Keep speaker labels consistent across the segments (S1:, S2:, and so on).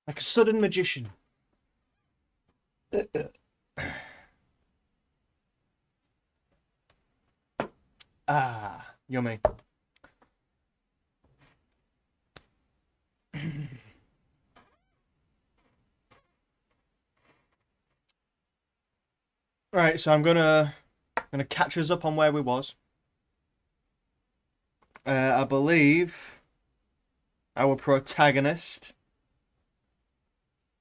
S1: Like a sudden magician. Ah, yummy. Right, so I'm gonna catch us up on where we was. I believe our protagonist,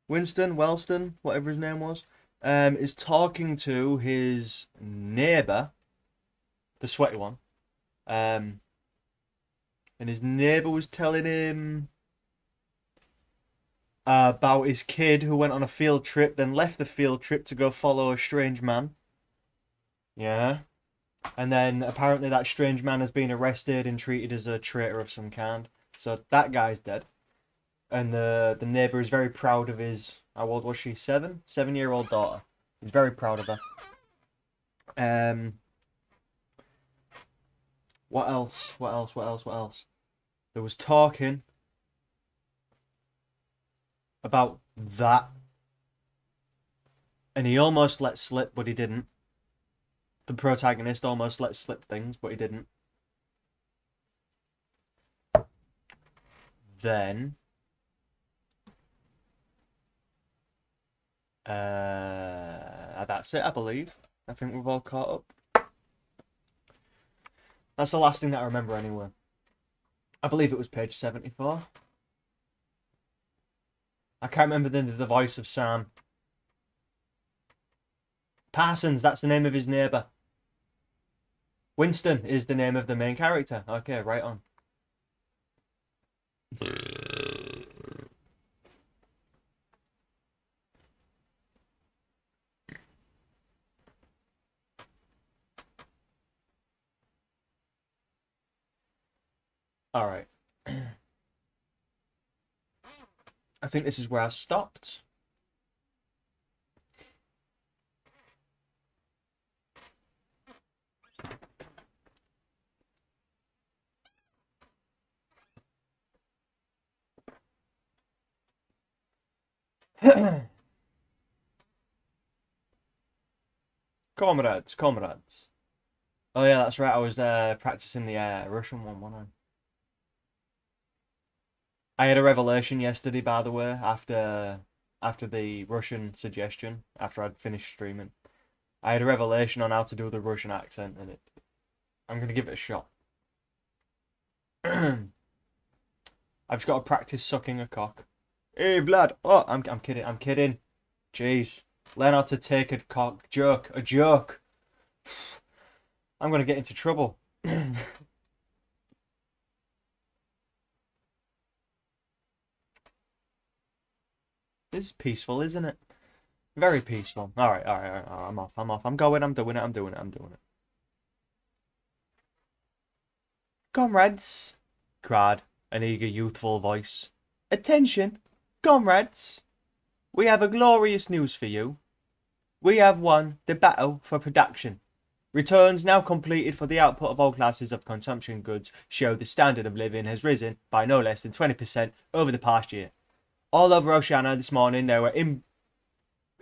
S1: Winston, Wellston, whatever his name was, is talking to his neighbour, the sweaty one. And his neighbour was telling him about his kid who went on a field trip, then left the field trip to go follow a strange man. Yeah. And then apparently that strange man has been arrested and treated as a traitor of some kind. So that guy's dead. And the neighbour is very proud of his, how old was she? 7-year-old daughter. He's very proud of her. What else? What else? There was talking about that. And he almost let slip, but he didn't. The protagonist almost let slip things, but he didn't. Then that's it, I believe. I think we've all caught up. That's the last thing that I remember anyway. I believe it was page 74. I can't remember the voice of Sam. Parsons, that's the name of his neighbour. Winston is the name of the main character. Okay, right on. All right. I think this is where I stopped. Comrades. Oh yeah, that's right. I was practicing the Russian one, wasn't I? I had a revelation yesterday, by the way, after the Russian suggestion, after I'd finished streaming. I had a revelation on how to do the Russian accent, and I'm gonna give it a shot. I've just got to practice sucking a cock. Hey, blood! Oh, I'm kidding. Jeez. Learn how to take a joke. I'm gonna get into trouble. This is peaceful, isn't it? Very peaceful. All right. I'm off. I'm going. I'm doing it. Comrades, cried an eager, youthful voice. Attention, comrades! We have a glorious news for you. We have won the battle for production. Returns now completed for the output of all classes of consumption goods show the standard of living has risen by no less than 20% over the past year. All over Oceania this morning there were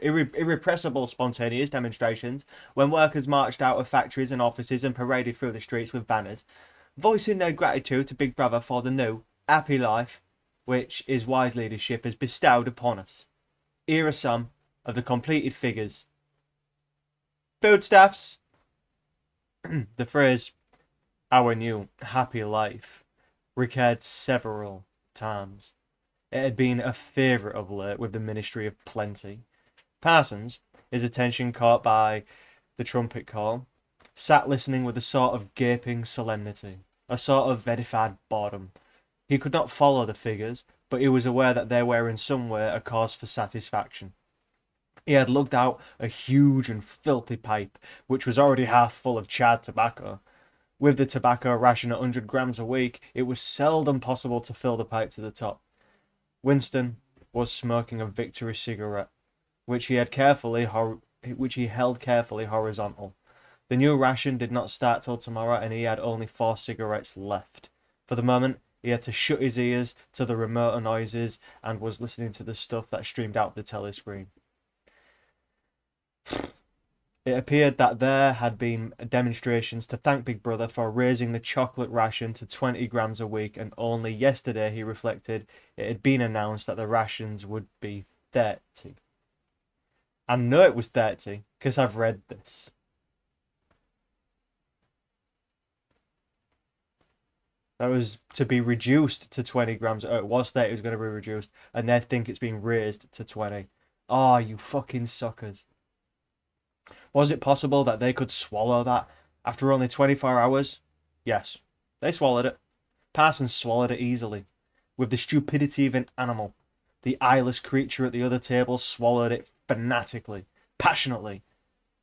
S1: irrepressible spontaneous demonstrations when workers marched out of factories and offices and paraded through the streets with banners, voicing their gratitude to Big Brother for the new, happy life which his wise leadership has bestowed upon us. Here are some of the completed figures. Foodstuffs. The phrase, our new happy life, recurred several times. It had been a favourite of late with the Ministry of Plenty. Parsons, his attention caught by the trumpet call, sat listening with a sort of gaping solemnity, a sort of edified boredom. He could not follow the figures, but he was aware that they were in some way a cause for satisfaction. He had lugged out a huge and filthy pipe, which was already half full of charred tobacco. With the tobacco ration at 100 grams a week, it was seldom possible to fill the pipe to the top. Winston was smoking a Victory cigarette, which he held carefully horizontal. The new ration did not start till tomorrow, and he had only 4 cigarettes left. For the moment, He had to shut his ears to the remoter noises and was listening to the stuff that streamed out of the telescreen. It appeared that there had been demonstrations to thank Big Brother for raising the chocolate ration to 20 grams a week, and only yesterday, he reflected, it had been announced that the rations would be 30. I know it was 30 because I've read this. That was to be reduced to 20 grams. Oh, it was 30, it was going to be reduced, and they think it's been raised to 20. Oh, you fucking suckers. Was it possible that they could swallow that after only 24 hours? Yes, they swallowed it. Parsons swallowed it easily. With the stupidity of an animal, the eyeless creature at the other table swallowed it fanatically, passionately,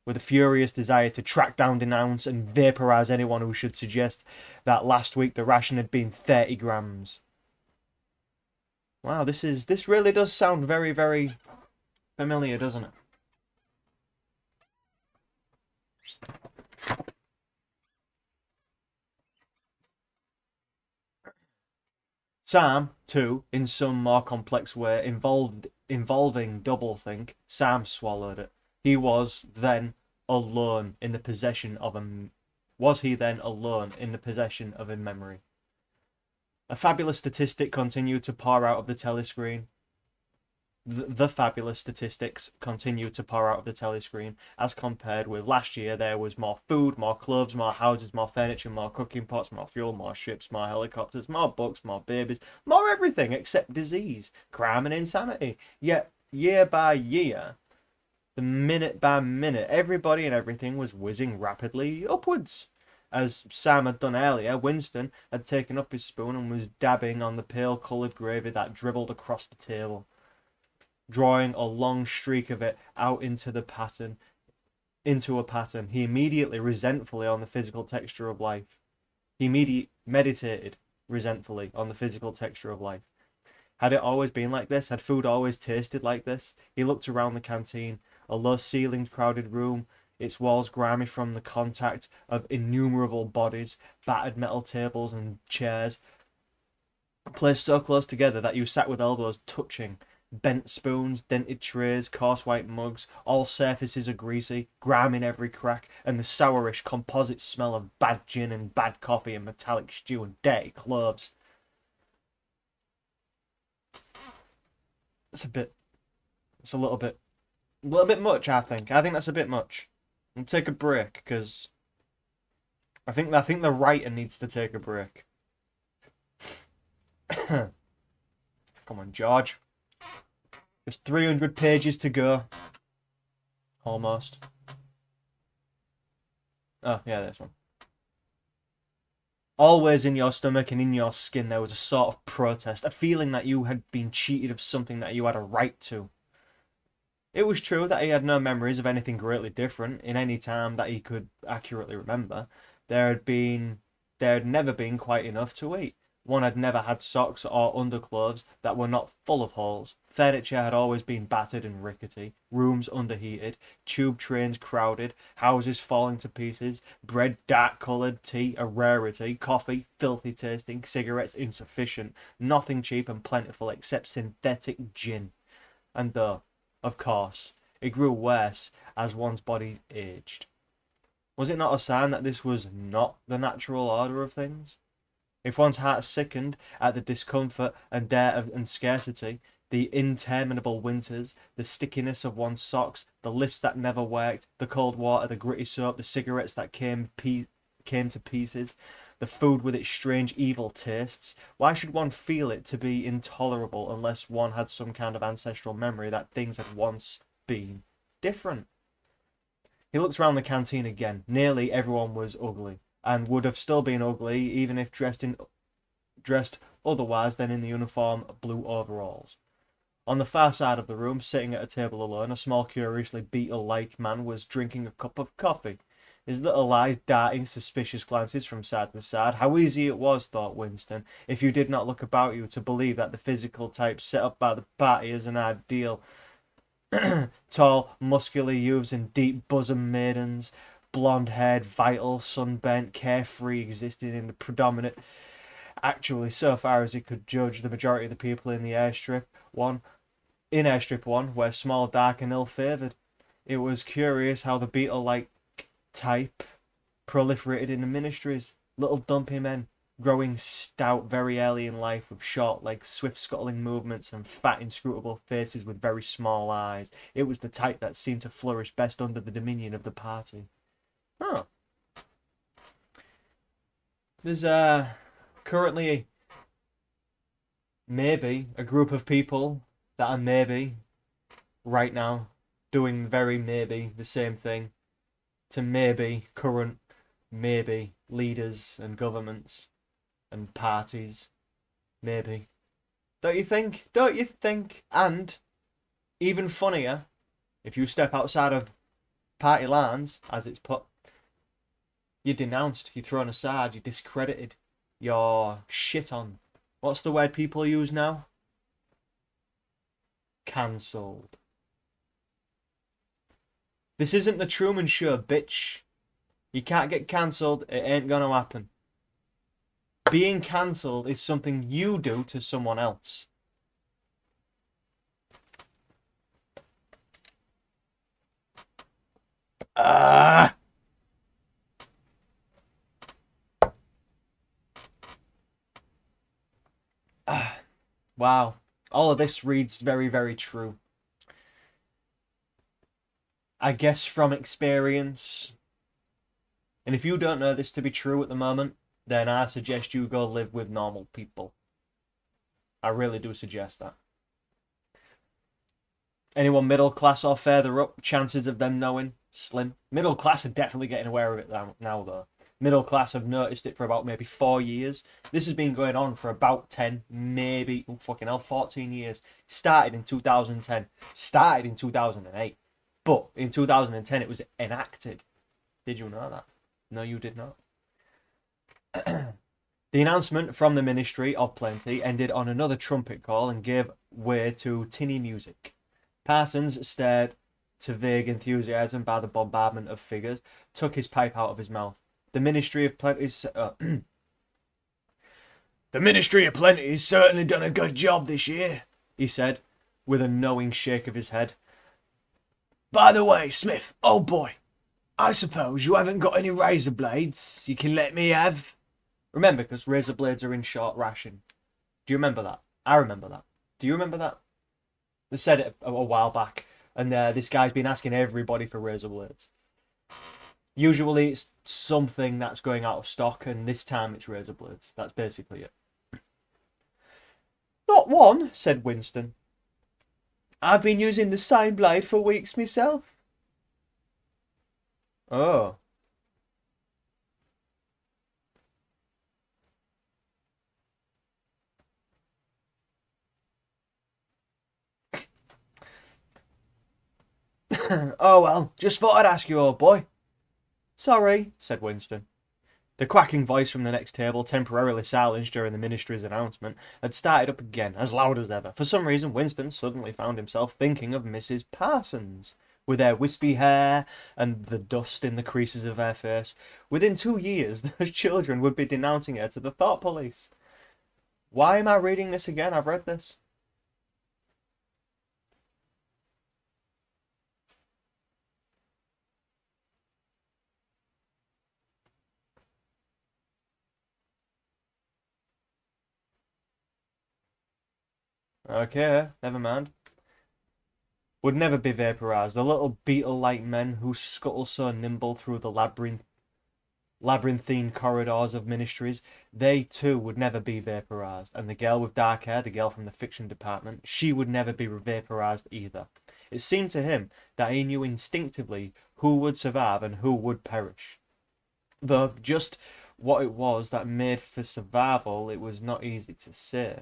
S1: with a furious desire to track down, denounce, and vaporize anyone who should suggest that last week the ration had been 30 grams. Wow, this really does sound very, very familiar, doesn't it? Sam, too, in some more complex way, involving doublethink, Sam swallowed it. He was then alone in the possession of a... Was he then alone in the possession of a memory? A fabulous statistic continued to pour out of the telescreen. The fabulous statistics continued to pour out of the telescreen. As compared with last year, there was more food, more clothes, more houses, more furniture, more cooking pots, more fuel, more ships, more helicopters, more books, more babies, more everything except disease, crime and insanity. Yet, year by year, the minute by minute, everybody and everything was whizzing rapidly upwards. As Sam had done earlier, Winston had taken up his spoon and was dabbing on the pale-coloured gravy that dribbled across the table, drawing a long streak of it out into a pattern. He immediately, resentfully on the physical texture of life. He meditated resentfully on the physical texture of life. Had it always been like this? Had food always tasted like this? He looked around the canteen, a low-ceilinged, crowded room, its walls grimy from the contact of innumerable bodies, battered metal tables and chairs, placed so close together that you sat with elbows touching. Bent spoons, dented trays, coarse white mugs, all surfaces are greasy, grime in every crack, and the sourish composite smell of bad gin and bad coffee and metallic stew and dirty clothes. It's a little bit much, I think. I think that's a bit much. I'll take a break, because I think the writer needs to take a break. Come on, George. Just 300 pages to go. Almost. Oh, yeah, this one. Always in your stomach and in your skin there was a sort of protest, a feeling that you had been cheated of something that you had a right to. It was true that he had no memories of anything greatly different in any time that he could accurately remember. There had never been quite enough to eat. One had never had socks or underclothes that were not full of holes. Furniture had always been battered and rickety, rooms underheated, tube trains crowded, houses falling to pieces, bread dark-coloured, tea a rarity, coffee filthy tasting, cigarettes insufficient, nothing cheap and plentiful except synthetic gin. And though, of course, it grew worse as one's body aged. Was it not a sign that this was not the natural order of things? If one's heart sickened at the discomfort and dearth and scarcity, the interminable winters, the stickiness of one's socks, the lifts that never worked, the cold water, the gritty soap, the cigarettes that came to pieces, the food with its strange evil tastes, why should one feel it to be intolerable unless one had some kind of ancestral memory that things had once been different? He looked round the canteen again. Nearly everyone was ugly, and would have still been ugly even if dressed otherwise than in the uniform blue overalls. On the far side of the room, sitting at a table alone, a small, curiously beetle-like man was drinking a cup of coffee, his little eyes darting suspicious glances from side to side. How easy it was, thought Winston, if you did not look about you, to believe that the physical type set up by the party as an ideal. Tall, muscular youths and deep-bosomed maidens, blonde-haired, vital, sunburnt, carefree, existing in the predominant Actually, so far as he could judge, the majority of the people in Airstrip 1 were small, dark, and ill-favoured. It was curious how the beetle-like type proliferated in the ministries. Little dumpy men, growing stout very early in life with short legs, swift scuttling movements, and fat, inscrutable faces with very small eyes. It was the type that seemed to flourish best under the dominion of the party. Oh. There's currently maybe a group of people that are maybe right now doing very maybe the same thing to maybe current maybe leaders and governments and parties. Maybe. Don't you think? Don't you think? And even funnier, if you step outside of party lines, as it's put, you're denounced, you're thrown aside, you're discredited, you're shit on. What's the word people use now? Cancelled. This isn't the Truman Show, bitch. You can't get cancelled, it ain't gonna happen. Being cancelled is something you do to someone else. Wow. All of this reads very, very true. I guess from experience, and if you don't know this to be true at the moment, then I suggest you go live with normal people. I really do suggest that. Anyone middle class or further up, chances of them knowing, slim. Middle class are definitely getting aware of it now though. Middle class have noticed it for about maybe 4 years. This has been going on for about 10, maybe, 14 years. Started in 2010. Started in 2008. But in 2010 it was enacted. Did you know that? No, you did not. The announcement from the Ministry of Plenty ended on another trumpet call and gave way to tinny music. Parsons stared to vague enthusiasm by the bombardment of figures, took his pipe out of his mouth. The Ministry of Plenty's The Ministry of Plenty's certainly done a good job this year, he said, with a knowing shake of his head. By the way, Smith, old boy, I suppose you haven't got any razor blades you can let me have? Remember, because razor blades are in short ration. Do you remember that? I remember that. Do you remember that? They said it a while back, and this guy's been asking everybody for razor blades. Usually it's something that's going out of stock, and this time it's razor blades. That's basically it. Not one, said Winston. I've been using the same blade for weeks myself. Oh. Oh well, just thought I'd ask you, old boy. Sorry, said Winston. The quacking voice from the next table, temporarily silenced during the ministry's announcement, had started up again, as loud as ever. For some reason, Winston suddenly found himself thinking of Mrs. Parsons, with her wispy hair and the dust in the creases of her face. Within 2 years, those children would be denouncing her to the thought police. Why am I reading this again? I've read this. Okay, never mind. Would never be vaporized. The little beetle-like men who scuttle so nimble through the labyrinthine corridors of ministries, they too would never be vaporized. And the girl with dark hair, the girl from the fiction department, she would never be vaporized either. It seemed to him that he knew instinctively who would survive and who would perish. Though just what it was that made for survival, it was not easy to say.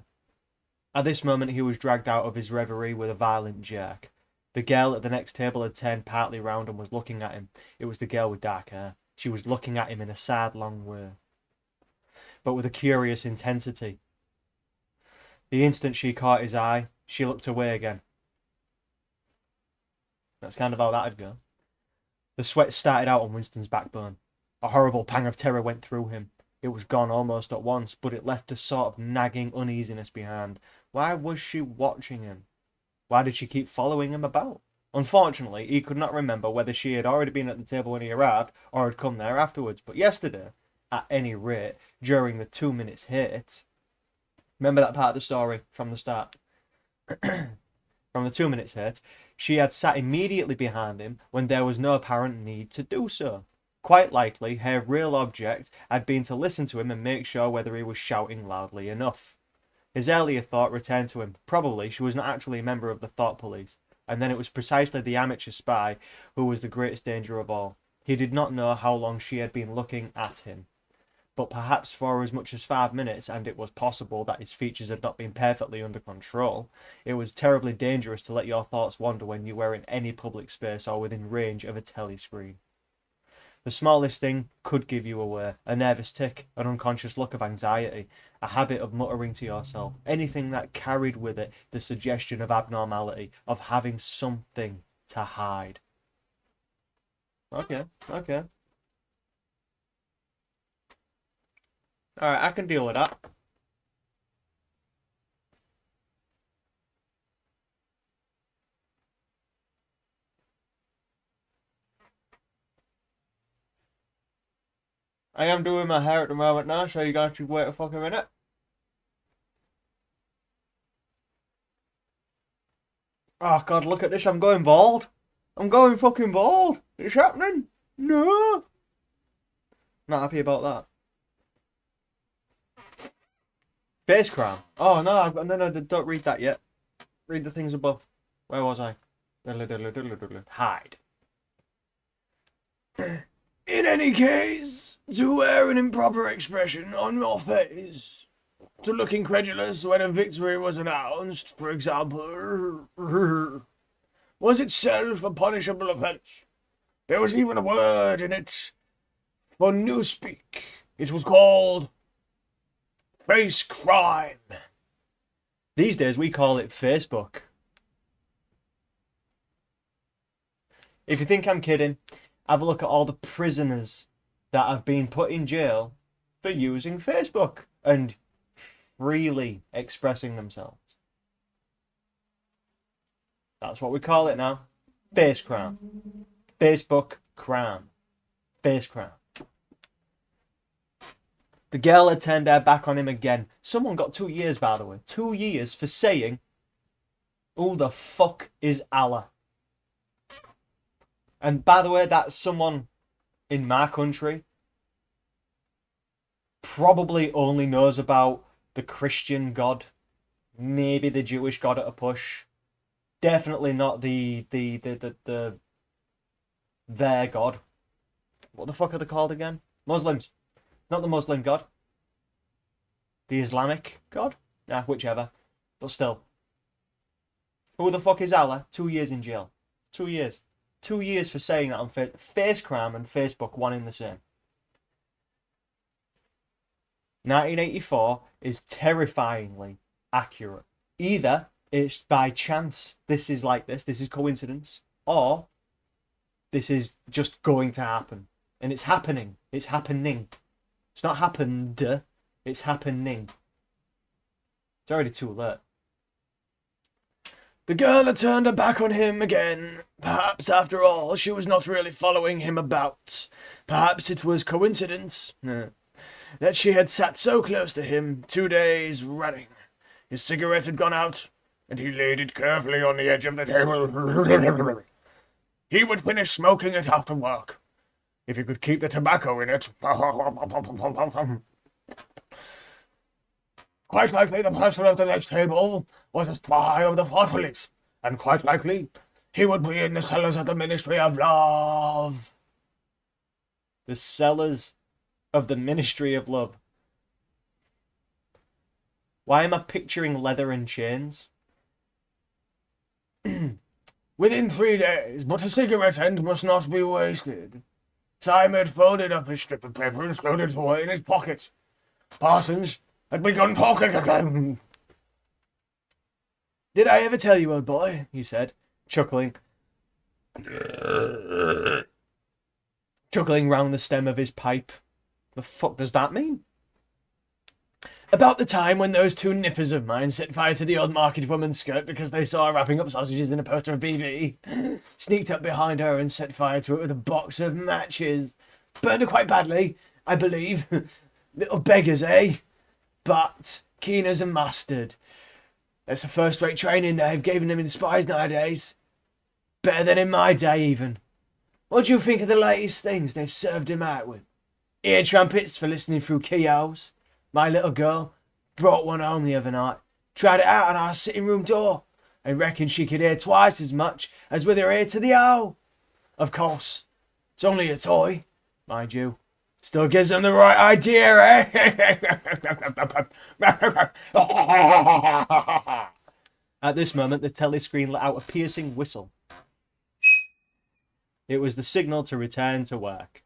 S1: At this moment he was dragged out of his reverie with a violent jerk. The girl at the next table had turned partly round and was looking at him. It was the girl with dark hair. She was looking at him in a sad, long way, but with a curious intensity. The instant she caught his eye, she looked away again. That's kind of how that'd go. The sweat started out on Winston's backbone. A horrible pang of terror went through him. It was gone almost at once, but it left a sort of nagging uneasiness behind. Why was she watching him? Why did she keep following him about? Unfortunately, he could not remember whether she had already been at the table when he arrived or had come there afterwards. But yesterday, at any rate, during the 2 minutes hit... Remember that part of the story from the start? From the 2 minutes hit, she had sat immediately behind him when there was no apparent need to do so. Quite likely, her real object had been to listen to him and make sure whether he was shouting loudly enough. His earlier thought returned to him. Probably she was not actually a member of the thought police, and then it was precisely the amateur spy who was the greatest danger of all. He did not know how long she had been looking at him, but perhaps for as much as 5 minutes, and it was possible that his features had not been perfectly under control. It was terribly dangerous to let your thoughts wander when you were in any public space or within range of a telescreen. The smallest thing could give you away. A nervous tic, an unconscious look of anxiety, a habit of muttering to yourself, anything that carried with it the suggestion of abnormality, of having something to hide. Okay. Alright, I can deal with that. I am doing my hair at the moment now, so you're going to wait a fucking minute. Oh god, look at this, I'm going bald. I'm going fucking bald. It's happening. No. Not happy about that. Face crown. Oh no, no, don't read that yet. Read the things above. Where was I? Hide. In any case, to wear an improper expression on your face, to look incredulous when a victory was announced, for example, was itself a punishable offence. There was even a word in it for newspeak. It was called face crime. These days we call it Facebook. If you think I'm kidding, have a look at all the prisoners that have been put in jail for using Facebook and freely expressing themselves. That's what we call it now. Face crime. Facebook crime. Face crime. The girl had turned her back on him again. Someone got 2 years, by the way. 2 years for saying, "Who the fuck is Allah?" And by the way, that's someone in my country probably only knows about the Christian God, maybe the Jewish God at a push. Definitely not their God. What the fuck are they called again? Muslims. Not the Muslim God. The Islamic God? Nah, whichever. But still. Who the fuck is Allah? 2 years in jail. 2 years. 2 years for saying that on face crime and Facebook, one in the same. 1984 is terrifyingly accurate. Either it's by chance this is like this is coincidence, or this is just going to happen. And it's happening. It's happening. It's not happened, it's happening. It's already too late. The girl had turned her back on him again. Perhaps, after all, she was not really following him about. Perhaps it was coincidence that she had sat so close to him 2 days running. His cigarette had gone out, and he laid it carefully on the edge of the table. He would finish smoking it after work, if he could keep the tobacco in it. Quite likely the person at the next table was a spy of the thought police, and quite likely he would be in the cellars of the Ministry of Love. The cellars of the Ministry of Love. Why am I picturing leather and chains? Within 3 days, but a cigarette end must not be wasted. Simon had folded up his strip of paper and stowed it away in his pocket. Parsons had begun talking again. "Did I ever tell you, old boy?" he said, chuckling round the stem of his pipe. The fuck does that mean? About the time when those two nippers of mine set fire to the old market woman's skirt because they saw her wrapping up sausages in a poster of BB, sneaked up behind her and set fire to it with a box of matches. Burned her quite badly, I believe. Little beggars, eh? But keen as a mustard. That's a first-rate training they've given them in the spies nowadays. Better than in my day, even. What do you think of the latest things they've served him out with? Ear trumpets for listening through keyholes. My little girl brought one home the other night. Tried it out on our sitting room door and reckoned she could hear twice as much as with her ear to the hole. Of course, it's only a toy, mind you. Still gives them the right idea, eh? At this moment, the telescreen let out a piercing whistle. It was the signal to return to work.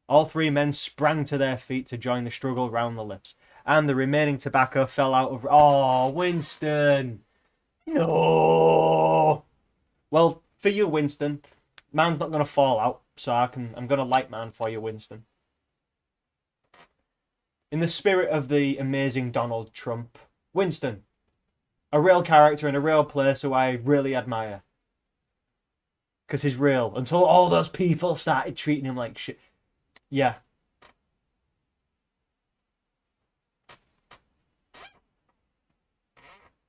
S1: All three men sprang to their feet to join the struggle round the lifts, and the remaining tobacco fell out of... Oh, Winston! No! Well, for you, Winston, man's not going to fall out, so I'm going to light man for you, Winston. In the spirit of the amazing Donald Trump, Winston, a real character in a real place who I really admire. Because he's real, until all those people started treating him like shit. Yeah.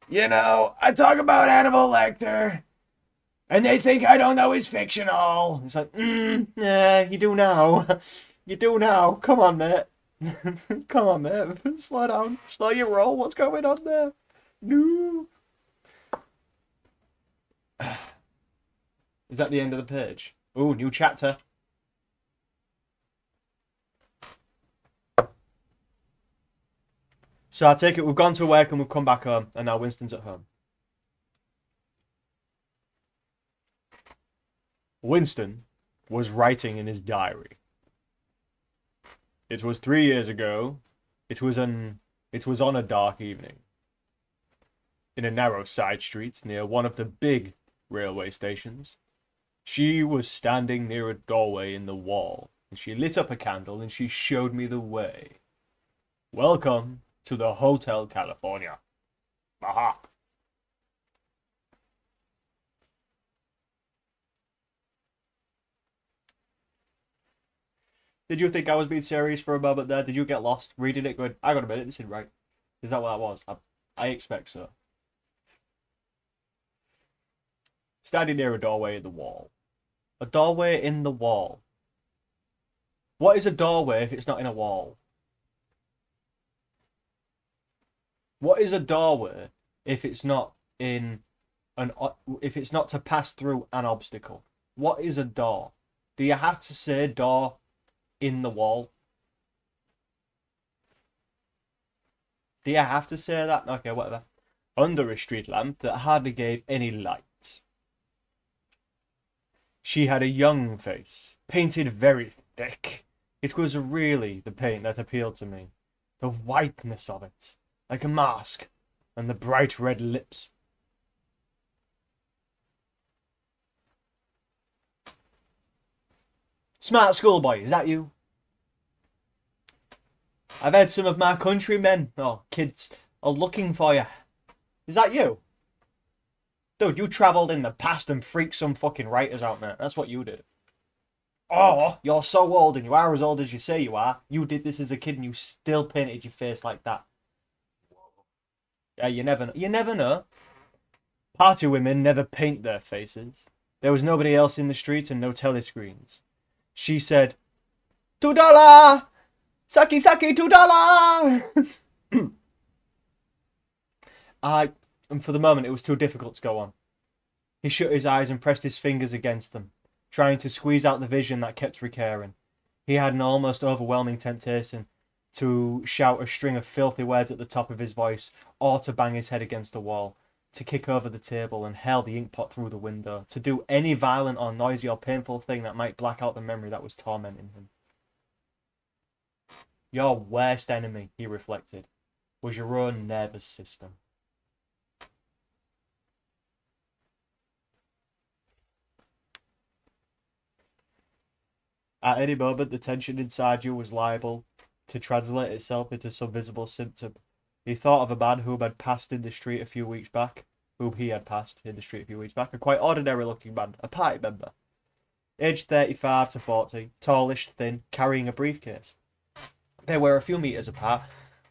S1: You know, I talk about Hannibal Lecter, and they think I don't know he's fictional. It's like, yeah, you do now. You do now. Come on, mate. Come on, mate. Slow down. Slow your roll. What's going on there? No. Is that the end of the page? Ooh, new chapter. So I take it we've gone to work and we've come back home, and now Winston's at home. Winston was writing in his diary. It was 3 years ago. It was on a dark evening. In a narrow side street near one of the big railway stations. She was standing near a doorway in the wall, and she lit up a candle and she showed me the way. Welcome to the Hotel California. Aha. Did you think I was being serious for a moment there? Did you get lost reading it going, I got a minute, this isn't right? Is that what that was? I expect so. Standing near a doorway in the wall. A doorway in the wall. What is a doorway if it's not in a wall? What is a doorway if it's not in if it's not to pass through an obstacle? What is a door? Do you have to say door in the wall? Do you have to say that? Okay, whatever. Under a street lamp that hardly gave any light. She had a young face, painted very thick. It was really the paint that appealed to me. The whiteness of it, like a mask, and the bright red lips. Smart schoolboy, is that you? I've heard some of my countrymen, or kids, are looking for you. Is that you? Dude, you travelled in the past and freaked some fucking writers out, mate. That's what you did. Oh, you're so old and you are as old as you say you are. You did this as a kid and you still painted your face like that. Yeah, you never know. Party women never paint their faces. There was nobody else in the street and no telescreens. She said, $2! Saki, $2! And for the moment it was too difficult to go on. He shut his eyes and pressed his fingers against them, trying to squeeze out the vision that kept recurring. He had an almost overwhelming temptation to shout a string of filthy words at the top of his voice, or to bang his head against the wall, to kick over the table and hurl the inkpot through the window, to do any violent or noisy or painful thing that might black out the memory that was tormenting him. Your worst enemy, he reflected, was your own nervous system. At any moment, the tension inside you was liable to translate itself into some visible symptom He thought of a man whom had passed in the street a few weeks back, a quite ordinary looking man, a party member, aged 35 to 40, tallish, thin, carrying a briefcase. They were a few meters apart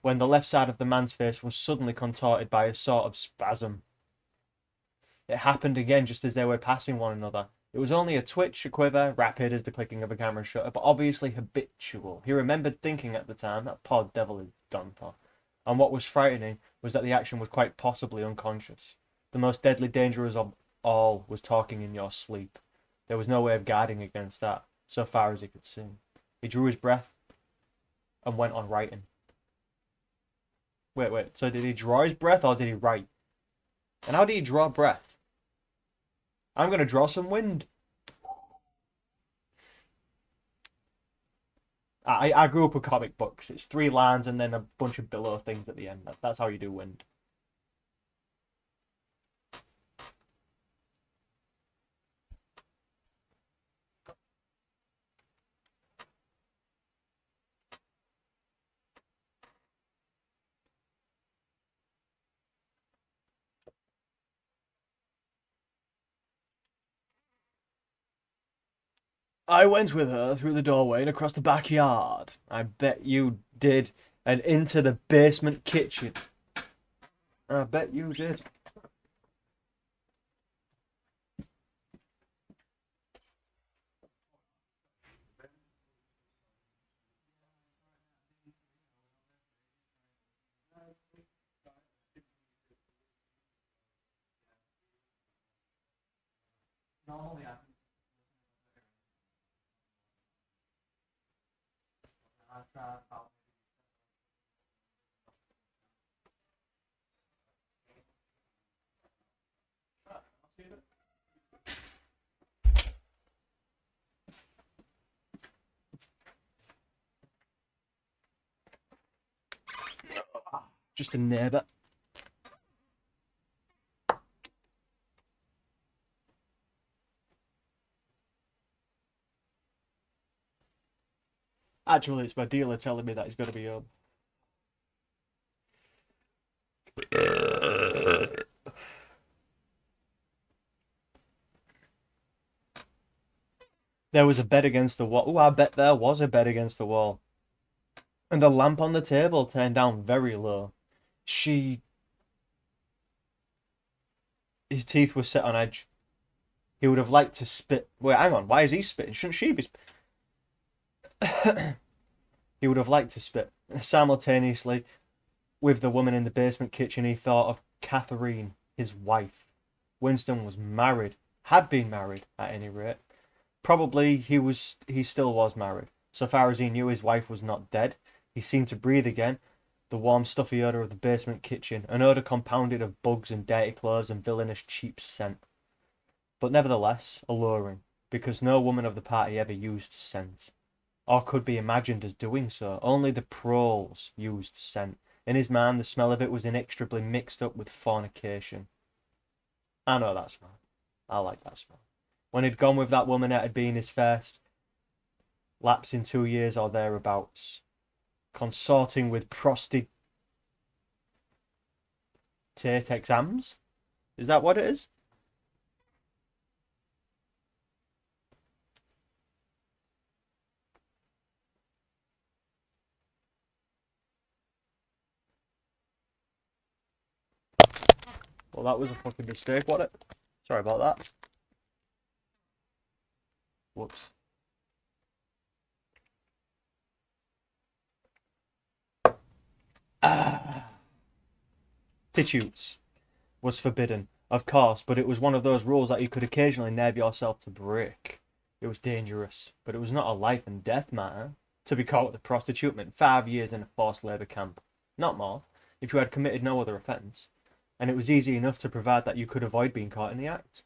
S1: when the left side of the man's face was suddenly contorted by a sort of spasm. It happened again just as they were passing one another. It was only a twitch, a quiver, rapid as the clicking of a camera shutter, but obviously habitual. He remembered thinking at the time, that poor devil is done for. And what was frightening was that the action was quite possibly unconscious. The most deadly danger of all was talking in your sleep. There was no way of guarding against that, so far as he could see. He drew his breath and went on writing. Wait, so did he draw his breath or did he write? And how do you draw breath? I'm going to draw some wind. I grew up with comic books. It's 3 lines and then a bunch of billow things at the end. That's how you do wind. I went with her through the doorway and across the backyard. I bet you did. And into the basement kitchen. I bet you did. Just a neighbour. Actually, it's my dealer telling me that he's going to be home. There was a bed against the wall. Oh, I bet there was a bed against the wall. And a lamp on the table turned down very low. His teeth were set on edge. He would have liked to spit. Wait, hang on. Why is he spitting? Shouldn't she be He would have liked to spit. Simultaneously, with the woman in the basement kitchen, he thought of Catherine, his wife. Winston was married. Had been married, at any rate. Probably he still was married. So far as he knew, his wife was not dead. He seemed to breathe again. The warm, stuffy odour of the basement kitchen, an odour compounded of bugs and dirty clothes and villainous cheap scent. But nevertheless, alluring, because no woman of the party ever used scent, or could be imagined as doing so. Only the proles used scent. In his mind, the smell of it was inextricably mixed up with fornication. I know that smell. I like that smell. When he'd gone with that woman, it had been his first lapse in 2 years or thereabouts. Consorting with prostate exams? Is that what it is? Well, that was a fucking mistake, wasn't it? Sorry about that. Whoops. Titutes was forbidden, of course, but it was one of those rules that you could occasionally nerve yourself to break. It was dangerous, but it was not a life and death matter. To be caught with a prostitute meant 5 years in a forced labour camp. Not more, if you had committed no other offence. And it was easy enough to provide that you could avoid being caught in the act.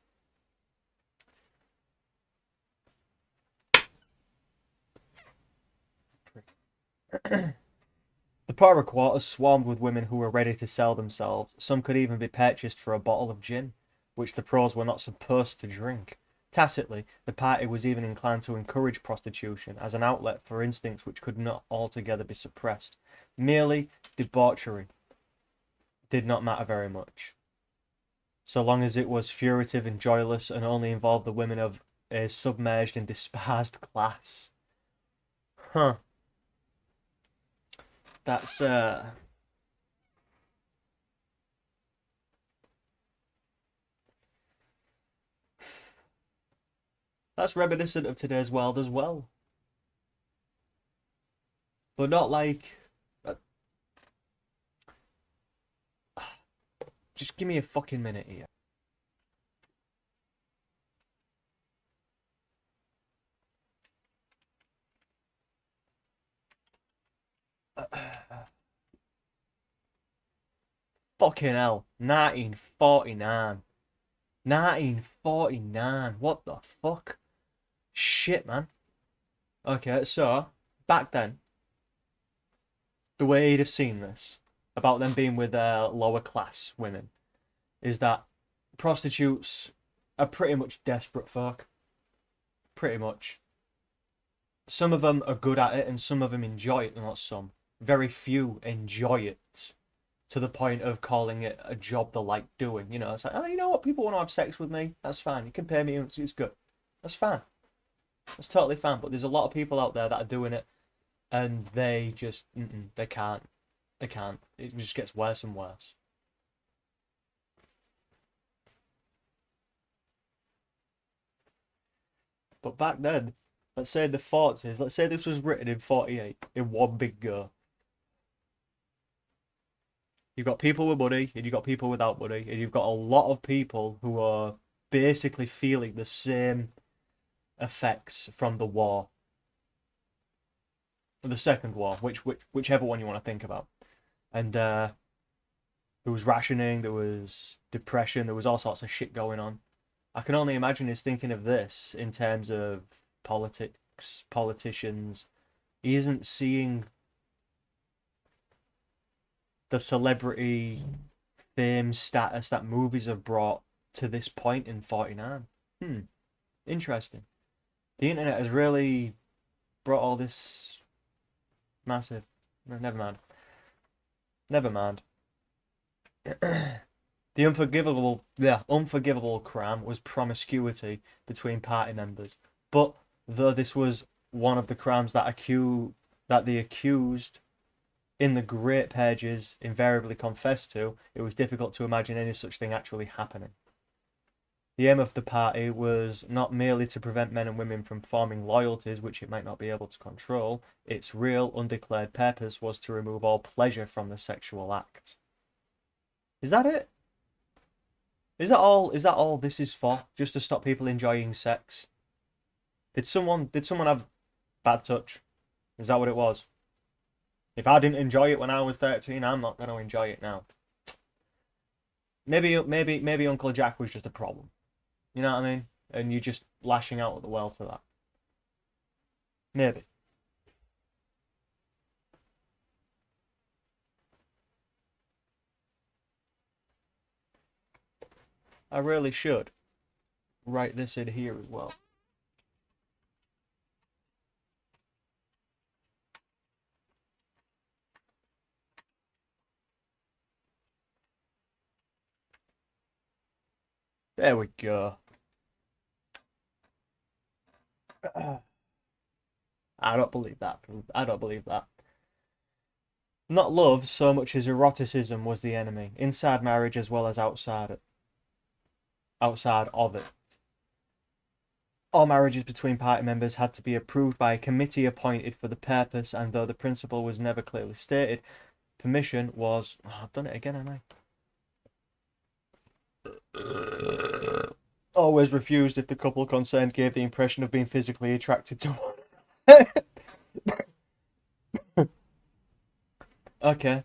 S1: The poorer quarters swarmed with women who were ready to sell themselves. Some could even be purchased for a bottle of gin, which the pros were not supposed to drink. Tacitly, the party was even inclined to encourage prostitution as an outlet for instincts which could not altogether be suppressed. Merely debauchery. did not matter very much, so long as it was furtive and joyless and only involved the women of a submerged and despised class. Huh. That's reminiscent of today's world as well. But not like... Just give me a fucking minute here. Fucking hell. 1949. 1949. What the fuck? Shit, man. Okay, so, back then, the way you'd have seen this, about them being with lower class women, is that prostitutes are pretty much desperate folk. Pretty much. Some of them are good at it and some of them enjoy it, not some. Very few enjoy it to the point of calling it a job they like doing. You know, it's like, oh, you know what? People want to have sex with me. That's fine. You can pay me. It's good. That's fine. That's totally fine. But there's a lot of people out there that are doing it and they just, they can't. They can't. It just gets worse and worse. But back then, let's say the 40s, let's say this was written in 48 in one big go. You've got people with money and you've got people without money, and you've got a lot of people who are basically feeling the same effects from the war. The Second War, whichever one you want to think about. And there was rationing, there was depression, there was all sorts of shit going on. I can only imagine he's thinking of this in terms of politics, politicians. He isn't seeing the celebrity fame status that movies have brought to this point in 49. Interesting. The internet has really brought all this massive... Never mind. Never mind. The unforgivable crime was promiscuity between party members. But though this was one of the crimes that the accused in the great pages invariably confessed to, it was difficult to imagine any such thing actually happening. The aim of the party was not merely to prevent men and women from forming loyalties which it might not be able to control. Its real, undeclared purpose was to remove all pleasure from the sexual act. Is that it? Is that all this is for? Just to stop people enjoying sex? Did someone have bad touch? Is that what it was? If I didn't enjoy it when I was 13, I'm not going to enjoy it now. Maybe Uncle Jack was just a problem. You know what I mean? And you're just lashing out at the world for that. Maybe. I really should write this in here as well. There we go. I don't believe that. I don't believe that. Not love so much as eroticism was the enemy, inside marriage as well as outside of it. All marriages between party members had to be approved by a committee appointed for the purpose, and though the principle was never clearly stated, permission was... Oh, I've done it again, haven't I? Always refused if the couple concerned gave the impression of being physically attracted to one. Okay.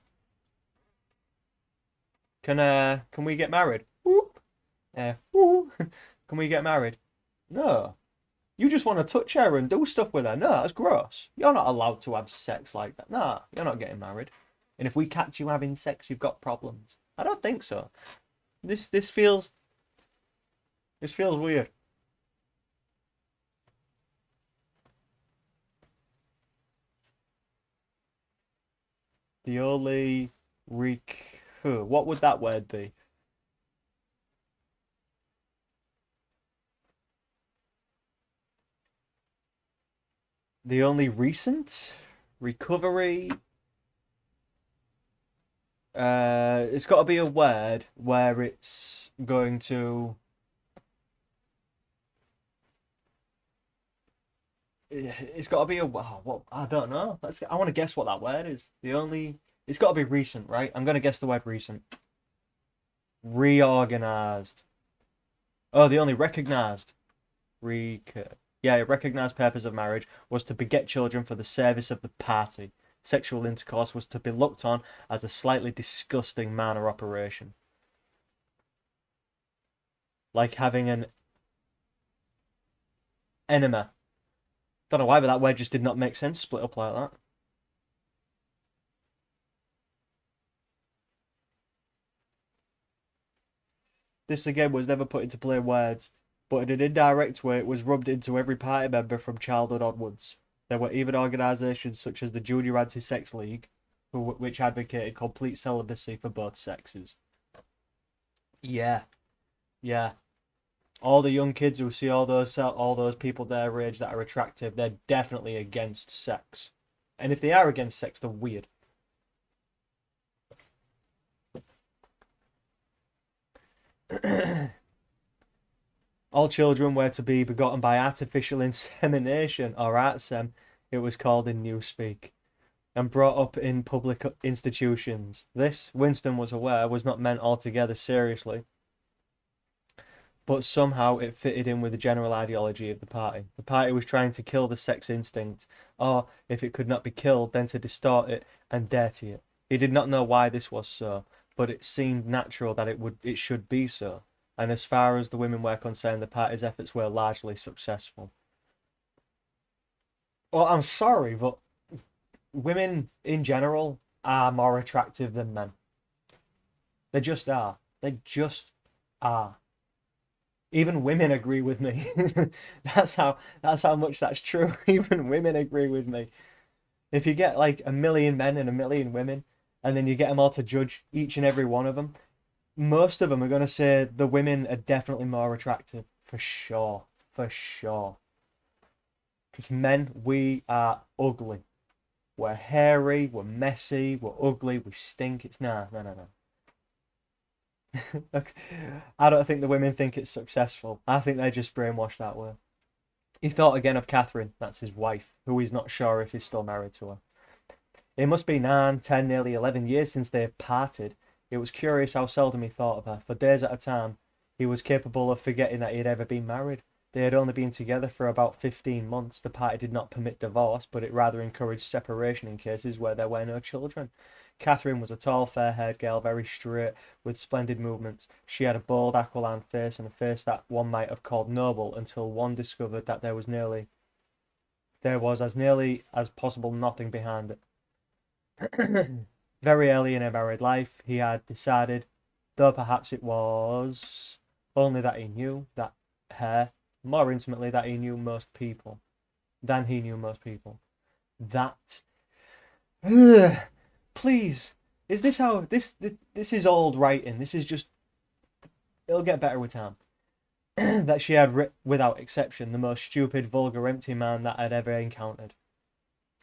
S1: Can we get married? Whoop. Whoop. Can we get married? No. You just want to touch her and do stuff with her. No, that's gross. You're not allowed to have sex like that. No, you're not getting married. And if we catch you having sex, you've got problems. I don't think so. This feels weird. The only What would that word be? The only recent recovery. It's got to be a word where it's going to. It's got to be a. Oh, what I don't know. I want to guess what that word is. The only. It's got to be recent, right? I'm gonna guess the word recent. Reorganized. Oh, the only recognized. Yeah, recognized purpose of marriage was to beget children for the service of the party. Sexual intercourse was to be looked on as a slightly disgusting manner operation. Like having an enema. Don't know why, but that word just did not make sense split up like that. This again was never put into plain words, but in an indirect way it was rubbed into every party member from childhood onwards. There were even organisations such as the Junior Anti-Sex League, which advocated complete celibacy for both sexes. Yeah, yeah. All the young kids who see all those people their age that are attractive, they're definitely against sex. And if they are against sex, they're weird. All children were to be begotten by artificial insemination, or artsem, it was called in newspeak, and brought up in public institutions. This, Winston was aware, was not meant altogether seriously, but somehow it fitted in with the general ideology of the party. The party was trying to kill the sex instinct, or, if it could not be killed, then to distort it and dirty it. He did not know why this was so, but it seemed natural that it should be so. And as far as the women were concerned, the party's efforts were largely successful. Well, I'm sorry, but women in general are more attractive than men. They just are. They just are. Even women agree with me. That's how much that's true. Even women agree with me. If you get like 1,000,000 men and 1,000,000 women, and then you get them all to judge each and every one of them, most of them are going to say the women are definitely more attractive, for sure, for sure. Because men, we are ugly. We're hairy, we're messy, we're ugly, we stink. It's no. I don't think the women think it's successful. I think they're just brainwashed that way. He thought again of Catherine, that's his wife, who he's not sure if he's still married to her. It must be 9, 10, nearly 11 years since they had parted. It was curious how seldom he thought of her. For days at a time, he was capable of forgetting that he had ever been married. They had only been together for about 15 months. The party did not permit divorce, but it rather encouraged separation in cases where there were no children. Catherine was a tall, fair-haired girl, very straight, with splendid movements. She had a bold, aquiline face, and a face that one might have called noble, until one discovered that there was as nearly as possible nothing behind it. Very early in her married life, he had decided, though perhaps it was only that he knew that her, more intimately, that he knew most people, than he knew most people. That, please, is this how this is old writing? This is just, it'll get better with time. That she had, without exception, the most stupid, vulgar, empty man that I'd ever encountered.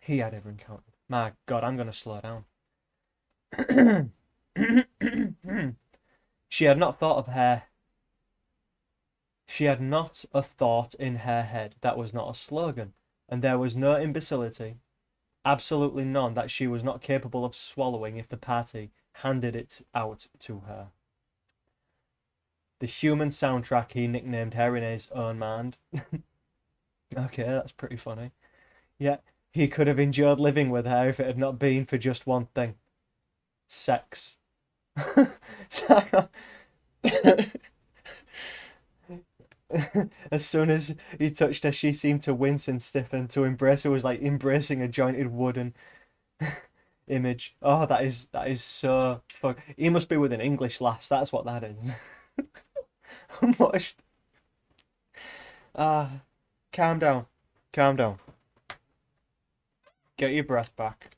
S1: He had ever encountered. My God, I'm gonna slow down. She had not thought of her. She had not a thought in her head that was not a slogan, and there was no imbecility, absolutely none, that she was not capable of swallowing if the party handed it out to her. The human soundtrack he nicknamed her in his own mind. Okay, that's pretty funny. Yet he could have endured living with her if it had not been for just one thing. Sex. As soon as he touched her, she seemed to wince and stiffen. To embrace her was like embracing a jointed wooden image. Oh, that is so fuck. He must be with an English lass. That's what that is. Much. Calm down. Calm down. Get your breath back.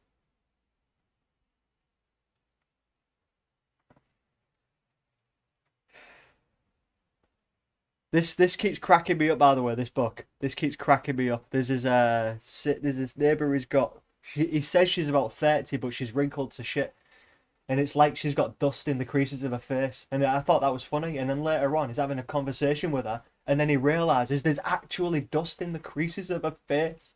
S1: This keeps cracking me up, by the way. This book. This keeps cracking me up. There's this neighbour who's got. He says she's about 30, but she's wrinkled to shit, and it's like she's got dust in the creases of her face. And I thought that was funny. And then later on, he's having a conversation with her, and then he realizes there's actually dust in the creases of her face.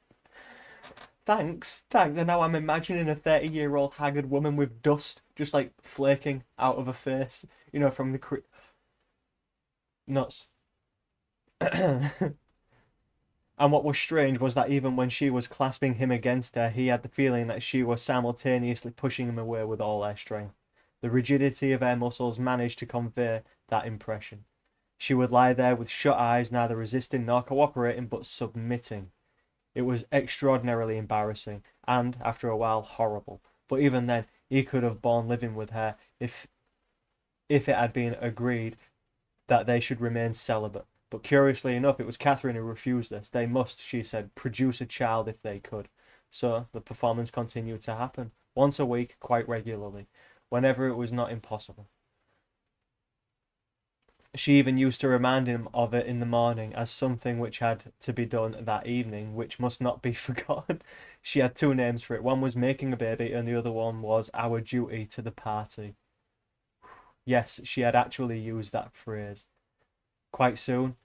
S1: Thanks. And now I'm imagining a 30-year-old haggard woman with dust just like flaking out of her face, from the nuts. And what was strange was that even when she was clasping him against her, he had the feeling that she was simultaneously pushing him away with all her strength. The rigidity of her muscles managed to convey that impression. She would lie there with shut eyes, neither resisting nor cooperating, but submitting. It was extraordinarily embarrassing, and, after a while, horrible. But even then, he could have borne living with her if it had been agreed that they should remain celibate. But curiously enough, it was Catherine who refused this. They must, she said, produce a child if they could. So the performance continued to happen, once a week, quite regularly, whenever it was not impossible. She even used to remind him of it in the morning as something which had to be done that evening, which must not be forgotten. She had two names for it. One was making a baby, and the other one was our duty to the party. Yes, she had actually used that phrase. Quite soon,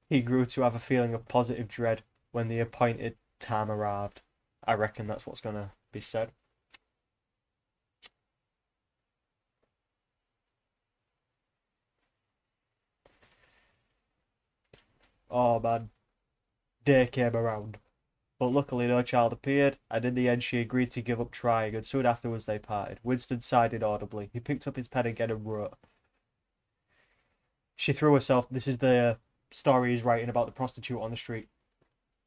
S1: he grew to have a feeling of positive dread when the appointed time arrived. I reckon that's what's going to be said. Oh man, day came around. But luckily no child appeared, and in the end she agreed to give up trying, and soon afterwards they parted. Winston sighed inaudibly. He picked up his pen again and wrote. She threw herself. This is the story he's writing about the prostitute on the street.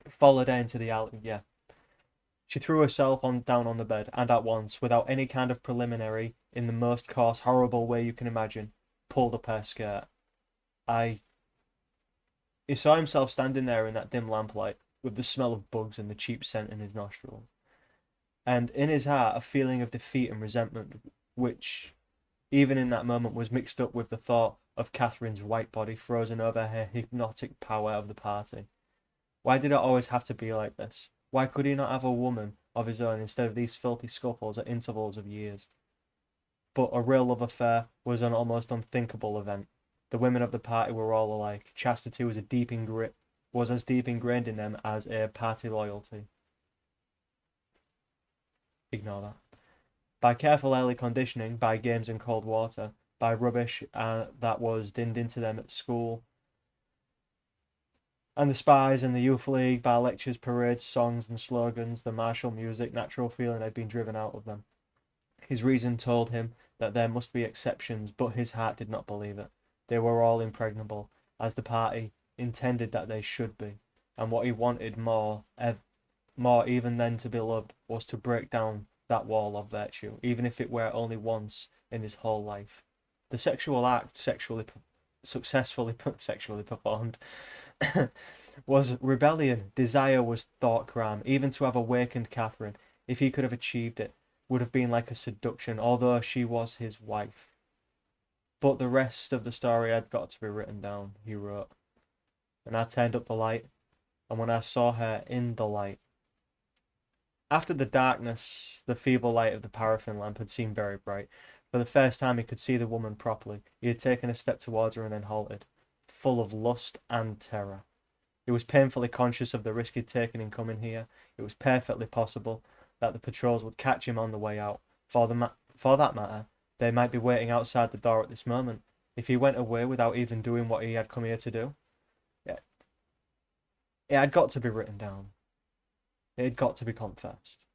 S1: Followed her into the alley, yeah. She threw herself down on the bed, and at once, without any kind of preliminary, in the most coarse, horrible way you can imagine, pulled up her skirt. He saw himself standing there in that dim lamplight, with the smell of bugs and the cheap scent in his nostrils, and in his heart a feeling of defeat and resentment, which, even in that moment, was mixed up with the thought of Catherine's white body frozen over her hypnotic power of the party. Why did it always have to be like this? Why could he not have a woman of his own instead of these filthy scuffles at intervals of years? But a real love affair was an almost unthinkable event. The women of the party were all alike. Chastity was as deep ingrained in them as a party loyalty. Ignore that. By careful early conditioning, by games and cold water, by rubbish that was dinned into them at school, and the spies and the youth league, by lectures, parades, songs and slogans, the martial music, natural feeling had been driven out of them. His reason told him that there must be exceptions, but his heart did not believe it. They were all impregnable, as the party intended that they should be, and what he wanted more even than to be loved was to break down that wall of virtue, even if it were only once in his whole life. The sexual act successfully performed was rebellion. Desire was thought crime. Even to have awakened Catherine, if he could have achieved it, would have been like a seduction, although she was his wife. But the rest of the story had got to be written down, he wrote. And I turned up the light, and when I saw her in the light, after the darkness, the feeble light of the paraffin lamp had seemed very bright. For the first time he could see the woman properly. He had taken a step towards her and then halted, full of lust and terror. He was painfully conscious of the risk he'd taken in coming here. It was perfectly possible that the patrols would catch him on the way out. For that matter, they might be waiting outside the door at this moment. If he went away without even doing what he had come here to do, it had got to be written down. It had got to be confessed.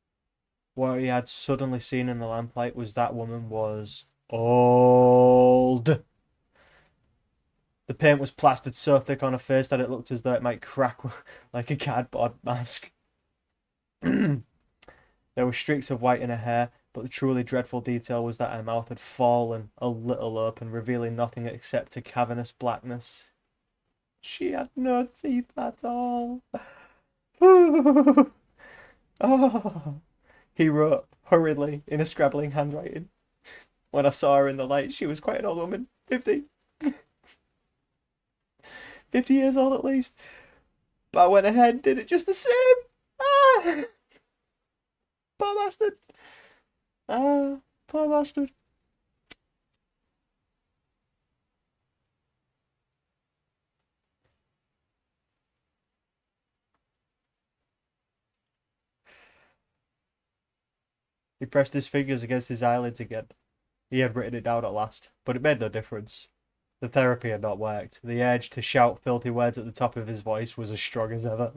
S1: What he had suddenly seen in the lamplight was that woman was old. The paint was plastered so thick on her face that it looked as though it might crack like a cardboard mask. There were streaks of white in her hair, but the truly dreadful detail was that her mouth had fallen a little open, revealing nothing except a cavernous blackness. She had no teeth at all. Oh, he wrote hurriedly in a scrabbling handwriting. When I saw her in the light, she was quite an old woman, 50. 50 years old at least. But I went ahead and did it just the same. Ah! Poor bastard. Ah, poor bastard. He pressed his fingers against his eyelids again. He had written it down at last, but it made no difference. The therapy had not worked. The urge to shout filthy words at the top of his voice was as strong as ever.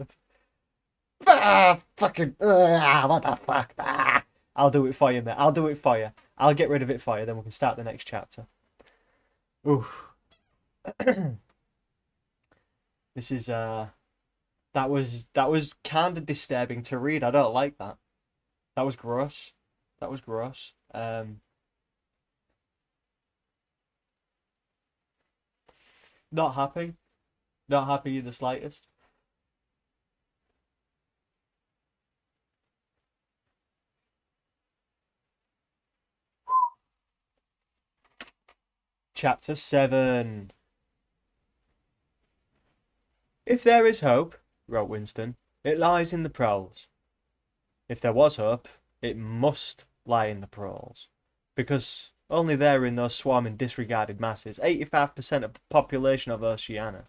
S1: Ah, fucking, what the fuck? Ah. I'll do it for you, mate. I'll do it for you. I'll get rid of it for you, then we can start the next chapter. Ooh. This is, that was kind of disturbing to read. I don't like that. That was gross. That was gross. Not happy. Not happy in the slightest. Chapter 7. If there is hope, wrote Winston, it lies in the proles. If there was hope, it must lie in the proles. Because only there in those swarming disregarded masses, 85% of the population of Oceania,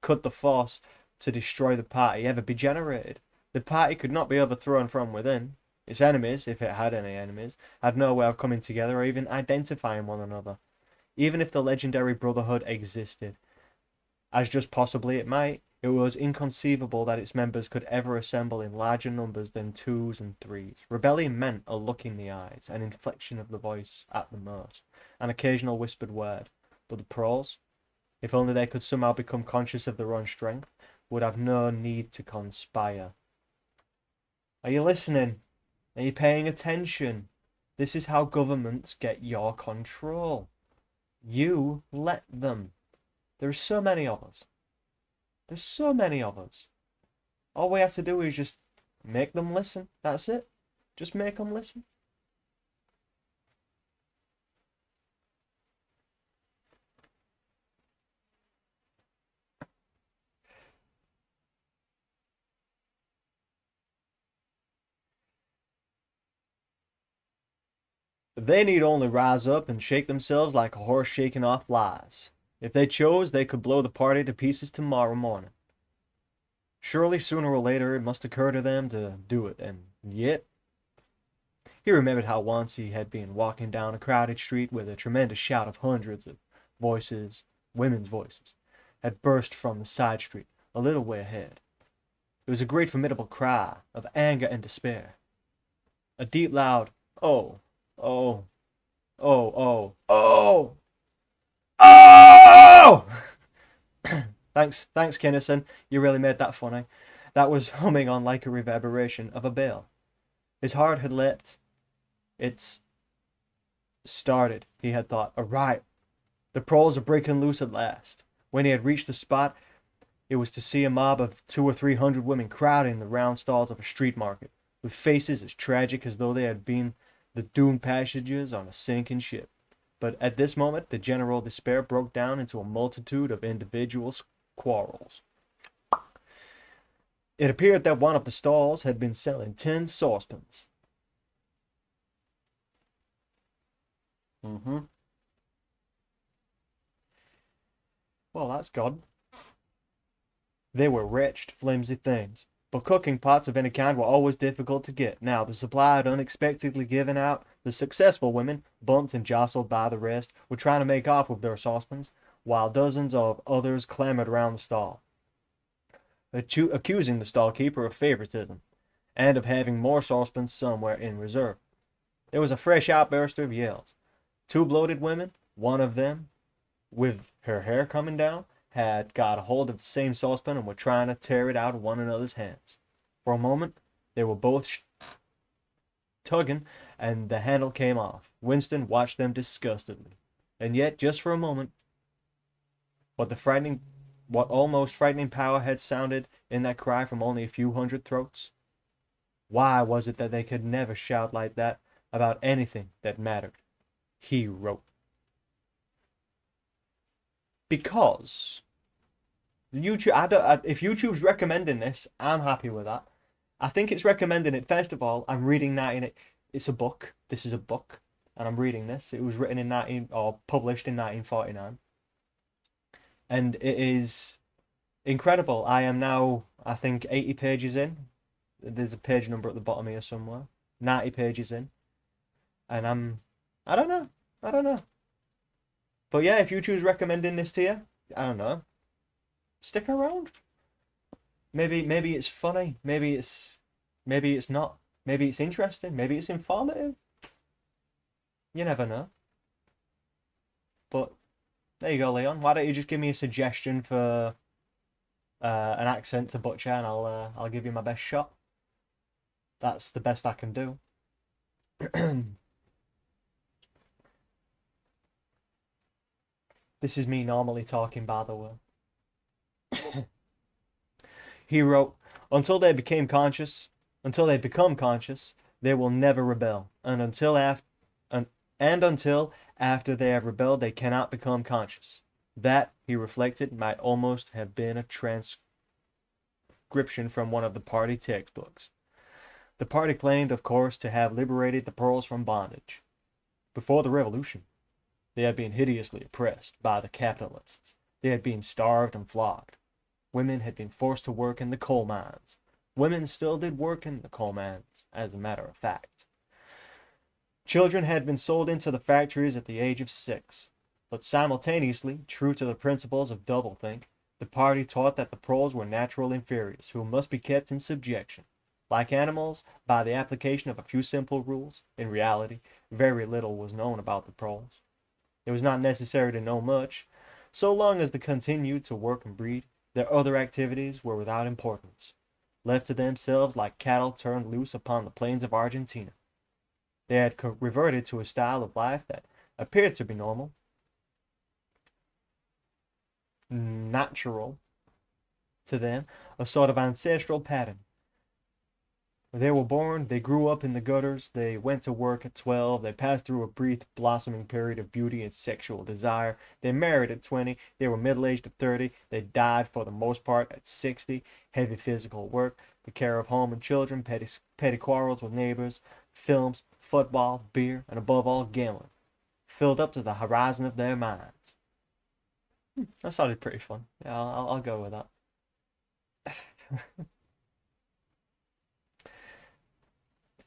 S1: could the force to destroy the party ever be generated. The party could not be overthrown from within. Its enemies, if it had any enemies, had no way of coming together or even identifying one another. Even if the legendary Brotherhood existed, as just possibly it might, it was inconceivable that its members could ever assemble in larger numbers than 2s and 3s. Rebellion meant a look in the eyes, an inflection of the voice at the most, an occasional whispered word. But the proles, if only they could somehow become conscious of their own strength, would have no need to conspire. Are you listening? Are you paying attention? This is how governments get your control. You let them. There are so many of us. There's so many of us. All we have to do is just make them listen. That's it. Just make them listen. They need only rise up and shake themselves like a horse shaking off flies. If they chose, they could blow the party to pieces tomorrow morning. Surely sooner or later it must occur to them to do it, and yet... He remembered how once he had been walking down a crowded street with a tremendous shout of hundreds of voices, women's voices, had burst from the side street a little way ahead. It was a great formidable cry of anger and despair. A deep loud, oh, oh, oh, oh, oh, oh! Thanks, Kinnison. You really made that funny. That was humming on like a reverberation of a bell. His heart had leapt. It's started, he had thought. A riot. The proles are breaking loose at last. When he had reached the spot, it was to see a mob of 200 or 300 women crowding the round stalls of a street market, with faces as tragic as though they had been the doomed passengers on a sinking ship. But at this moment, the general despair broke down into a multitude of individual quarrels. It appeared that one of the stalls had been selling tin saucepans. Well, that's good. They were wretched, flimsy things, but cooking pots of any kind were always difficult to get. Now the supply had unexpectedly given out. The successful women, bumped and jostled by the rest, were trying to make off with their saucepans, while dozens of others clamored around the stall, accusing the stall-keeper of favoritism, and of having more saucepans somewhere in reserve. There was a fresh outburst of yells. 2 bloated women, one of them, with her hair coming down, had got a hold of the same saucepan and were trying to tear it out of one another's hands. For a moment, they were both tugging, and the handle came off. Winston watched them disgustedly. And yet, just for a moment, what almost frightening power had sounded in that cry from only a few hundred throats? Why was it that they could never shout like that about anything that mattered? He wrote. Because YouTube. If YouTube's recommending this, I'm happy with that. I think it's recommending it. First of all, I'm reading 19. It's a book. This is a book, and I'm reading this. It was written in 19 or published in 1949, and it is incredible. I am now, I think, 80 pages in. There's a page number at the bottom here somewhere. 90 pages in, and I don't know. I don't know. But yeah, if YouTube's recommending this to you, I don't know. Stick around. Maybe it's funny. Maybe it's not. Maybe it's interesting. Maybe it's informative. You never know. But there you go, Leon. Why don't you just give me a suggestion for an accent to butcher, and I'll give you my best shot. That's the best I can do. This is me normally talking, by the way. He wrote, until they become conscious, they will never rebel, and until after they have rebelled, they cannot become conscious. That, he reflected, might almost have been a transcription from one of the party textbooks. The party claimed, of course, to have liberated the pearls from bondage. Before the revolution, they had been hideously oppressed by the capitalists. They had been starved and flogged. Women had been forced to work in the coal mines. Women still did work in the coal mines, as a matter of fact. Children had been sold into the factories at the age of 6. But simultaneously, true to the principles of doublethink, the party taught that the proles were natural inferiors who must be kept in subjection. Like animals, by the application of a few simple rules, in reality, very little was known about the proles. It was not necessary to know much. So long as they continued to work and breed, their other activities were without importance, left to themselves like cattle turned loose upon the plains of Argentina. They had reverted to a style of life that appeared to be normal, natural to them, a sort of ancestral pattern. They were born, they grew up in the gutters, they went to work at 12, they passed through a brief blossoming period of beauty and sexual desire, they married at 20, they were middle-aged at 30, they died for the most part at 60, heavy physical work, the care of home and children, petty quarrels with neighbors, films, football, beer, and above all gambling, filled up to the horizon of their minds. That sounded pretty fun. Yeah, I'll go with that.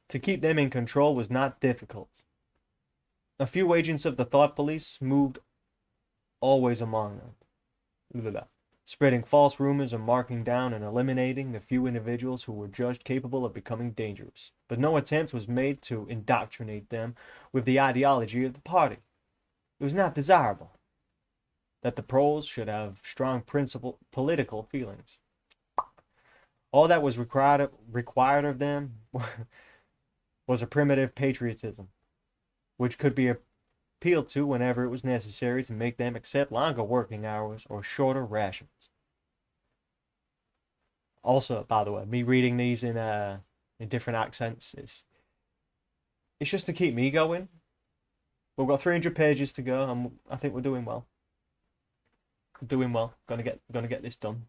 S1: To keep them in control was not difficult. A few agents of the thought police moved always among them, spreading false rumors and marking down and eliminating the few individuals who were judged capable of becoming dangerous. But no attempt was made to indoctrinate them with the ideology of the party. It was not desirable that the proles should have strong political feelings. All that was required of them was a primitive patriotism, which could be appealed to whenever it was necessary to make them accept longer working hours or shorter rations. Also, by the way, me reading these in different accents, it's just to keep me going. We've got 300 pages to go, and I think we're doing well. Doing well. Gonna get this done.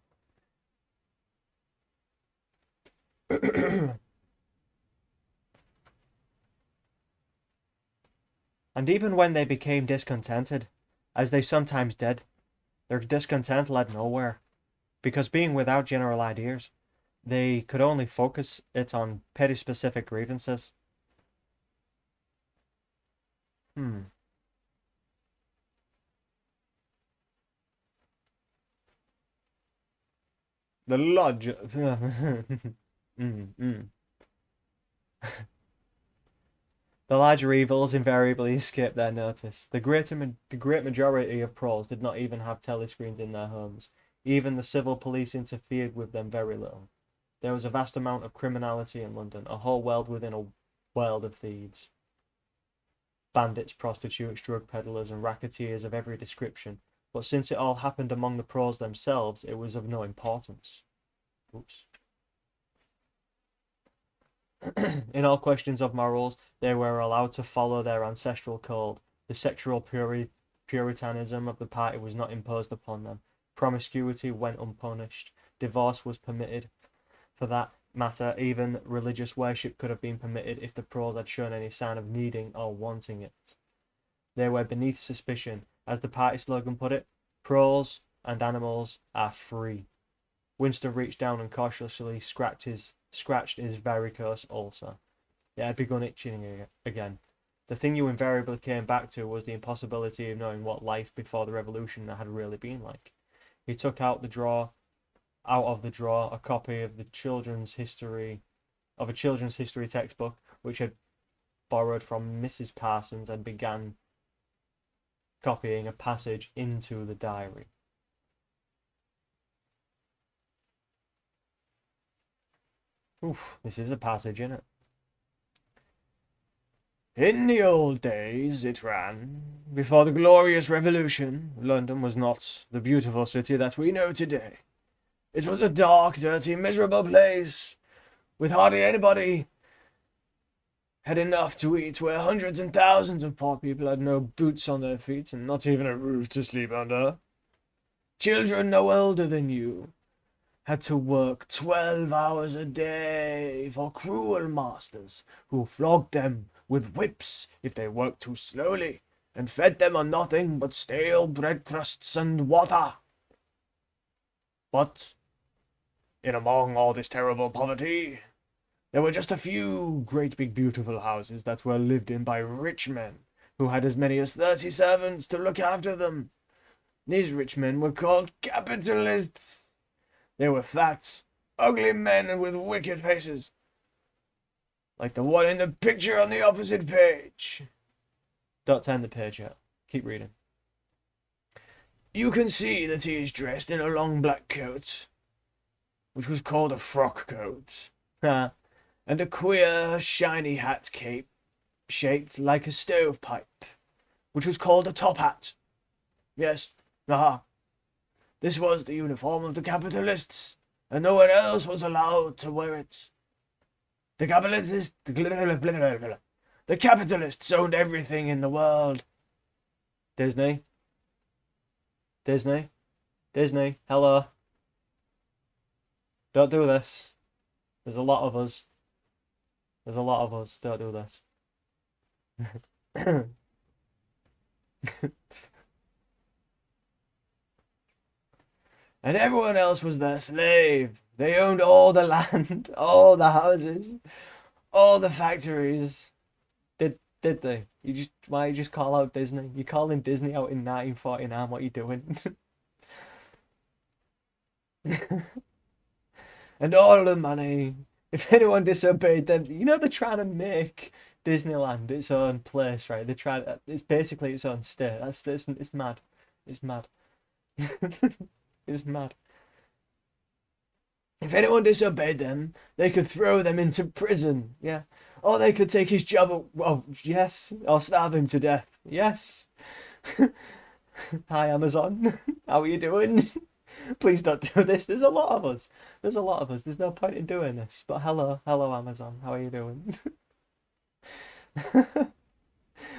S1: And even when they became discontented, as they sometimes did, their discontent led nowhere, because being without general ideas, they could only focus it on petty specific grievances. The logic. The larger evils invariably escaped their notice. The great majority of proles did not even have telescreens in their homes. Even the civil police interfered with them very little. There was a vast amount of criminality in London, a whole world within a world of thieves. Bandits, prostitutes, drug peddlers, and racketeers of every description. But since it all happened among the proles themselves, it was of no importance. Oops. In all questions of morals, they were allowed to follow their ancestral code. The sexual puritanism of the party was not imposed upon them. Promiscuity went unpunished. Divorce was permitted. For that matter, even religious worship could have been permitted if the prose had shown any sign of needing or wanting it. They were beneath suspicion. As the party slogan put it, prose and animals are free. Winston reached down and cautiously scratched his varicose ulcer. It had begun itching again. The thing you invariably came back to was the impossibility of knowing what life before the revolution had really been like. He took out of the drawer a copy of a children's history textbook which had borrowed from Mrs. Parsons and began copying a passage into the diary. Oof, this is a passage, isn't it? In the old days, it ran, before the glorious revolution, London was not the beautiful city that we know today. It was a dark, dirty, miserable place, with hardly anybody had enough to eat, where hundreds and thousands of poor people had no boots on their feet and not even a roof to sleep under. Children no older than you had to work 12 hours a day for cruel masters who flogged them with whips if they worked too slowly and fed them on nothing but stale bread crusts and water. But in among all this terrible poverty, there were just a few great big beautiful houses that were lived in by rich men who had as many as 30 servants to look after them. These rich men were called capitalists. They were fat, ugly men with wicked faces, like the one in the picture on the opposite page. Don't turn the page yet. Keep reading. You can see that he is dressed in a long black coat, which was called a frock coat, and a queer, shiny hat cape, shaped like a stovepipe, which was called a top hat. Yes, this was the uniform of the capitalists, and no one else was allowed to wear it. The capitalists owned everything in the world. Disney, hello. Don't do this. There's a lot of us. Don't do this. And everyone else was their slave. They owned all the land, all the houses, all the factories. Did they? Why you just call out Disney? You're calling Disney out in 1949. What are you doing? And all the money. If anyone disobeyed them, they're trying to make Disneyland its own place, right? It's basically its own state. It's mad. It's mad. It's mad. If anyone disobeyed them, they could throw them into prison, yeah. Or they could take his job, yes. Or starve him to death, yes. Hi, Amazon. How are you doing? Please don't do this. There's a lot of us. There's no point in doing this. But hello, Amazon. How are you doing?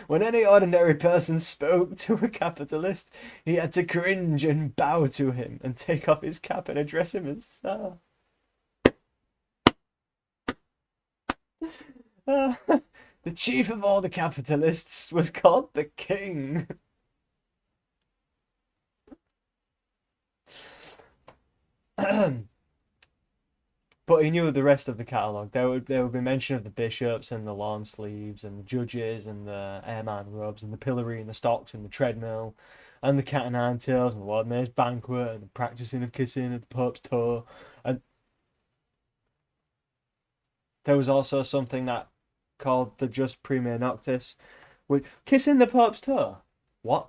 S1: When any ordinary person spoke to a capitalist, he had to cringe and bow to him and take off his cap and address him as sir. The chief of all the capitalists was called the king. But he knew the rest of the catalogue. There would be mention of the bishops and the lawn sleeves and the judges and the airman robes and the pillory and the stocks and the treadmill and the cat and nine tails and the Lord Mayor's banquet and the practicing of kissing at the Pope's toe. And there was also something that called the Just Prime Noctis, with kissing the Pope's toe. What?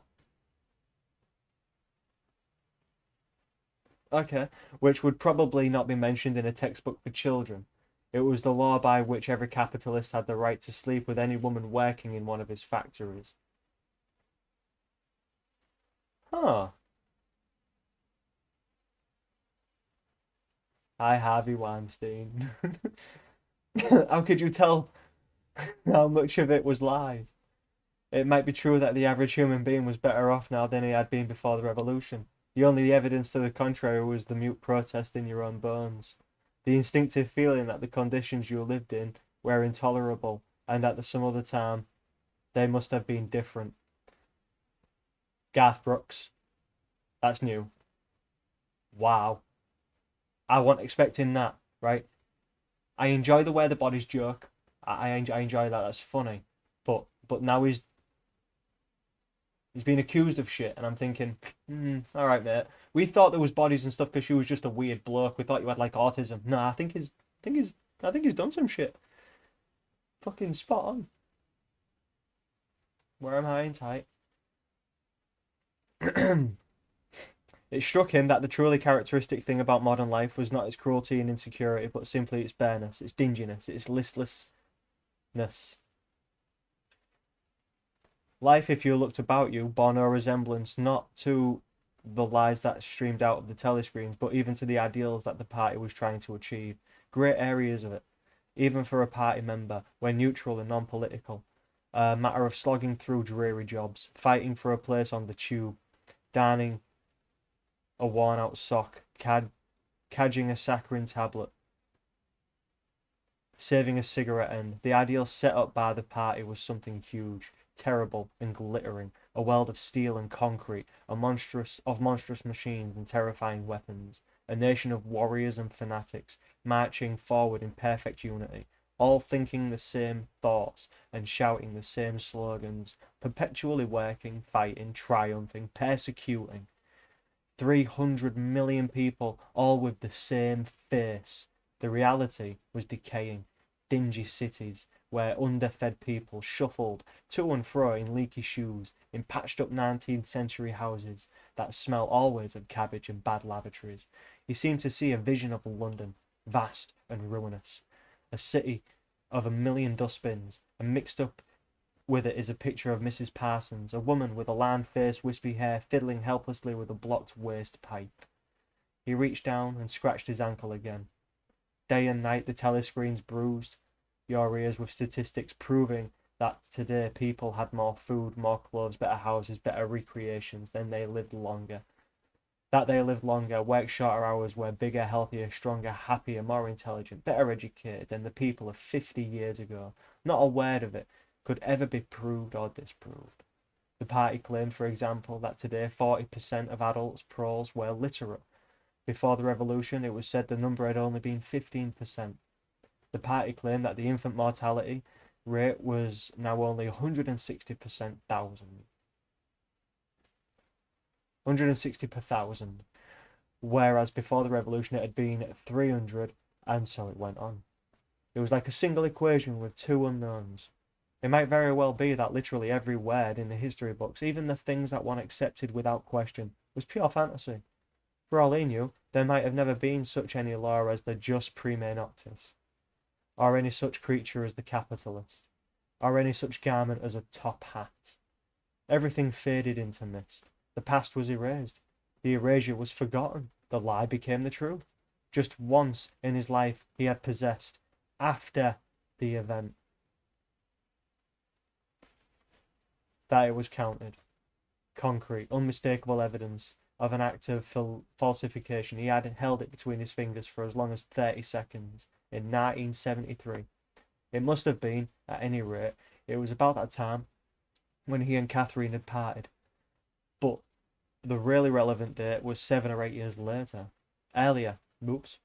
S1: Okay, which would probably not be mentioned in a textbook for children. It was the law by which every capitalist had the right to sleep with any woman working in one of his factories. Huh. Hi, Harvey Weinstein. How could you tell how much of it was lies? It might be true that the average human being was better off now than he had been before the revolution. The only evidence to the contrary was the mute protest in your own bones. The instinctive feeling that the conditions you lived in were intolerable, and at some other time they must have been different. Garth Brooks. That's new. Wow. I wasn't expecting that, right? I enjoy the way the bodies joke. I enjoy that. That's funny. But now he's been accused of shit, and I'm thinking, all right, mate. We thought there was bodies and stuff because you was just a weird bloke. We thought you had like autism. No, I think he's done some shit. Fucking spot on. Where am I in tight? It struck him that the truly characteristic thing about modern life was not its cruelty and insecurity, but simply its bareness, its dinginess, its listlessness. Life, if you looked about you, bore no resemblance not to the lies that streamed out of the telescreens, but even to the ideals that the party was trying to achieve. Great areas of it, even for a party member, were neutral and non-political. A matter of slogging through dreary jobs, fighting for a place on the tube, darning a worn-out sock, cadging a saccharine tablet, saving a cigarette end. The ideal set up by the party was something huge, terrible and glittering, a world of steel and concrete, monstrous machines and terrifying weapons, a nation of warriors and fanatics, marching forward in perfect unity, all thinking the same thoughts and shouting the same slogans, perpetually working, fighting, triumphing, persecuting. 300 million people, all with the same face. The reality was decaying. Dingy cities, where underfed people shuffled to and fro in leaky shoes, in patched-up 19th century houses that smell always of cabbage and bad lavatories. He seemed to see a vision of London, vast and ruinous, a city of 1,000,000 dustbins, and mixed up with it is a picture of Mrs. Parsons, a woman with a lined face, wispy hair, fiddling helplessly with a blocked waste pipe. He reached down and scratched his ankle again. Day and night the telescreens bruised your ears with statistics proving that today people had more food, more clothes, better houses, better recreations, than they lived longer. That they lived longer, worked shorter hours, were bigger, healthier, stronger, happier, more intelligent, better educated than the people of 50 years ago. Not a word of it could ever be proved or disproved. The party claimed, for example, that today 40% of adults proles were literate. Before the revolution, it was said the number had only been 15%. The party claimed that the infant mortality rate was now only 160 per 1,000, whereas before the revolution it had been 300, and so it went on. It was like a single equation with two unknowns. It might very well be that literally every word in the history books, even the things that one accepted without question, was pure fantasy. For all he knew, there might have never been such any law as the jus prime noctis, or any such creature as the capitalist, or any such garment as a top hat. Everything faded into mist. The past was erased. The erasure was forgotten. The lie became the truth. Just once in his life he had possessed, after the event, that it was counted. Concrete, unmistakable evidence of an act of falsification. He had held it between his fingers for as long as 30 seconds in 1973. It must have been, at any rate, it was about that time when he and Catherine had parted. But the really relevant date was 7 or 8 years later. Earlier. Oops.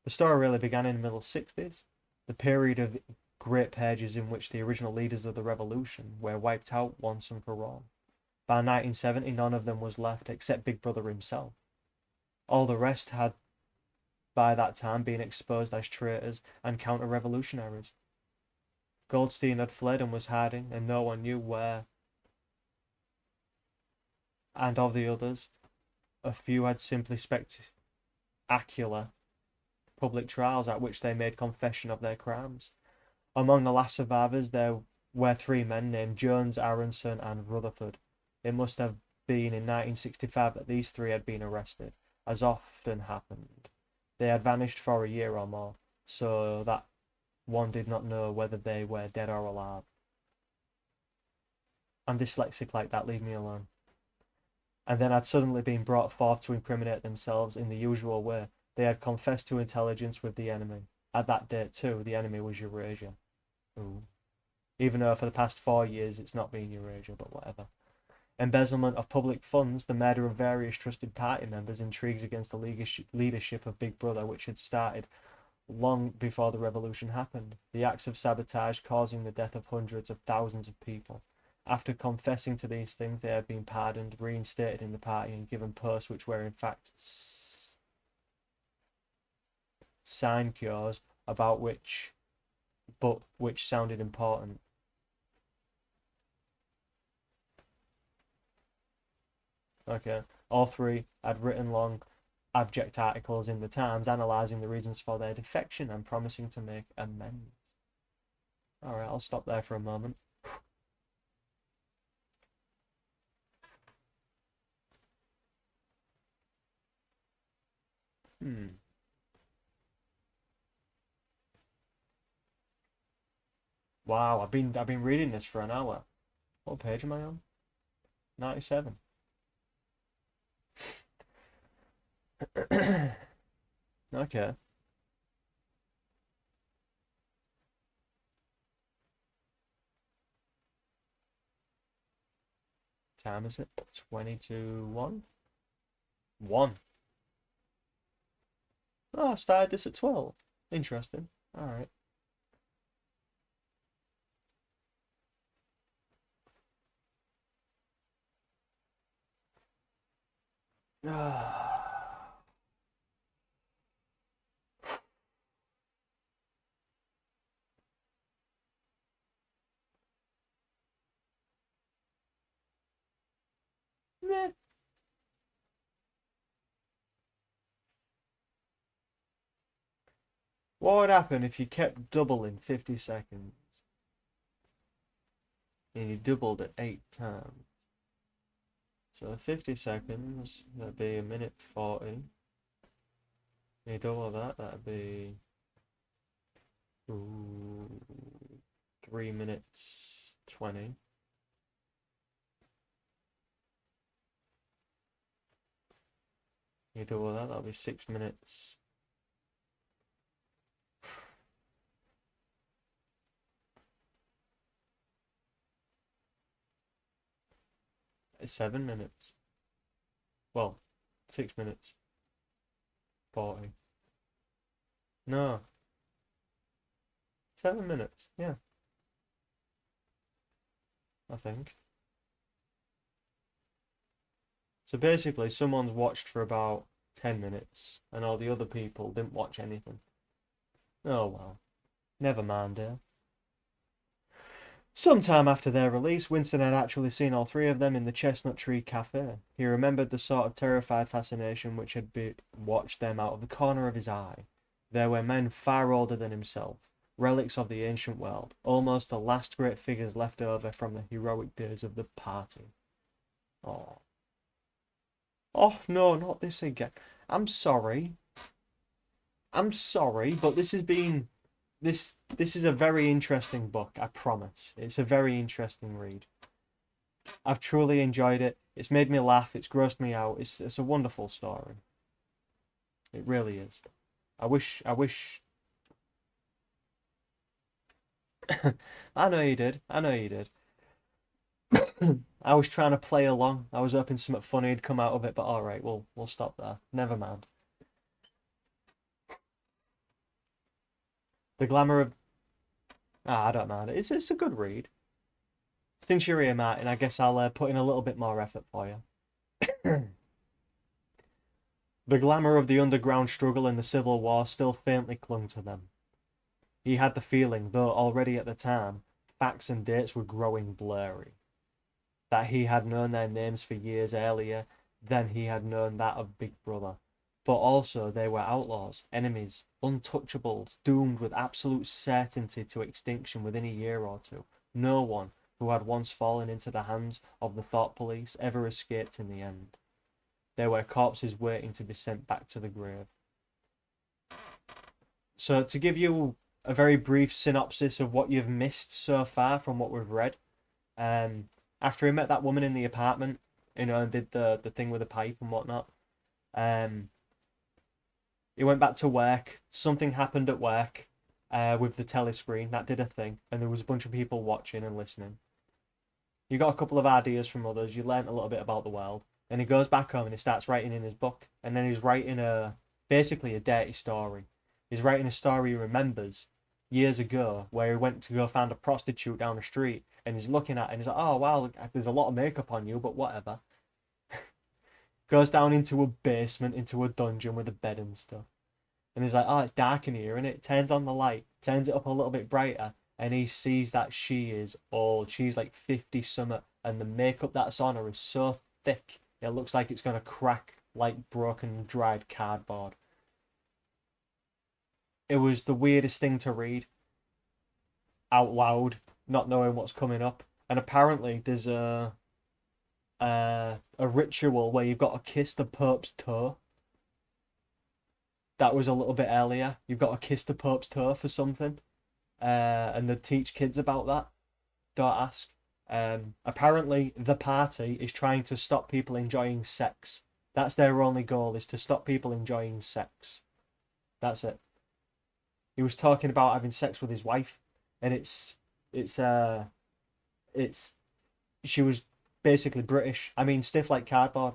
S1: The story really began in the middle 60s, the period of great pages in which the original leaders of the revolution were wiped out once and for all. By 1970, none of them was left except Big Brother himself. All the rest had by that time been exposed as traitors and counter-revolutionaries. Goldstein had fled and was hiding, and no one knew where. And of the others, a few had simply spectacular public trials at which they made confession of their crimes. Among the last survivors there were 3 men named Jones, Aronson and Rutherford. It must have been in 1965 that these 3 had been arrested, as often happened. They had vanished for a year or more, so that one did not know whether they were dead or alive. I'm dyslexic like that, leave me alone. and then had suddenly been brought forth to incriminate themselves in the usual way. They had confessed to intelligence with the enemy. At that date, too, the enemy was Eurasia. Ooh. Even though for the past 4 years it's not been Eurasia, but whatever. Embezzlement of public funds, the murder of various trusted party members, intrigues against the leadership of Big Brother, which had started long before the revolution happened. The acts of sabotage causing the death of hundreds of thousands of people. After confessing to these things, they had been pardoned, reinstated in the party, and given posts which were in fact sinecures about which sounded important. Okay, all three had written long, abject articles in the Times analysing the reasons for their defection and promising to make amends. Alright, I'll stop there for a moment. Wow, I've been reading this for an hour. What page am I on? 97. Okay. Time is it? 20 to 1? 1. Oh, I started this at 12. Interesting. Alright. Meh. What would happen if you kept doubling 50 seconds? And you doubled it 8 times. So 50 seconds, that'd be a minute 40. You double that, that'd be 3 minutes 20. You double that, that'll be 6 minutes. It's 7 minutes. Well, 6 minutes 40. No. 7 minutes, yeah. I think. So basically, someone's watched for about 10 minutes, and all the other people didn't watch anything. Oh well. Never mind, dear. Sometime after their release, Winston had actually seen all three of them in the Chestnut Tree Cafe. He remembered the sort of terrified fascination which had watched them out of the corner of his eye. There were men far older than himself, relics of the ancient world, almost the last great figures left over from the heroic days of the party. Oh. Oh, no, not this again. I'm sorry. I'm sorry, but this has been... This is a very interesting book, I promise. It's a very interesting read. I've truly enjoyed it. It's made me laugh. It's grossed me out. It's a wonderful story. It really is. I wish... I know you did. I know you did. I was trying to play along. I was hoping something funny had come out of it, but alright, we'll stop there. Never mind. The glamour of... I don't mind. It's a good read. Since you're here, Martin, I guess I'll put in a little bit more effort for you. The glamour of the underground struggle in the Civil War still faintly clung to them. He had the feeling, though already at the time, facts and dates were growing blurry, that he had known their names for years earlier than he had known that of Big Brother. But also they were outlaws, enemies, untouchables, doomed with absolute certainty to extinction within a year or two. No one who had once fallen into the hands of the thought police ever escaped in the end. There were corpses waiting to be sent back to the grave. So to give you a very brief synopsis of what you've missed so far from what we've read, after he met that woman in the apartment, you know, and did the thing with the pipe and whatnot. Um, he went back to work. Something happened at work, with the telescreen that did a thing, and there was a bunch of people watching and listening. You got a couple of ideas from others. You learnt a little bit about the world, and he goes back home and he starts writing in his book, and then he's writing basically a dirty story. He's writing a story he remembers years ago where he went to go find a prostitute down the street, and he's looking at it and he's like, oh wow, there's a lot of makeup on you, but whatever. Goes down into a basement, into a dungeon with a bed and stuff. And he's like, oh, it's dark in here, and it turns on the light, turns it up a little bit brighter, and he sees that she is old. She's like 50 something, and the makeup that's on her is so thick, it looks like it's going to crack like broken, dried cardboard. It was the weirdest thing to read out loud, not knowing what's coming up. And apparently there's a ritual where you've got to kiss the Pope's toe. That was a little bit earlier. You've got to kiss the Pope's toe for something. And they teach kids about that. Don't ask. Apparently the party is trying to stop people enjoying sex. That's their only goal, is to stop people enjoying sex. That's it. He was talking about having sex with his wife, and she was basically British. I mean, stiff like cardboard.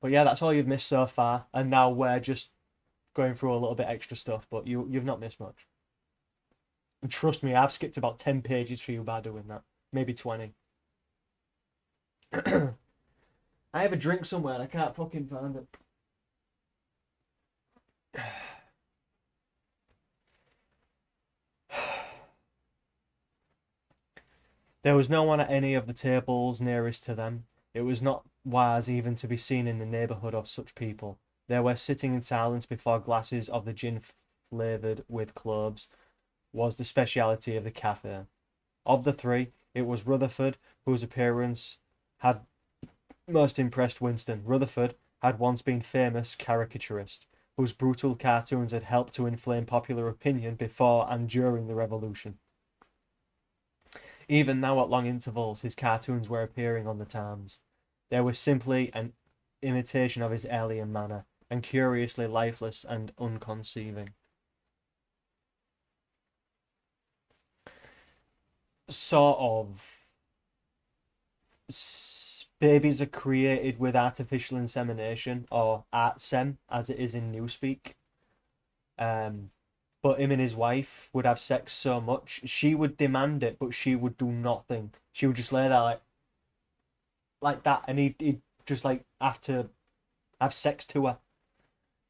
S1: But yeah, that's all you've missed so far, and now we're just going through a little bit extra stuff, but you've not missed much. And trust me, I've skipped about 10 pages for you by doing that. Maybe 20. I have a drink somewhere and I can't fucking find it. There was no one at any of the tables nearest to them. It was not wise even to be seen in the neighbourhood of such people. They were sitting in silence before glasses of the gin flavoured with cloves was the speciality of the cafe. Of the three, it was Rutherford whose appearance had most impressed Winston. Rutherford had once been famous caricaturist, whose brutal cartoons had helped to inflame popular opinion before and during the Revolution. Even now, at long intervals, his cartoons were appearing on the Times. They were simply an imitation of his alien manner, and curiously lifeless and unconceiving. Sort of. Babies are created with artificial insemination, or artsem, as it is in newspeak. But him and his wife would have sex so much, she would demand it, but she would do nothing. She would just lay there like that, and he'd just like have to have sex to her.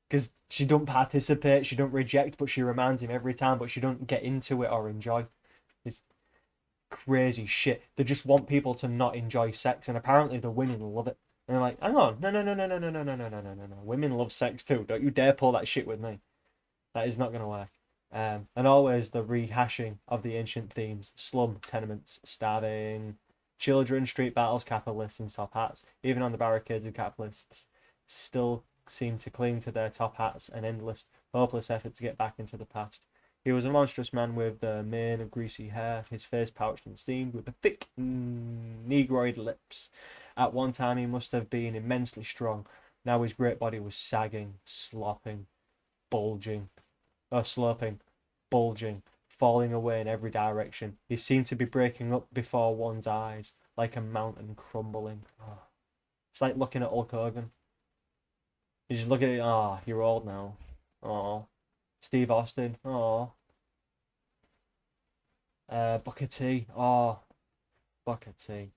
S1: Because she don't participate, she don't reject, but she reminds him every time, but she don't get into it or enjoy. It's crazy shit. They just want people to not enjoy sex, and apparently the women love it. And they're like, hang on, no. Women love sex too. Don't you dare pull that shit with me. That is not going to work. And always the rehashing of the ancient themes: slum, tenements, starving, children, street battles, capitalists, and top hats. Even on the barricades of capitalists still seem to cling to their top hats, an endless, hopeless effort to get back into the past. He was a monstrous man with the mane of greasy hair, his face pouched and steamed, with the thick, negroid lips. At one time he must have been immensely strong. Now his great body was sagging, sloping, sloping, bulging, falling away in every direction. He seemed to be breaking up before one's eyes, like a mountain crumbling. Oh. It's like looking at Hulk Hogan. You just look at it, you're old now. Oh. Steve Austin, Booker T, Booker T.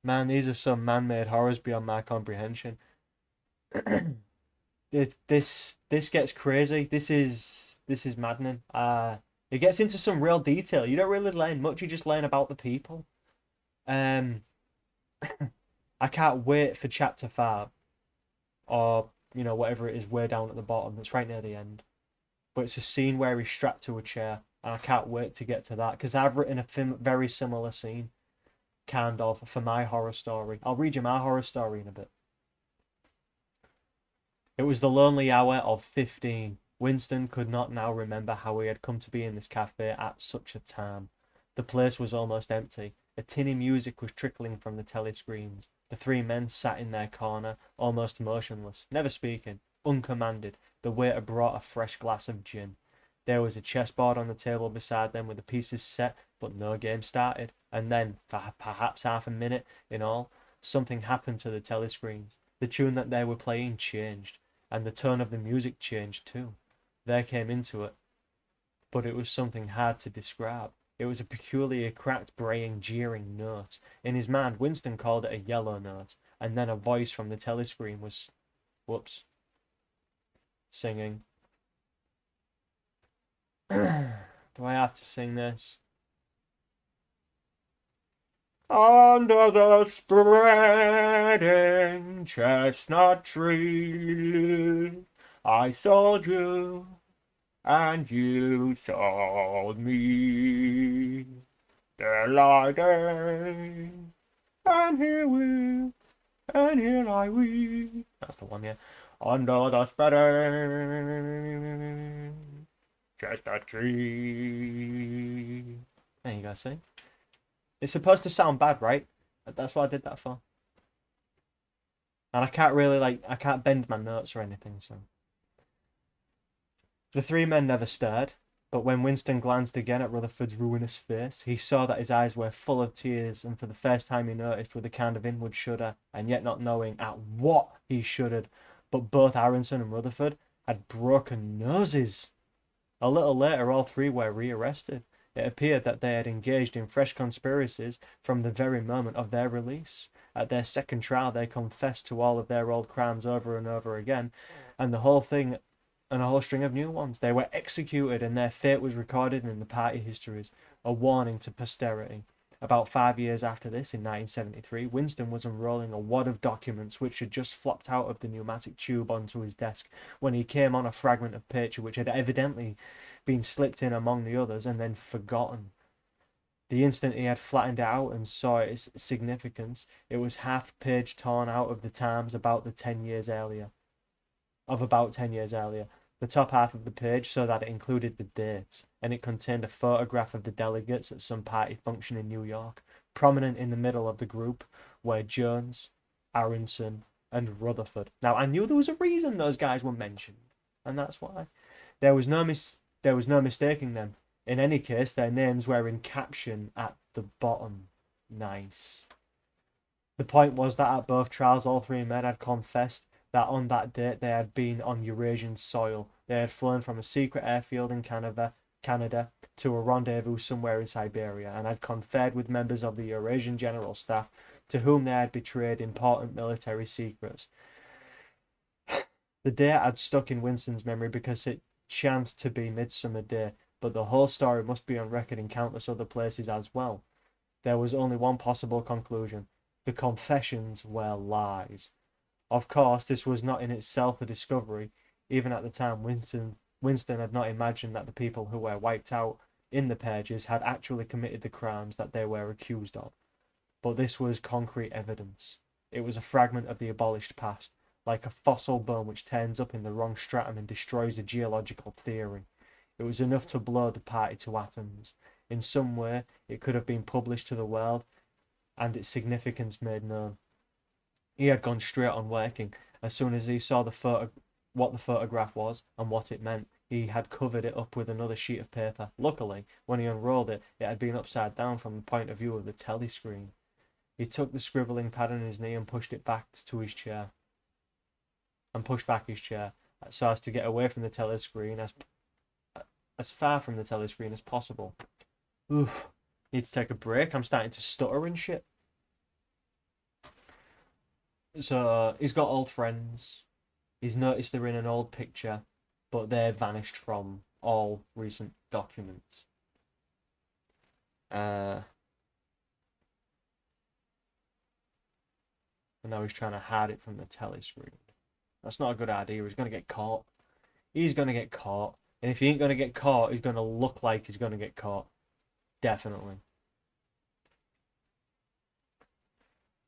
S1: Man, these are some man-made horrors beyond my comprehension. This gets crazy. This is maddening. It gets into some real detail. You don't really learn much. You just learn about the people. I can't wait for chapter 5, or whatever it is way down at the bottom. It's right near the end. But it's a scene where he's strapped to a chair, and I can't wait to get to that because I've written a very similar scene, kind of, for my horror story. I'll read you my horror story in a bit. It was the lonely hour of 15. Winston could not now remember how he had come to be in this cafe at such a time. The place was almost empty. A tinny music was trickling from the telescreens. The three men sat in their corner, almost motionless, never speaking, uncommanded. The waiter brought a fresh glass of gin. There was a chessboard on the table beside them with the pieces set, but no game started. And then, for perhaps half a minute in all, something happened to the telescreens. The tune that they were playing changed, and the tone of the music changed too. There came into it, but it was something hard to describe. It was a peculiar, cracked, braying, jeering note. In his mind, Winston called it a yellow note, and then a voice from the telescreen was, singing. Do I have to sing this? Under the spreading chestnut tree, I sold you, and you sold me. They're lighting, and here lie we. That's the one, yeah. Under the spreading chestnut tree. There you go, see? It's supposed to sound bad, right? That's what I did that for. And I can't really, I can't bend my notes or anything, so. The three men never stirred, but when Winston glanced again at Rutherford's ruinous face, he saw that his eyes were full of tears, and for the first time he noticed with a kind of inward shudder, and yet not knowing at what he shuddered, but both Aronson and Rutherford had broken noses. A little later, all three were rearrested. It appeared that they had engaged in fresh conspiracies from the very moment of their release. At their second trial, they confessed to all of their old crimes over and over again, and the whole thing, and a whole string of new ones. They were executed, and their fate was recorded in the party histories, a warning to posterity. About 5 years after this, in 1973, Winston was unrolling a wad of documents which had just flopped out of the pneumatic tube onto his desk when he came on a fragment of paper which had evidently been slipped in among the others and then forgotten. The instant he had flattened it out and saw its significance, it was half a page torn out of the Times about 10 years earlier. The top half of the page so that it included the dates, and it contained a photograph of the delegates at some party function in New York. Prominent in the middle of the group were Jones, Aronson, and Rutherford. Now, I knew there was a reason those guys were mentioned, and that's why. There was no mistaking them. In any case, their names were in caption at the bottom. Nice. The point was that at both trials, all three men had confessed that on that date they had been on Eurasian soil. They had flown from a secret airfield in Canada to a rendezvous somewhere in Siberia, and had conferred with members of the Eurasian General Staff to whom they had betrayed important military secrets. The date had stuck in Winston's memory because it chanced to be Midsummer Day, but the whole story must be on record in countless other places as well. There was only one possible conclusion. The confessions were lies. Of course, this was not in itself a discovery. Even at the time, Winston had not imagined that the people who were wiped out in the pages had actually committed the crimes that they were accused of. But this was concrete evidence. It was a fragment of the abolished past, like a fossil bone which turns up in the wrong stratum and destroys a geological theory. It was enough to blow the party to atoms. In some way, it could have been published to the world, and its significance made known. He had gone straight on working. As soon as he saw what the photograph was and what it meant, he had covered it up with another sheet of paper. Luckily, when he unrolled it, it had been upside down from the point of view of the telescreen. He took the scribbling pad on his knee and pushed back his chair, so as to get away from the telescreen, as far from the telescreen as possible. Oof, need to take a break. I'm starting to stutter and shit. So he's got old friends. He's noticed they're in an old picture, but they're vanished from all recent documents. And now he's trying to hide it from the telescreen. That's not a good idea. He's going to get caught. He's going to get caught. And if he ain't going to get caught, he's going to look like he's going to get caught. Definitely.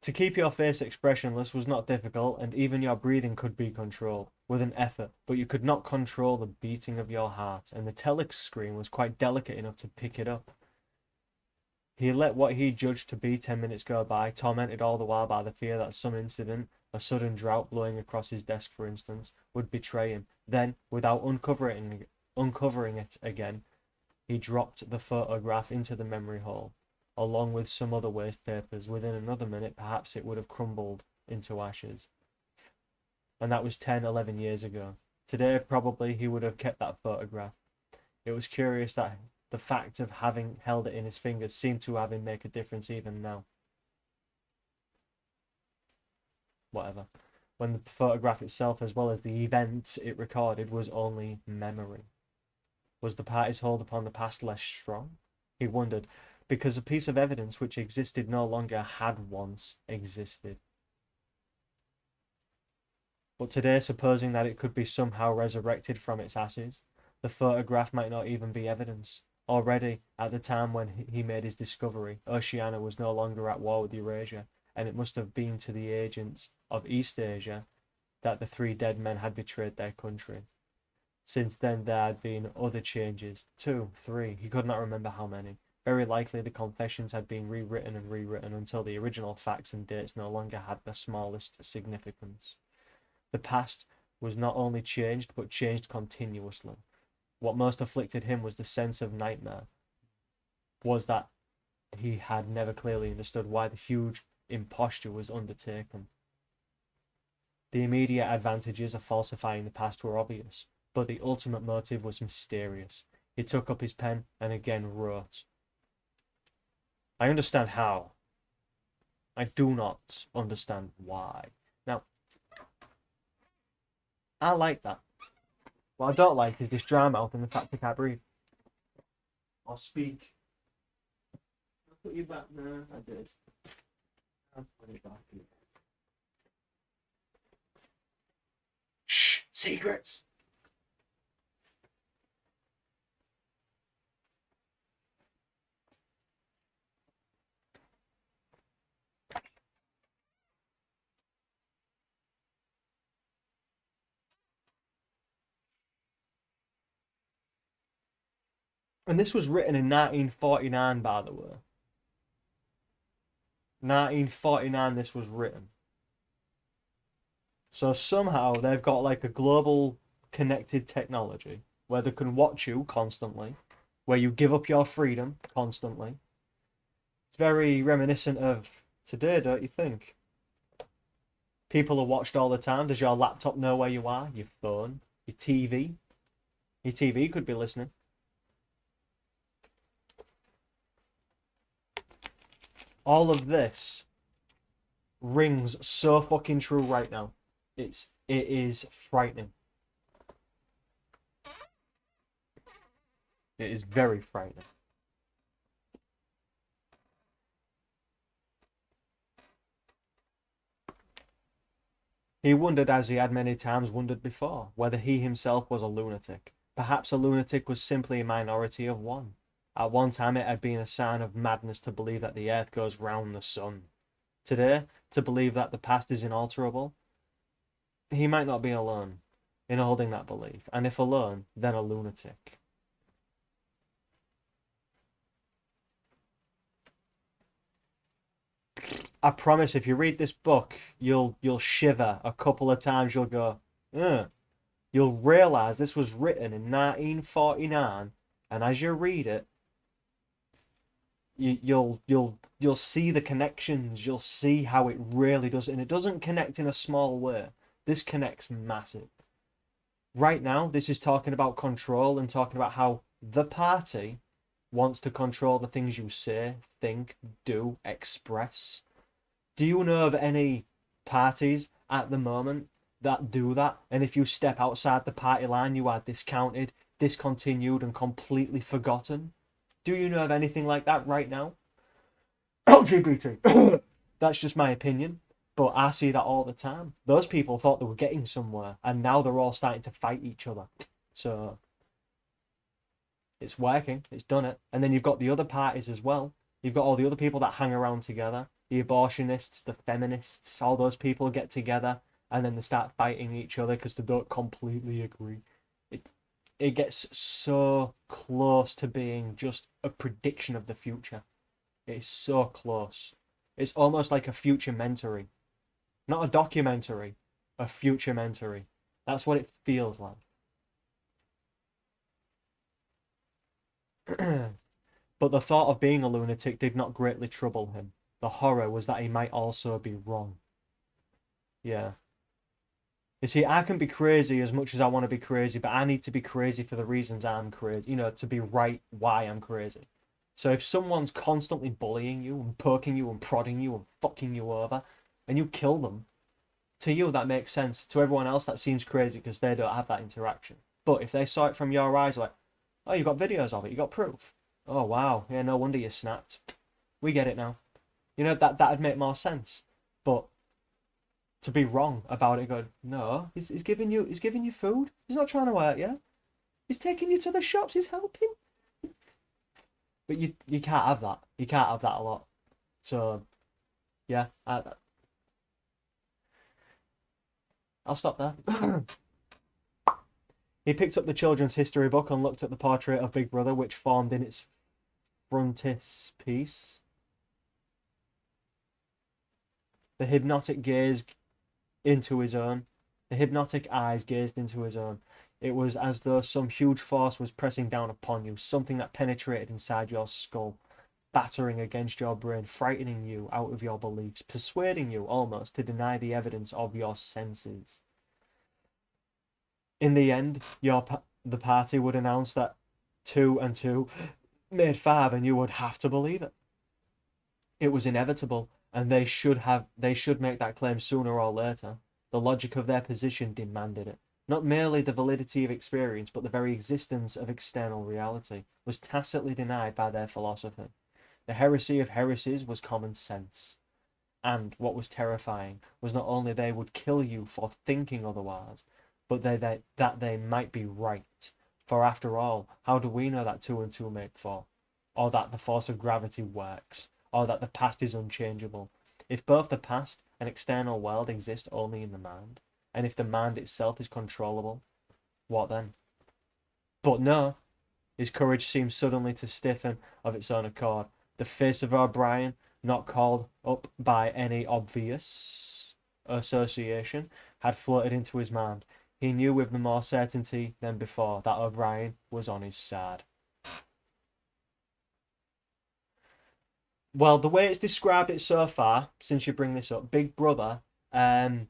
S1: To keep your face expressionless was not difficult, and even your breathing could be controlled, with an effort, but you could not control the beating of your heart, and the telescreen was quite delicate enough to pick it up. He let what he judged to be 10 minutes go by, tormented all the while by the fear that some incident, a sudden drought blowing across his desk for instance, would betray him. Then, without uncovering it again, he dropped the photograph into the memory hole, along with some other waste papers. Within another minute, perhaps it would have crumbled into ashes. And that was 10, 11 years ago. Today, probably, he would have kept that photograph. It was curious that the fact of having held it in his fingers seemed to have him make a difference even now. Whatever. When the photograph itself, as well as the events it recorded, was only memory. Was the party's hold upon the past less strong? He wondered, because a piece of evidence which existed no longer had once existed. But today, supposing that it could be somehow resurrected from its ashes, the photograph might not even be evidence. Already, at the time when he made his discovery, Oceania was no longer at war with Eurasia, and it must have been to the agents of East Asia that the three dead men had betrayed their country. Since then there had been other changes, 2, 3, he could not remember how many. Very likely the confessions had been rewritten and rewritten until the original facts and dates no longer had the smallest significance. The past was not only changed, but changed continuously. What most afflicted him was the sense of nightmare, was that he had never clearly understood why the huge imposture was undertaken. The immediate advantages of falsifying the past were obvious, but the ultimate motive was mysterious. He took up his pen and again wrote. I understand how. I do not understand why. Now, I like that. What I don't like is this dry mouth and the fact I can't breathe. Or speak. I'll put you back now. I did. I'll put it back here. Shh! Secrets! And this was written in 1949, by the way. 1949 this was written. So somehow they've got like a global connected technology where they can watch you constantly, where you give up your freedom constantly. It's very reminiscent of today, don't you think? People are watched all the time. Does your laptop know where you are? Your phone? Your TV? Your TV could be listening. All of this rings so fucking true right now. It is frightening. It is very frightening. He wondered, as he had many times wondered before, whether he himself was a lunatic. Perhaps a lunatic was simply a minority of one. At one time it had been a sign of madness to believe that the earth goes round the sun. Today, to believe that the past is inalterable, he might not be alone in holding that belief, and if alone, then a lunatic. I promise, if you read this book, you'll shiver a couple of times. You'll go, ugh. You'll realise this was written in 1949, and as you read it, you'll see the connections. You'll see how it really does, and it doesn't connect in a small way. This connects massive. Right now, this is talking about control and talking about how the party wants to control the things you say, think, do, express. Do you know of any parties at the moment that do that? And if you step outside the party line, you are discounted, discontinued, and completely forgotten? Do you know of anything like that right now? LGBT. That's just my opinion, but I see that all the time. Those people thought they were getting somewhere, and now they're all starting to fight each other. So it's working. It's done it. And then you've got the other parties as well. You've got all the other people that hang around together. The abortionists, the feminists, all those people get together, and then they start fighting each other because they don't completely agree. It gets so close to being just a prediction of the future. It's so close. It's almost like a futurementary. Not a documentary, a futurementary. That's what it feels like. But the thought of being a lunatic did not greatly trouble him. The horror was that he might also be wrong. Yeah. You see, I can be crazy as much as I want to be crazy, but I need to be crazy for the reasons I'm crazy, you know, to be right why I'm crazy. So if someone's constantly bullying you and poking you and prodding you and fucking you over, and you kill them, to you that makes sense. To everyone else that seems crazy because they don't have that interaction. But if they saw it from your eyes, like, oh, you got videos of it, you got proof. Oh wow, yeah, no wonder you snapped. We get it now. You know, that'd make more sense. But to be wrong about it, going, no, he's giving you food. He's not trying to hurt you. He's taking you to the shops. He's helping. But you can't have that. You can't have that a lot. So yeah, I'll stop there. He picked up the children's history book and looked at the portrait of Big Brother, which formed in its frontispiece. The hypnotic gaze into his own. The hypnotic eyes gazed into his own. It was as though some huge force was pressing down upon you, something that penetrated inside your skull, battering against your brain, frightening you out of your beliefs, persuading you almost to deny the evidence of your senses. In the end, the party would announce that 2 and 2 made 5, and you would have to believe it. It was inevitable, and they should make that claim sooner or later. The logic of their position demanded it. Not merely the validity of experience, but the very existence of external reality was tacitly denied by their philosophy. The heresy of heresies was common sense. And what was terrifying was not only they would kill you for thinking otherwise, but that they might be right. For after all, how do we know that 2 and 2 make 4? Or that the force of gravity works? Or that the past is unchangeable? If both the past and external world exist only in the mind, and if the mind itself is controllable, what then? But no, his courage seemed suddenly to stiffen of its own accord. The face of O'Brien, not called up by any obvious association, had floated into his mind. He knew with more certainty than before that O'Brien was on his side. Well, the way it's described it so far, since you bring this up, Big Brother,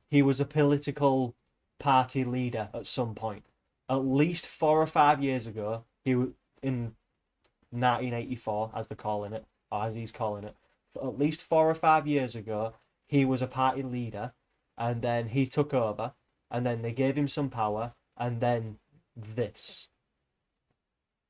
S1: he was a political party leader at some point. At least 4 or 5 years ago, he was in 1984, as they're calling it, or as he's calling it. At least 4 or 5 years ago, he was a party leader, and then he took over, and then they gave him some power, and then this.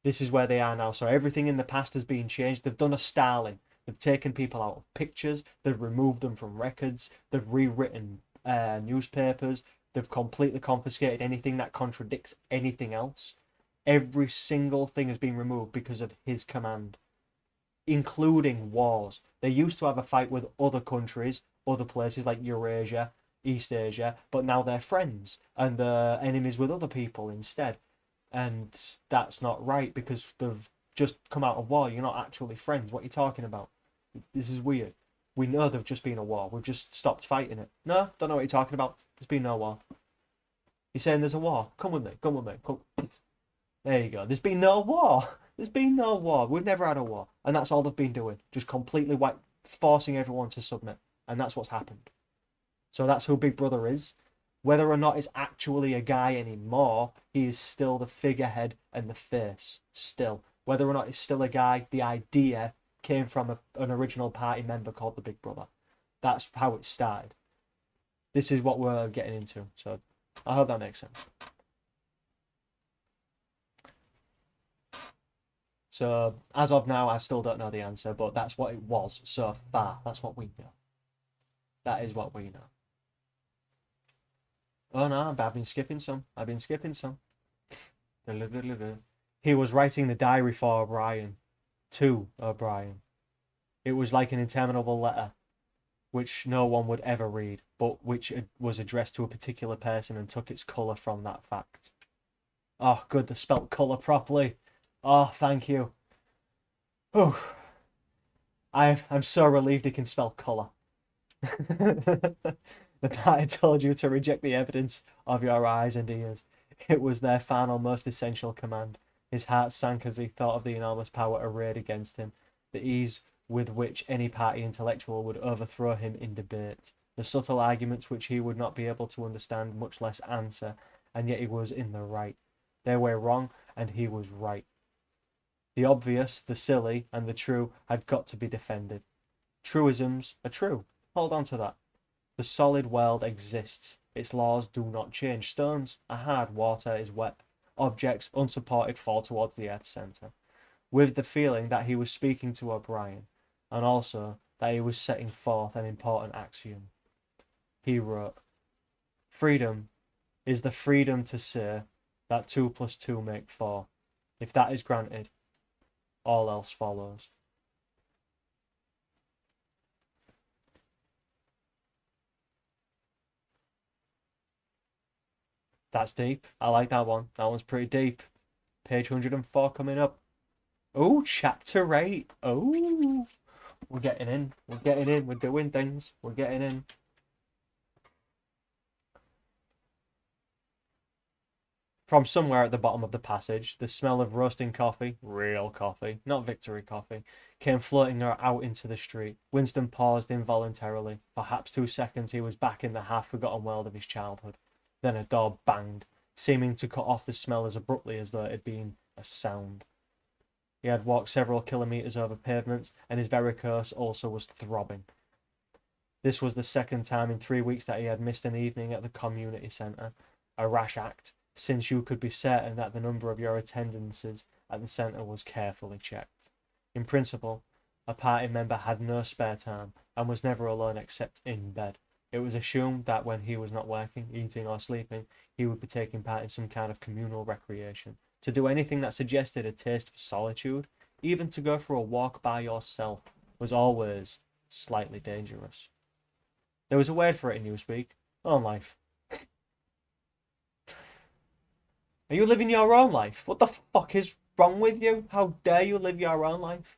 S1: This is where they are now. So everything in the past has been changed. They've done a Stalin. They've taken people out of pictures. They've removed them from records. They've rewritten newspapers. They've completely confiscated anything that contradicts anything else. Every single thing has been removed because of his command, including wars. They used to have a fight with other countries, other places like Eurasia, East Asia, but now they're friends and they're enemies with other people instead. And that's not right because they've just come out of war. You're not actually friends. What are you talking about? This is weird. We know there've just been a war. We've just stopped fighting it. No, don't know what you're talking about. There's been no war. You're saying there's a war. Come with me. Come with me. Come. There you go. There's been no war. There's been no war. We've never had a war. And that's all they've been doing. Just completely forcing everyone to submit. And that's what's happened. So that's who Big Brother is. Whether or not it's actually a guy anymore, he is still the figurehead and the face. Still. Whether or not it's still a guy, the idea came from an original party member called the Big Brother. That's how it started. This is what we're getting into. So I hope that makes sense. So as of now, I still don't know the answer, but that's what it was so far. That's what we know. That is what we know. Oh no, I've been skipping some. He was writing the diary for O'Brien. To O'Brien. It was like an interminable letter, which no one would ever read, but which was addressed to a particular person and took its colour from that fact. Oh, good, they spelt colour properly. Oh, thank you. Oh. I'm so relieved he can spell colour. The party told you to reject the evidence of your eyes and ears. It was their final, most essential command. His heart sank as he thought of the enormous power arrayed against him, the ease with which any party intellectual would overthrow him in debate, the subtle arguments which he would not be able to understand, much less answer, and yet he was in the right. They were wrong, and he was right. The obvious, the silly, and the true had got to be defended. Truisms are true. Hold on to that. The solid world exists. Its laws do not change. Stones are hard, water is wet. Objects, unsupported, fall towards the earth's centre. With the feeling that he was speaking to O'Brien, and also that he was setting forth an important axiom. He wrote, "Freedom is the freedom to say that 2 + 2 make 4. If that is granted, all else follows." That's deep. I like that one. That one's pretty deep. Page 104 coming up. Oh, chapter 8. Oh, we're getting in. We're getting in. We're doing things. We're getting in. From somewhere at the bottom of the passage, the smell of roasting coffee, real coffee, not Victory coffee, came floating out into the street. Winston paused involuntarily. Perhaps 2 seconds he was back in the half-forgotten world of his childhood. Then a door banged, seeming to cut off the smell as abruptly as though it had been a sound. He had walked several kilometres over pavements, and his varicose also was throbbing. This was the second time in 3 weeks that he had missed an evening at the community centre. A rash act, since you could be certain that the number of your attendances at the centre was carefully checked. In principle, a party member had no spare time, and was never alone except in bed. It was assumed that when he was not working, eating, or sleeping, he would be taking part in some kind of communal recreation. To do anything that suggested a taste for solitude, even to go for a walk by yourself, was always slightly dangerous. There was a word for it in newspeak. Own life. Are you living your own life? What the fuck is wrong with you? How dare you live your own life?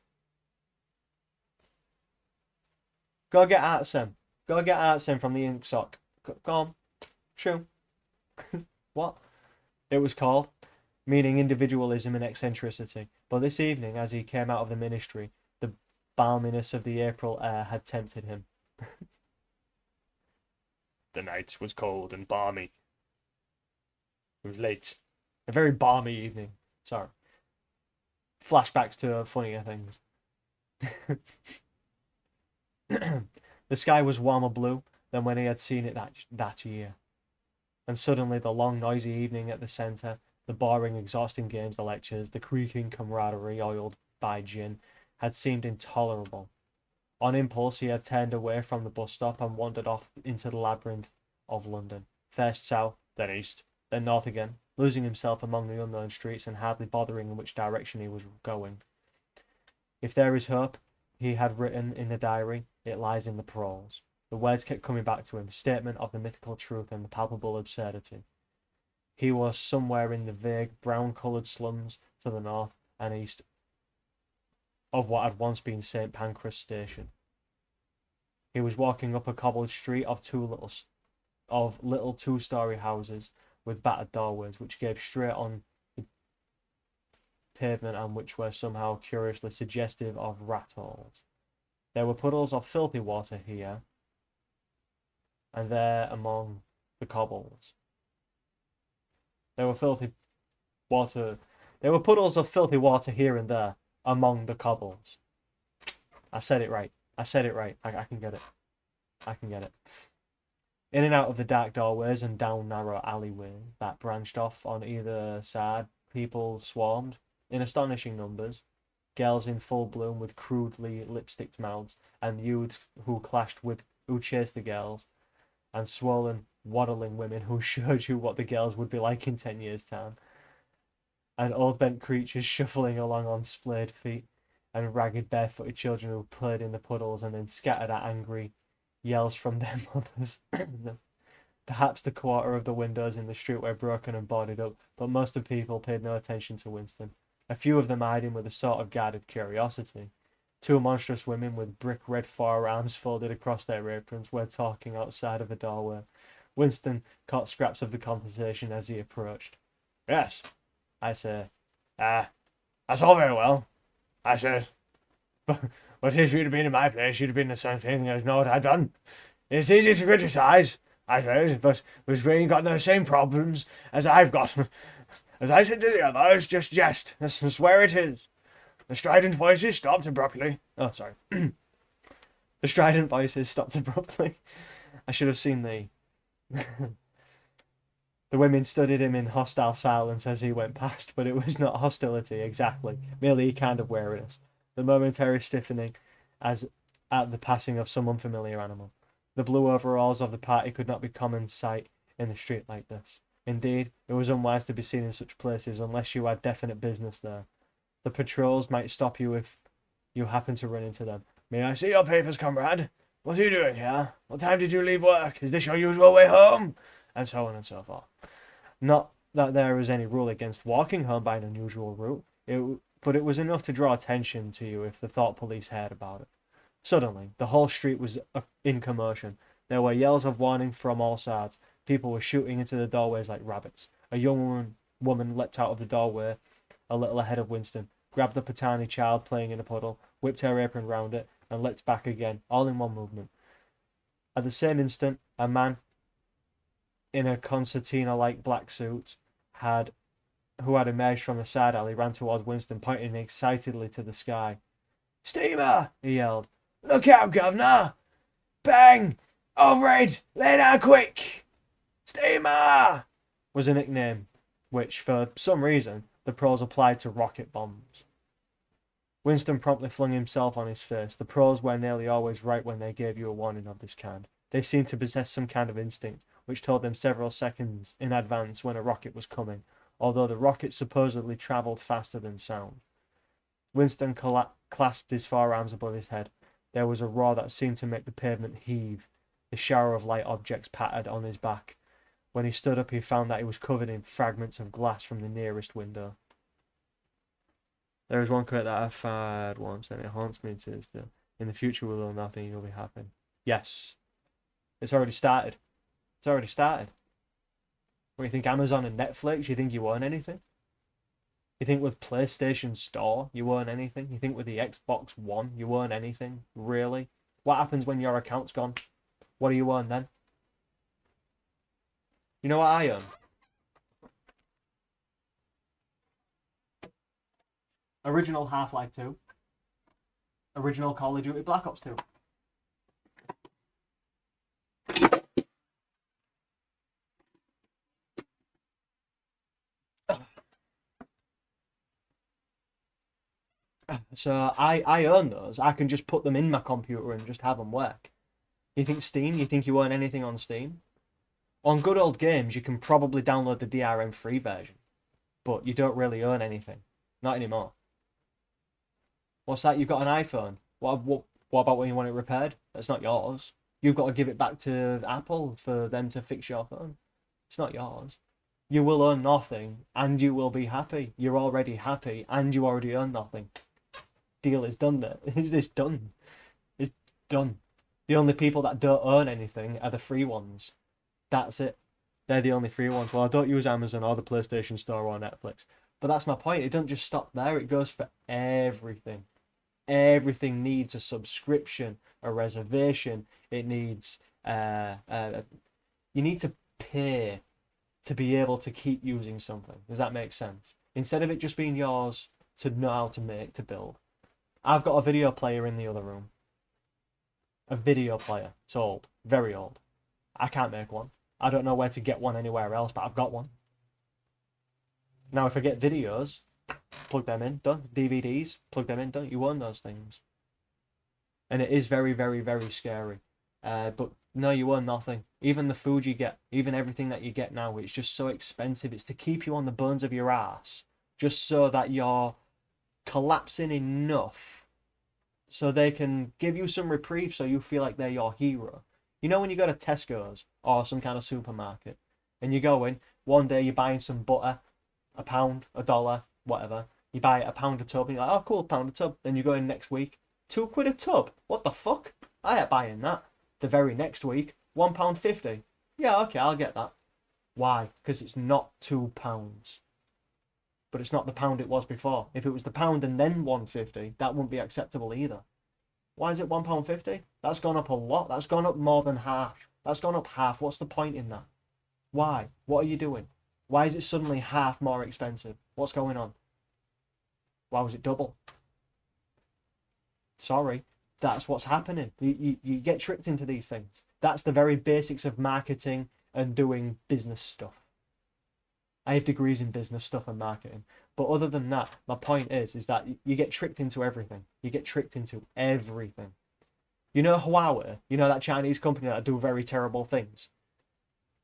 S1: Go get Artsim. Go get Artsim from the ink sock. Go on. Shoo. What? It was called, meaning individualism and eccentricity. But this evening, as he came out of the ministry, the balminess of the April air had tempted him. The night was cold and balmy. It was late. A very balmy evening. Sorry. Flashbacks to funnier things. The sky was warmer blue than when he had seen it that year. And suddenly the long noisy evening at the centre, the boring exhausting games, the lectures, the creaking camaraderie oiled by gin, had seemed intolerable. On impulse he had turned away from the bus stop and wandered off into the labyrinth of London, first south, then east, then north again, losing himself among the unknown streets and hardly bothering in which direction he was going. If there is hope, he had written in the diary, it lies in the prose. The words kept coming back to him, statement of the mythical truth and the palpable absurdity. He was somewhere in the vague, brown-coloured slums to the north and east of what had once been St. Pancras Station. He was walking up a cobbled street of little two-storey houses with battered doorways, which gave straight on the pavement and which were somehow curiously suggestive of rat holes. There were puddles of filthy water here and there among the cobbles. There were puddles of filthy water here and there among the cobbles. I said it right. I can get it. I can get it. In and out of the dark doorways and down narrow alleyways that branched off on either side, people swarmed in astonishing numbers. Girls in full bloom with crudely lipsticked mouths, and youths who chased the girls, and swollen, waddling women who showed you what the girls would be like in 10 years' time, and old bent creatures shuffling along on splayed feet, and ragged barefooted children who played in the puddles and then scattered at angry yells from their mothers. Perhaps the quarter of the windows in the street were broken and boarded up, but most of the people paid no attention to Winston. A few of them eyed him with a sort of guarded curiosity. Two monstrous women with brick red forearms folded across their aprons were talking outside of a doorway. Winston caught scraps of the conversation as he approached. "Yes," I say. That's all very well," I said. But if you'd been in my place, you'd have been the same thing as know what I'd done. It's easy to criticise, I said, but we ain't got the same problems as I've got. As I said to the others, just jest. I swear it is." The strident voices stopped abruptly. Oh, sorry. The strident voices stopped abruptly. I should have seen the... The women studied him in hostile silence as he went past, but it was not hostility exactly, merely a kind of wariness, the momentary stiffening as at the passing of some unfamiliar animal. The blue overalls of the party could not be common sight in the street like this. Indeed, it was unwise to be seen in such places unless you had definite business there. The patrols might stop you if you happen to run into them. "May I see your papers, comrade? What are you doing here? What time did you leave work? Is this your usual way home?" And so on and so forth. Not that there is any rule against walking home by an unusual route, but it was enough to draw attention to you if the thought police heard about it. Suddenly, the whole street was in commotion. There were yells of warning from all sides. People were shooting into the doorways like rabbits. A young woman leapt out of the doorway a little ahead of Winston, grabbed the Patani child playing in a puddle, whipped her apron round it, and leapt back again, all in one movement. At the same instant, a man in a concertina-like black suit who had emerged from the side alley ran towards Winston, pointing excitedly to the sky. "Steamer!" he yelled. "Look out, governor! Bang! Over it! Lay down quick! Steamer!" was a nickname which, for some reason, the pros applied to rocket bombs. Winston promptly flung himself on his face. The pros were nearly always right when they gave you a warning of this kind. They seemed to possess some kind of instinct, which told them several seconds in advance when a rocket was coming, although the rocket supposedly travelled faster than sound. Winston clasped his forearms above his head. There was a roar that seemed to make the pavement heave. The shower of light objects pattered on his back. When he stood up, he found that he was covered in fragments of glass from the nearest window. There is one quote that I fired once, and it haunts me to this day. "In the future, we'll know nothing, you'll be happy." Yes. It's already started. It's already started. What, you think Amazon and Netflix, you think you own anything? You think with PlayStation Store, you own anything? You think with the Xbox One, you own anything? Really? What happens when your account's gone? What do you own then? You know what I own? Original Half-Life 2. Original Call of Duty Black Ops 2. So I own those. I can just put them in my computer and just have them work. You think Steam? You think you own anything on Steam? On good old games, you can probably download the DRM-free version, but you don't really own anything. Not anymore. What's that? You've got an iPhone. What about when you want it repaired? That's not yours. You've got to give it back to Apple for them to fix your phone. It's not yours. You will own nothing, and you will be happy. You're already happy, and you already own nothing. Deal is done there. It's done. It's done. The only people that don't own anything are the free ones. That's it. They're the only free ones. Well, I don't use Amazon or the PlayStation Store or Netflix. But that's my point. It doesn't just stop there. It goes for everything. Everything needs a subscription, a reservation. It needs... you need to pay to be able to keep using something. Does that make sense? Instead of it just being yours to know how to make, to build. I've got a video player in the other room. A video player. It's old. Very old. I can't make one. I don't know where to get one anywhere else, but I've got one. Now, if I get videos, plug them in, done. DVDs, plug them in, done. You own those things. And it is very, very, very scary. But no, you own nothing. Even the food you get, even everything that you get now, it's just so expensive. It's to keep you on the bones of your ass, just so that you're collapsing enough so they can give you some reprieve so you feel like they're your hero. You know when you go to Tesco's or some kind of supermarket and you go in, one day you're buying some butter, £1, $1, whatever. You buy a pound a tub and you're like, oh cool, pound a tub. Then you go in next week £2 a tub? What the fuck? I ain't buying that. The very next week, £1.50. Yeah, okay, I'll get that. Why? Because it's not £2. But it's not the pound it was before. If it was the pound and then 1.50, that wouldn't be acceptable either. Why is it £1.50? That's gone up a lot. That's gone up more than half. That's gone up half. What's the point in that? Why? What are you doing? Why is it suddenly half more expensive? What's going on? Why was it double? Sorry, that's what's happening. You get tricked into these things. That's the very basics of marketing and doing business stuff. I have degrees in business stuff and marketing. But other than that, my point is that you get tricked into everything. You get tricked into everything. You know Huawei? You know that Chinese company that do very terrible things?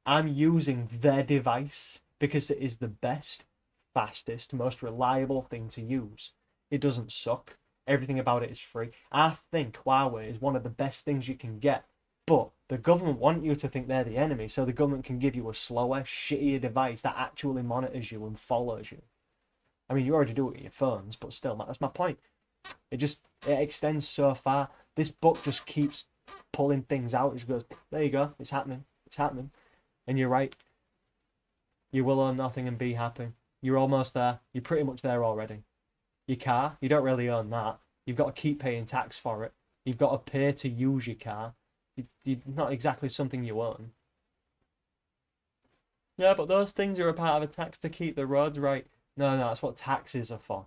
S1: I'm using their device because it is the best, fastest, most reliable thing to use. It doesn't suck. Everything about it is free. I think Huawei is one of the best things you can get. But the government want you to think they're the enemy, so the government can give you a slower, shittier device that actually monitors you and follows you. I mean, you already do it with your phones, but still, that's my point. It extends so far. This book just keeps pulling things out. It just goes, there you go, it's happening, it's happening. And you're right. You will own nothing and be happy. You're almost there. You're pretty much there already. Your car, you don't really own that. You've got to keep paying tax for it. You've got to pay to use your car. It's not exactly something you own. Yeah, but those things are a part of a tax to keep the roads right. No, that's what taxes are for.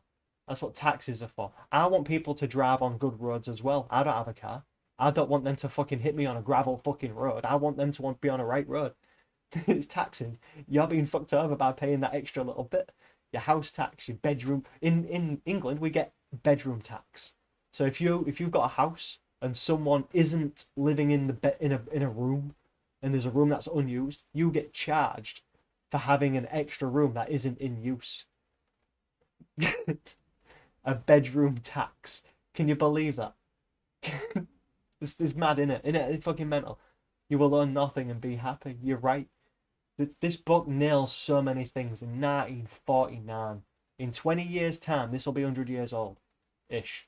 S1: That's what taxes are for. I want people to drive on good roads as well. I don't have a car. I don't want them to fucking hit me on a gravel fucking road. I want them to want to be on a right road. It's taxing. You're being fucked over by paying that extra little bit. Your house tax, your bedroom. In England, we get bedroom tax. So if you've got a house and someone isn't living in a room, and there's a room that's unused, you get charged for having an extra room that isn't in use. A bedroom tax. Can you believe that? This is mad, innit? It's fucking mental. You will own nothing and be happy. You're right. This book nails so many things. In 1949, in 20 years' time, this will be 100 years old, ish.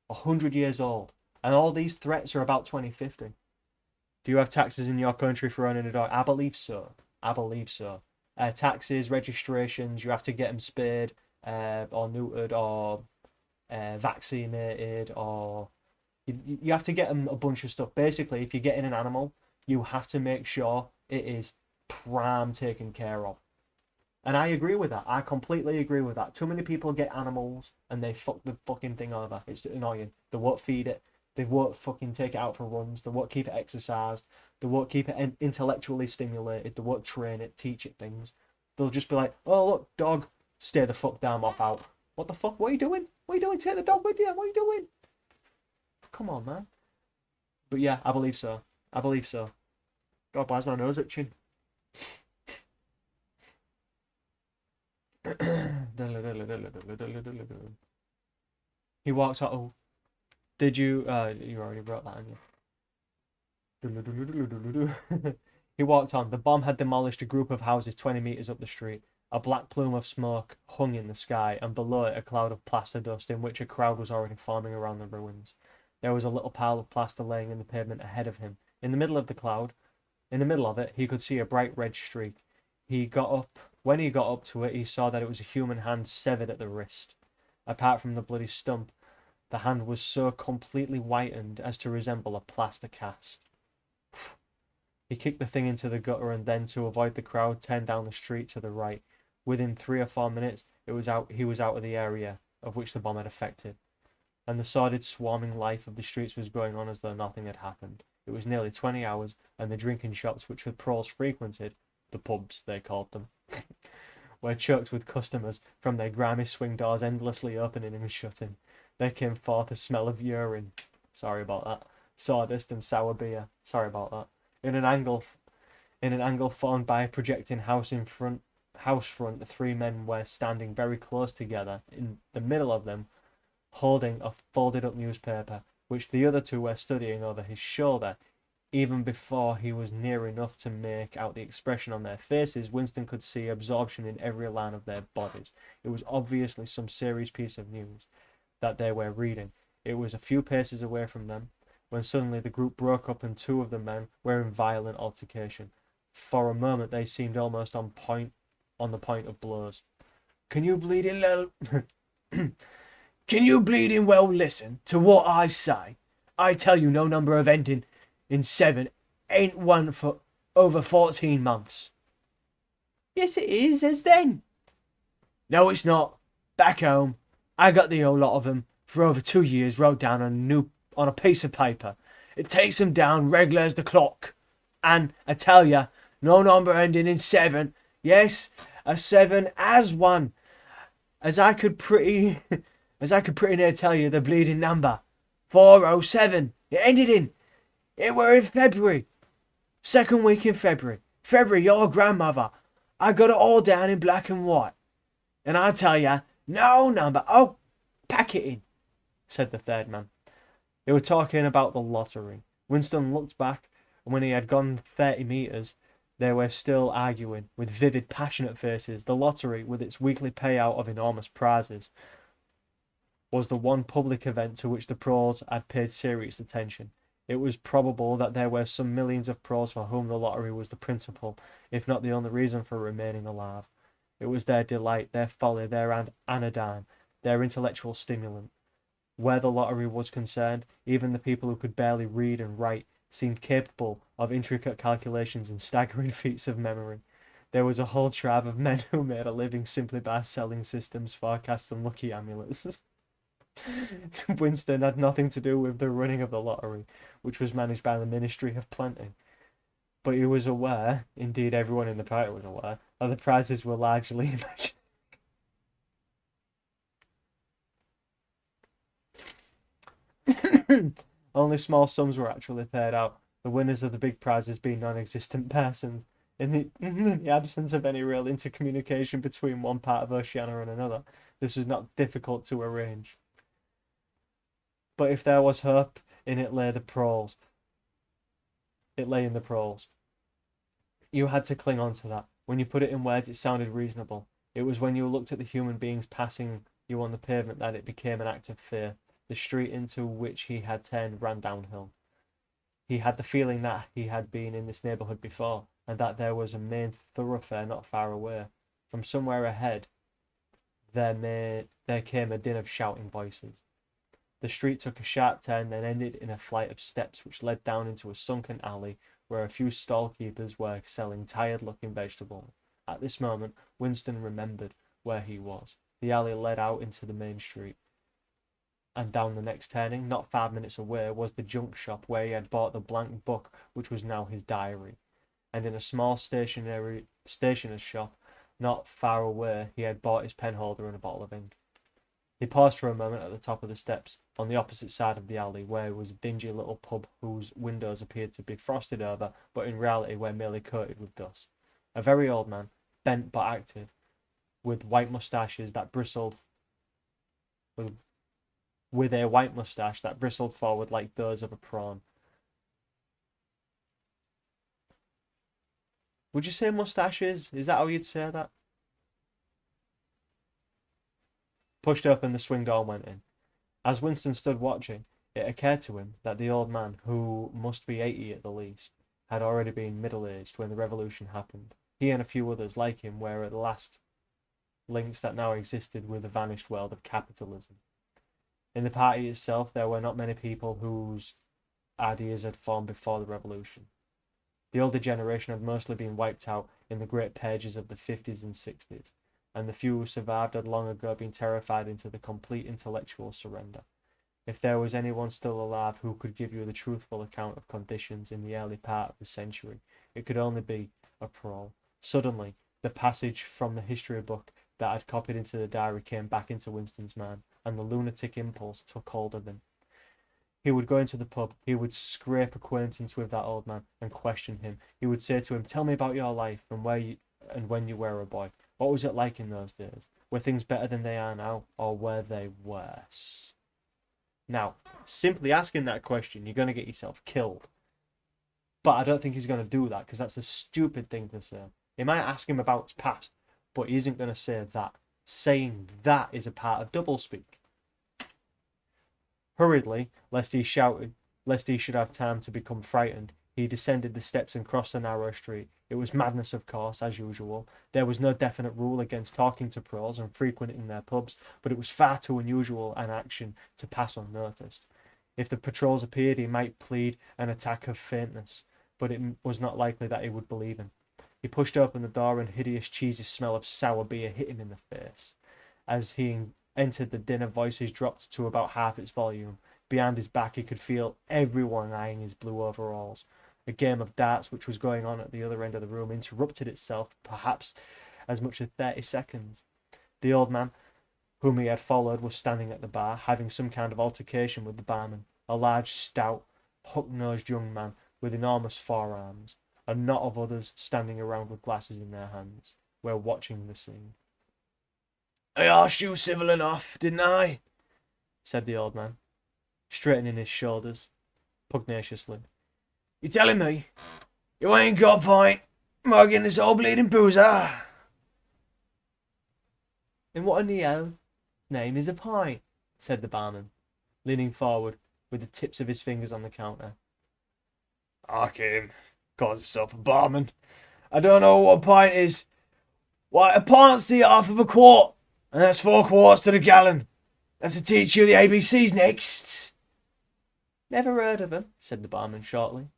S1: 100 years old, and all these threats are about 2050. Do you have taxes in your country for owning a dog? I believe so. I believe so. Taxes, registrations, you have to get them spayed, or neutered, or vaccinated, or you have to get them a bunch of stuff. Basically, if you're getting an animal, you have to make sure it is prime taken care of. And I agree with that. I completely agree with that. Too many people get animals and they fuck the fucking thing over. It's annoying. They won't feed it. They won't fucking take it out for runs. They won't keep it exercised. They won't keep it intellectually stimulated. They won't train it, teach it things. They'll just be like, oh, look, dog, stay the fuck down, off out. What the fuck? What are you doing? What are you doing? Take the dog with you. What are you doing? Come on, man. But yeah, I believe so. I believe so. God, why's my nose itching? He walked out. Oh, did you? You already wrote that, haven't you? He walked on. The bomb had demolished a group of houses 20 meters up the street. A black plume of smoke hung in the sky, and below it a cloud of plaster dust in which a crowd was already forming around the ruins. There was a little pile of plaster laying in the pavement ahead of him. In the middle of the cloud, in the middle of it, he could see a bright red streak. When he got up to it, he saw that it was a human hand severed at the wrist. Apart from the bloody stump, the hand was so completely whitened as to resemble a plaster cast. He kicked the thing into the gutter and then, to avoid the crowd, turned down the street to the right. Within 3 or 4 minutes, he was out of the area of which the bomb had affected, and the sordid, swarming life of the streets was going on as though nothing had happened. It was nearly 20 hours, and the drinking shops which the proles frequented, the pubs they called them, were choked with customers, from their grimy swing doors endlessly opening and shutting. There came forth a smell of urine, sorry about that, sawdust and sour beer, sorry about that, in an angle formed by a projecting house front, the 3 men were standing very close together, in the middle of them, holding a folded up newspaper, which the other 2 were studying over his shoulder. Even before he was near enough to make out the expression on their faces, Winston could see absorption in every line of their bodies. It was obviously some serious piece of news that they were reading. It was a few paces away from them, when suddenly the group broke up and two of the men were in violent altercation. For a moment they seemed almost on the point of blows. Can you bleeding well listen to what I say? I tell you no number of ending in 7 ain't one for over 14 months. Yes, it is, as then. No, it's not. Back home, I got the whole lot of them for over 2 years wrote down on a piece of paper. It takes them down regular as the clock. And I tell ya, no number ending in 7. Yes, a 7 as one. As I could pretty near tell you the bleeding number. 407. It ended in. It were in February. Second week in February. February, your grandmother. I got it all down in black and white. And I tell ya, no number. Oh, pack it in, said the third man. They were talking about the lottery. Winston looked back, and when he had gone 30 metres, they were still arguing, with vivid, passionate faces. The lottery, with its weekly payout of enormous prizes, was the one public event to which the pros had paid serious attention. It was probable that there were some millions of pros for whom the lottery was the principal, if not the only reason for remaining alive. It was their delight, their folly, their anodyne, their intellectual stimulant. Where the lottery was concerned, even the people who could barely read and write seemed capable of intricate calculations and staggering feats of memory. There was a whole tribe of men who made a living simply by selling systems, forecasts, and lucky amulets. Winston had nothing to do with the running of the lottery, which was managed by the Ministry of Plenty. But he was aware, indeed everyone in the party was aware, that the prizes were largely imaginary. Only small sums were actually paid out, the winners of the big prizes being non-existent persons. In the absence of any real intercommunication between one part of Oceania and another, this was not difficult to arrange. But if there was hope, in it lay the proles. It lay in the proles. You had to cling on to that. When you put it in words, it sounded reasonable. It was when you looked at the human beings passing you on the pavement that it became an act of fear. The street into which he had turned ran downhill. He had the feeling that he had been in this neighbourhood before, and that there was a main thoroughfare not far away. From somewhere ahead, there came a din of shouting voices. The street took a sharp turn, then ended in a flight of steps which led down into a sunken alley where a few stall-keepers were selling tired-looking vegetables. At this moment, Winston remembered where he was. The alley led out into the main street, and down the next turning, not 5 minutes away, was the junk shop where he had bought the blank book which was now his diary. And in a small stationer's shop not far away he had bought his penholder and a bottle of ink. He paused for a moment at the top of the steps, on the opposite side of the alley, where was a dingy little pub whose windows appeared to be frosted over, but in reality were merely coated with dust. A very old man, bent but active, with white moustaches that bristled with a white moustache that bristled forward like those of a prawn. Would you say moustaches? Is that how you'd say that? Pushed open the swing door and went in. As Winston stood watching, it occurred to him that the old man, who must be 80 at the least, had already been middle-aged when the revolution happened. He and a few others like him were at the last links that now existed with the vanished world of capitalism. In the party itself, there were not many people whose ideas had formed before the revolution. The older generation had mostly been wiped out in the great purges of the 50s and 60s, and the few who survived had long ago been terrified into the complete intellectual surrender. If there was anyone still alive who could give you the truthful account of conditions in the early part of the century, it could only be a prole. Suddenly, the passage from the history book that I'd copied into the diary came back into Winston's mind, and the lunatic impulse took hold of him. He would go into the pub, he would scrape acquaintance with that old man and question him. He would say to him, "Tell me about your life and when you were a boy. What was it like in those days? Were things better than they are now, or were they worse?" Now, simply asking that question, you're going to get yourself killed. But I don't think he's going to do that, because that's a stupid thing to say. He might ask him about his past, but he isn't going to say that. Saying that is a part of doublespeak. Hurriedly, lest he should have time to become frightened, he descended the steps and crossed the narrow street. It was madness, of course, as usual. There was no definite rule against talking to pros and frequenting their pubs, but it was far too unusual an action to pass unnoticed. If the patrols appeared, he might plead an attack of faintness, but it was not likely that he would believe him. He pushed open the door, and hideous cheesy smell of sour beer hit him in the face. As he entered, the din of voices dropped to about half its volume. Behind his back he could feel everyone eyeing his blue overalls. A game of darts which was going on at the other end of the room interrupted itself perhaps as much as 30 seconds. The old man whom he had followed was standing at the bar, having some kind of altercation with the barman, a large, stout, hook-nosed young man with enormous forearms. A knot of others standing around with glasses in their hands were watching the scene. "I asked you civil enough, didn't I?" said the old man, straightening his shoulders pugnaciously. "You telling me you ain't got a pint, mugging this old bleeding boozer?" "And what in the hell's name is a pint?" said the barman, leaning forward with the tips of his fingers on the counter. "Hark him, calls himself a barman. I don't know what a pint is. Why, a pint's the half of a quart, and that's 4 quarts to the gallon. Have to teach you the ABCs next." "Never heard of them," said the barman shortly.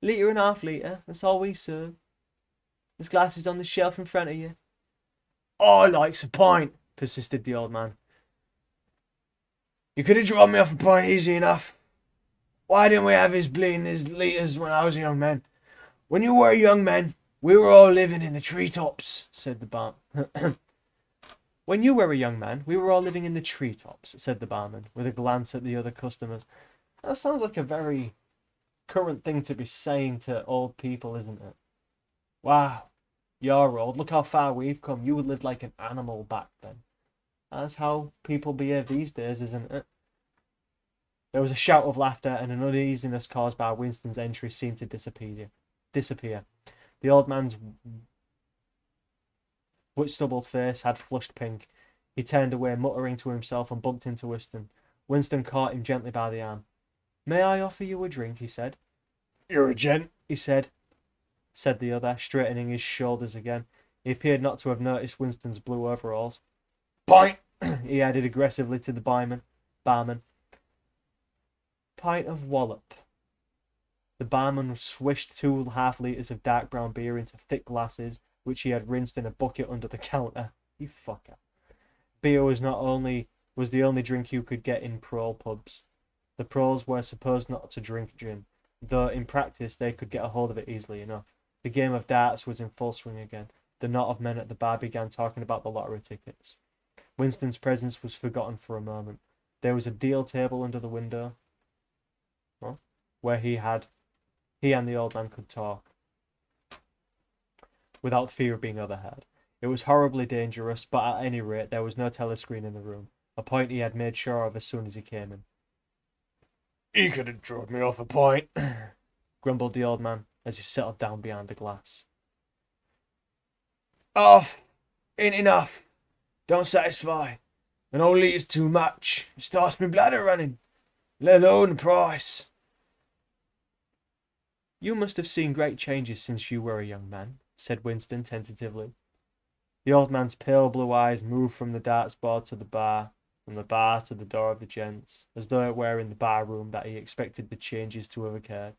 S1: "Litre and half-litre, that's all we serve. There's glasses on the shelf in front of you." "I likes a pint," persisted the old man. "You could have dropped me off a pint easy enough. Why didn't we have his litres when I was a young man? When you were a young man, we were all living in the treetops," said the barman. "When you were a young man, we were all living in the treetops," said the barman, with a glance at the other customers. "That sounds like a very current thing to be saying to old people, isn't it? Wow, you're old. Look how far we've come. You lived like an animal back then." That's how people behave these days, isn't it? There was a shout of laughter, and an uneasiness caused by Winston's entry seemed to disappear. The old man's stubbled face had flushed pink. He turned away, muttering to himself, and bumped into Winston. Winston caught him gently by the arm. "May I offer you a drink?" he said. "You're a gent," said the other, straightening his shoulders again. He appeared not to have noticed Winston's blue overalls. "Pint," he added aggressively to the barman. "Pint of wallop." The barman swished 2 half-litres of dark brown beer into thick glasses, which he had rinsed in a bucket under the counter. You fucker. Beer was the only drink you could get in pro pubs. The pros were supposed not to drink gin, though in practice they could get a hold of it easily enough. The game of darts was in full swing again. The knot of men at the bar began talking about the lottery tickets. Winston's presence was forgotten for a moment. There was a deal table under the window, where he and the old man could talk without fear of being overheard. It was horribly dangerous, but at any rate there was no telescreen in the room, a point he had made sure of as soon as he came in. "He could have dropped me off a pint," grumbled the old man as he settled down behind the glass. "Off ain't enough. Don't satisfy. An old liter's too much. It starts me bladder running, let alone the price." "You must have seen great changes since you were a young man," said Winston tentatively. The old man's pale blue eyes moved from the darts board to the bar, from the bar to the door of the gents, as though it were in the bar room that he expected the changes to have occurred.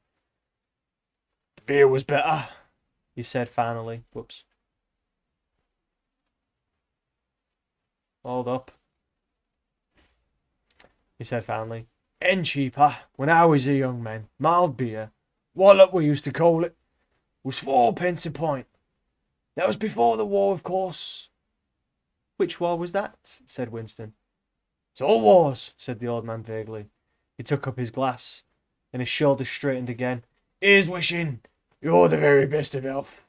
S1: "The beer was better," he said finally. Whoops. "Hold up," he said finally. "And cheaper. When I was a young man, mild beer, wallop we used to call it, was 4p a pint. That was before the war, of course." "Which war was that?" said Winston. "It's all wars," said the old man vaguely. He took up his glass, and his shoulders straightened again. "Here's wishing you're the very best of health."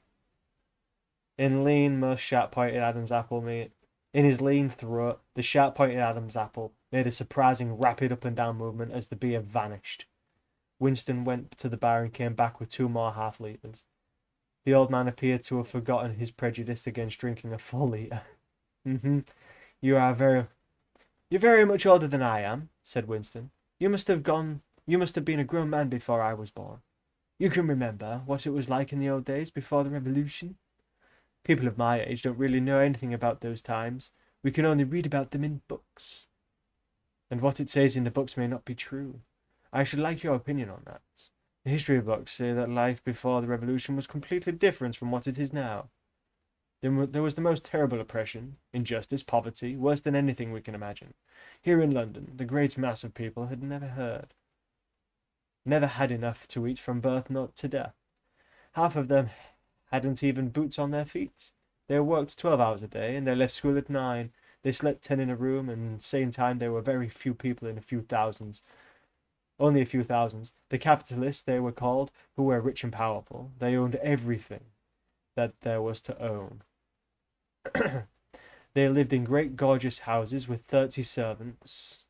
S1: In his sharp-pointed Adam's apple made a surprising rapid up-and-down movement as the beer vanished. Winston went to the bar and came back with 2 more half-litres. The old man appeared to have forgotten his prejudice against drinking a full litre. You're very much older than I am," said Winston. You must have been a grown man before I was born. You can remember what it was like in the old days before the revolution. People of my age don't really know anything about those times. We can only read about them in books. And what it says in the books may not be true. I should like your opinion on that. The history books say that life before the revolution was completely different from what it is now. There was the most terrible oppression, injustice, poverty, worse than anything we can imagine. Here in London, the great mass of people had never had enough to eat from birth not to death. Half of them hadn't even boots on their feet. They worked 12 hours a day, and they left school at 9. They slept 10 in a room, and at the same time there were very few people in a few thousands. Only a few thousands. The capitalists, they were called, who were rich and powerful. They owned everything that there was to own. They lived in great gorgeous houses with 30 servants,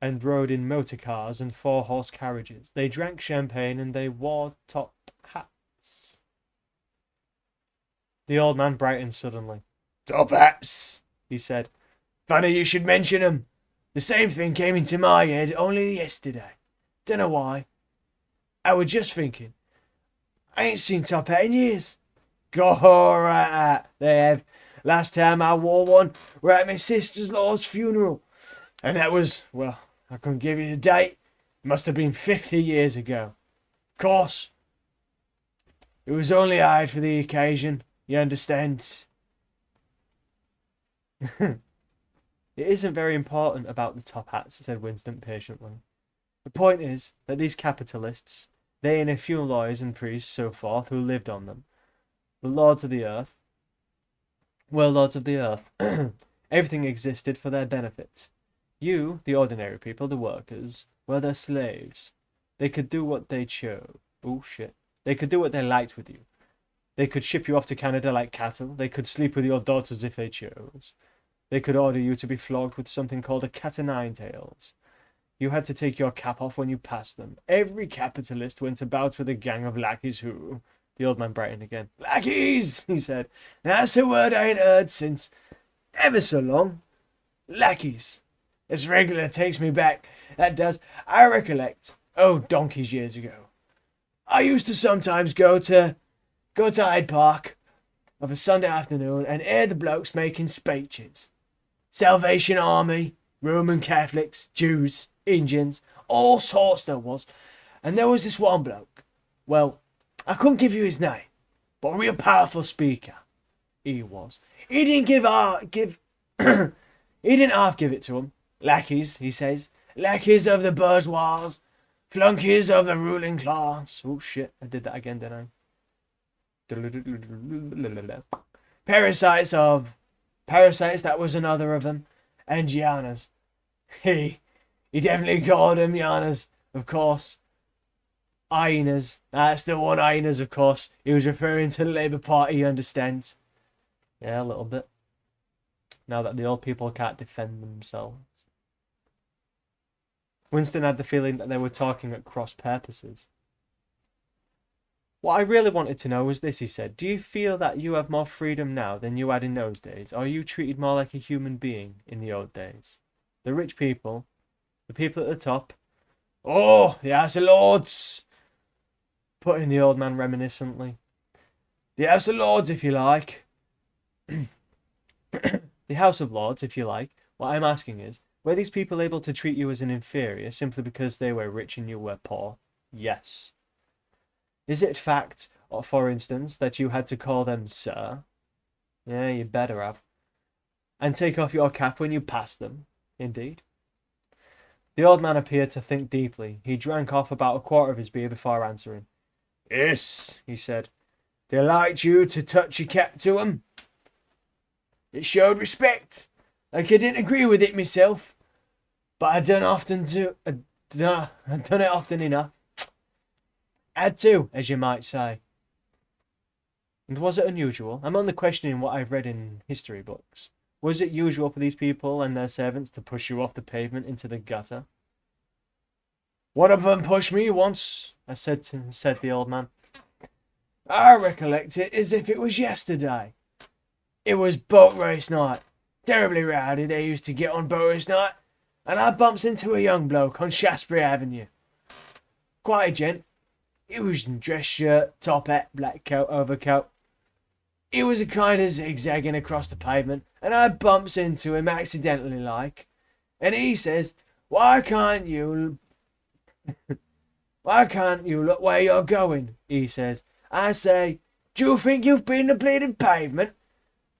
S1: and rode in motor cars and 4-horse carriages. They drank champagne and they wore top hats. The old man brightened suddenly. Top hats, he said. Funny you should mention 'em. The same thing came into my head only yesterday. Dunno why. I was just thinking, I ain't seen top hat in years. Go right, they have. Last time I wore one were at my sister-in-law's funeral. And that was, well, I couldn't give you the date. It must have been 50 years ago. Of course, it was only hired for the occasion, you understand. It isn't very important about the top hats, said Winston patiently. The point is that these capitalists, they and a few lawyers and priests, so forth, who lived on them, were lords of the earth. Everything existed for their benefit. You, the ordinary people, the workers, were their slaves. They could do what they chose. Oh, shit. They could do what they liked with you. They could ship you off to Canada like cattle. They could sleep with your daughters if they chose. They could order you to be flogged with something called a cat o' nine tails. You had to take your cap off when you passed them. Every capitalist went about with a gang of lackeys who... The old man brightened again. Lackeys, he said. That's a word I ain't heard since ever so long. Lackeys. It's regular takes me back. That does. I recollect. Oh, donkeys years ago. I used to sometimes go to Hyde Park of a Sunday afternoon and hear the blokes making speeches. Salvation Army, Roman Catholics, Jews, Indians, all sorts there was. And there was this one bloke. Well, I couldn't give you his name, but a real powerful speaker. He was. He didn't half give it to him. Lackeys, he says. Lackeys of the bourgeois. Flunkies of the ruling class. Oh shit, I did that again, didn't I? Parasites, that was another of them. And Giannas. He definitely called them Giannas, of course. Hyenas. That's the one, hyenas, of course. He was referring to the Labour Party, you understand? Yeah, a little bit. Now that the old people can't defend themselves. Winston had the feeling that they were talking at cross purposes. What I really wanted to know was this, he said. Do you feel that you have more freedom now than you had in those days? Or are you treated more like a human being in the old days? The rich people, the people at the top. Oh, the House of Lords, put in the old man reminiscently. The House of Lords, if you like. The House of Lords, if you like. What I'm asking is, were these people able to treat you as an inferior simply because they were rich and you were poor? Yes. Is it fact, or for instance, that you had to call them sir? Yeah, you better have. And take off your cap when you passed them? Indeed. The old man appeared to think deeply. He drank off about a quarter of his beer before answering. Yes, he said. They liked you to touch your cap to 'em. It showed respect. Like I didn't agree with it myself, but I done it often enough. Had to, as you might say. And was it unusual? I'm only questioning what I've read in history books. Was it usual for these people and their servants to push you off the pavement into the gutter? One of them pushed me once, said the old man. I recollect it as if it was yesterday. It was boat race night. Terribly rowdy they used to get on boat race night. and I bumps into a young bloke on Shaftesbury Avenue. Quite a gent. He was in dress shirt, top hat, black coat, overcoat. He was a kind of zigzagging across the pavement, and I bumps into him accidentally like, and he says, why can't you look where you're going, he says. I say, do you think you've been the bleeding pavement?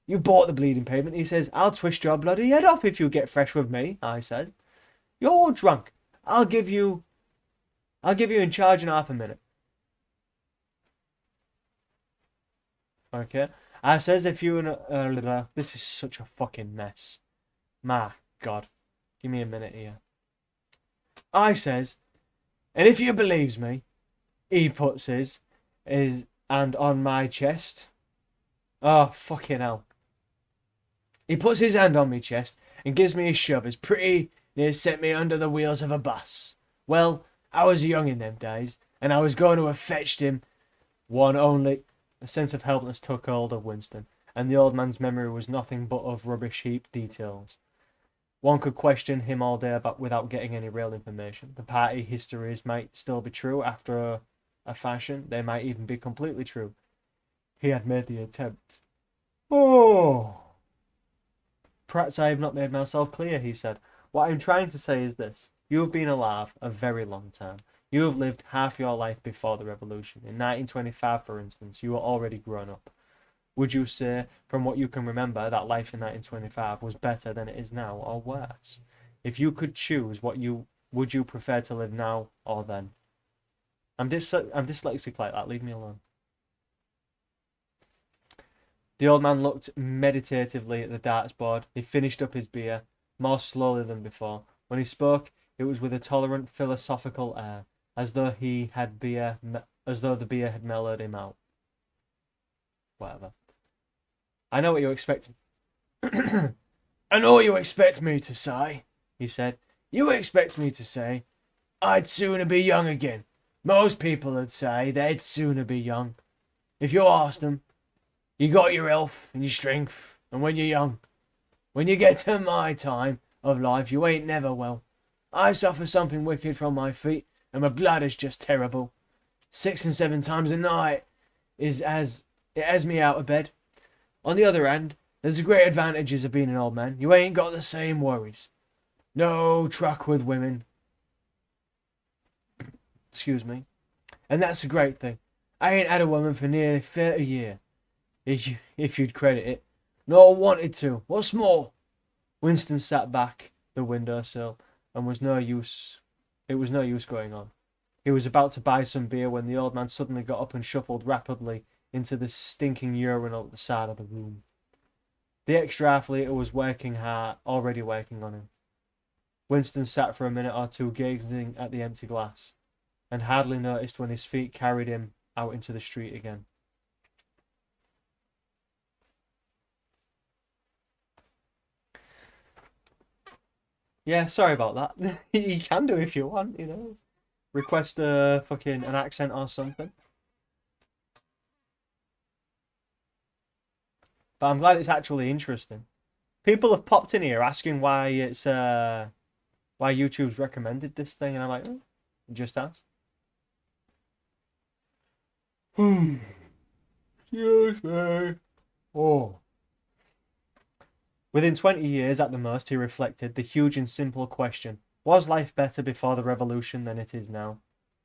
S1: You bought the bleeding pavement, he says. I'll twist your bloody head off if you get fresh with me, I says. You're drunk. I'll give you in charge in half a minute. Okay. I says if you and this is such a fucking mess. My God. Give me a minute here. I says, and if you believes me, he puts his hand on my chest. Oh, fucking hell. He puts his hand on my chest and gives me a shove as pretty near sent me under the wheels of a bus. Well, I was young in them days, and I was going to have fetched him one only. A sense of helplessness took hold of Winston, and the old man's memory was nothing but of rubbish heap details. One could question him all day without getting any real information. The party histories might still be true after a fashion. They might even be completely true. He had made the attempt. Oh! Perhaps I have not made myself clear, he said. What I'm trying to say is this. You have been alive a very long time. You have lived half your life before the revolution. In 1925, for instance, you were already grown up. Would you say, from what you can remember, that life in 1925 was better than it is now, or worse? If you could choose, would you prefer to live now or then? I'm dyslexic like that. Leave me alone. The old man looked meditatively at the darts board. He finished up his beer, more slowly than before. When he spoke, it was with a tolerant, philosophical air, as though the beer had mellowed him out. Whatever. I know what you expect. I know what you expect me to say, he said. You expect me to say, I'd sooner be young again. Most people would say they'd sooner be young. If you asked them, you got your health and your strength, and when you're young. When you get to my time of life, you ain't never well. I suffer something wicked from my feet, and my blood is just terrible. 6 and 7 times a night it has me out of bed. On the other hand, there's the great advantages of being an old man. You ain't got the same worries. No truck with women. Excuse me. And that's a great thing. I ain't had a woman for nearly 30 years, if you'd credit it. Nor wanted to. What's more? Winston sat back the windowsill, and it was no use going on. He was about to buy some beer when the old man suddenly got up and shuffled rapidly into the stinking urinal at the side of the room. The extra athlete was already working on him. Winston sat for a minute or two gazing at the empty glass, and hardly noticed when his feet carried him out into the street again. Yeah, sorry about that. You can do if you want, you know. Request an accent or something. But I'm glad it's actually interesting. People have popped in here asking why YouTube's recommended this thing, and I'm like, just ask. Excuse me. Oh. Within 20 years at the most, he reflected, the huge and simple question, was life better before the revolution than it is now,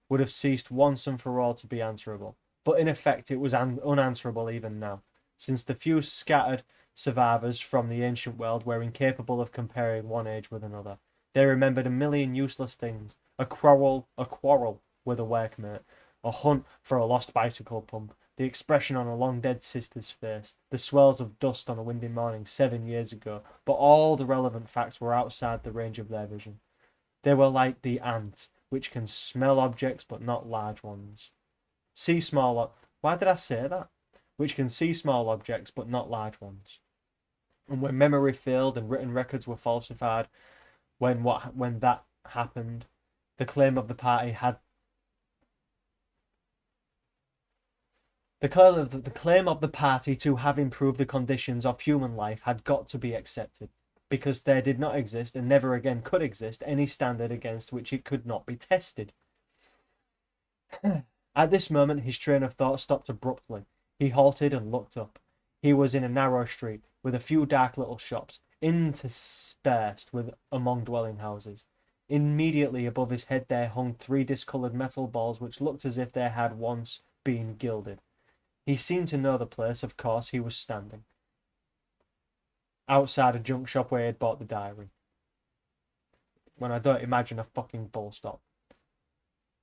S1: would have ceased once and for all to be answerable. But in effect, it was unanswerable even now, since the few scattered survivors from the ancient world were incapable of comparing one age with another. They remembered a million useless things, a quarrel with a workmate, a hunt for a lost bicycle pump, the expression on a long-dead sister's face, the swirls of dust on a windy morning 7 years ago, but all the relevant facts were outside the range of their vision. They were like the ant, which can smell objects but not large ones. Why did I say that? Which can see small objects but not large ones. And when memory failed and written records were falsified, when that happened, the claim of the party had The claim of the party to have improved the conditions of human life had got to be accepted. because there did not exist, and never again could exist, any standard against which it could not be tested. At this moment his train of thought stopped abruptly. He halted and looked up. He was in a narrow street, with a few dark little shops, interspersed among dwelling houses. Immediately above his head there hung 3 discoloured metal balls which looked as if they had once been gilded. He seemed to know the place. Of course, he was standing outside a junk shop where he had bought the diary. When I don't imagine a fucking bull stop.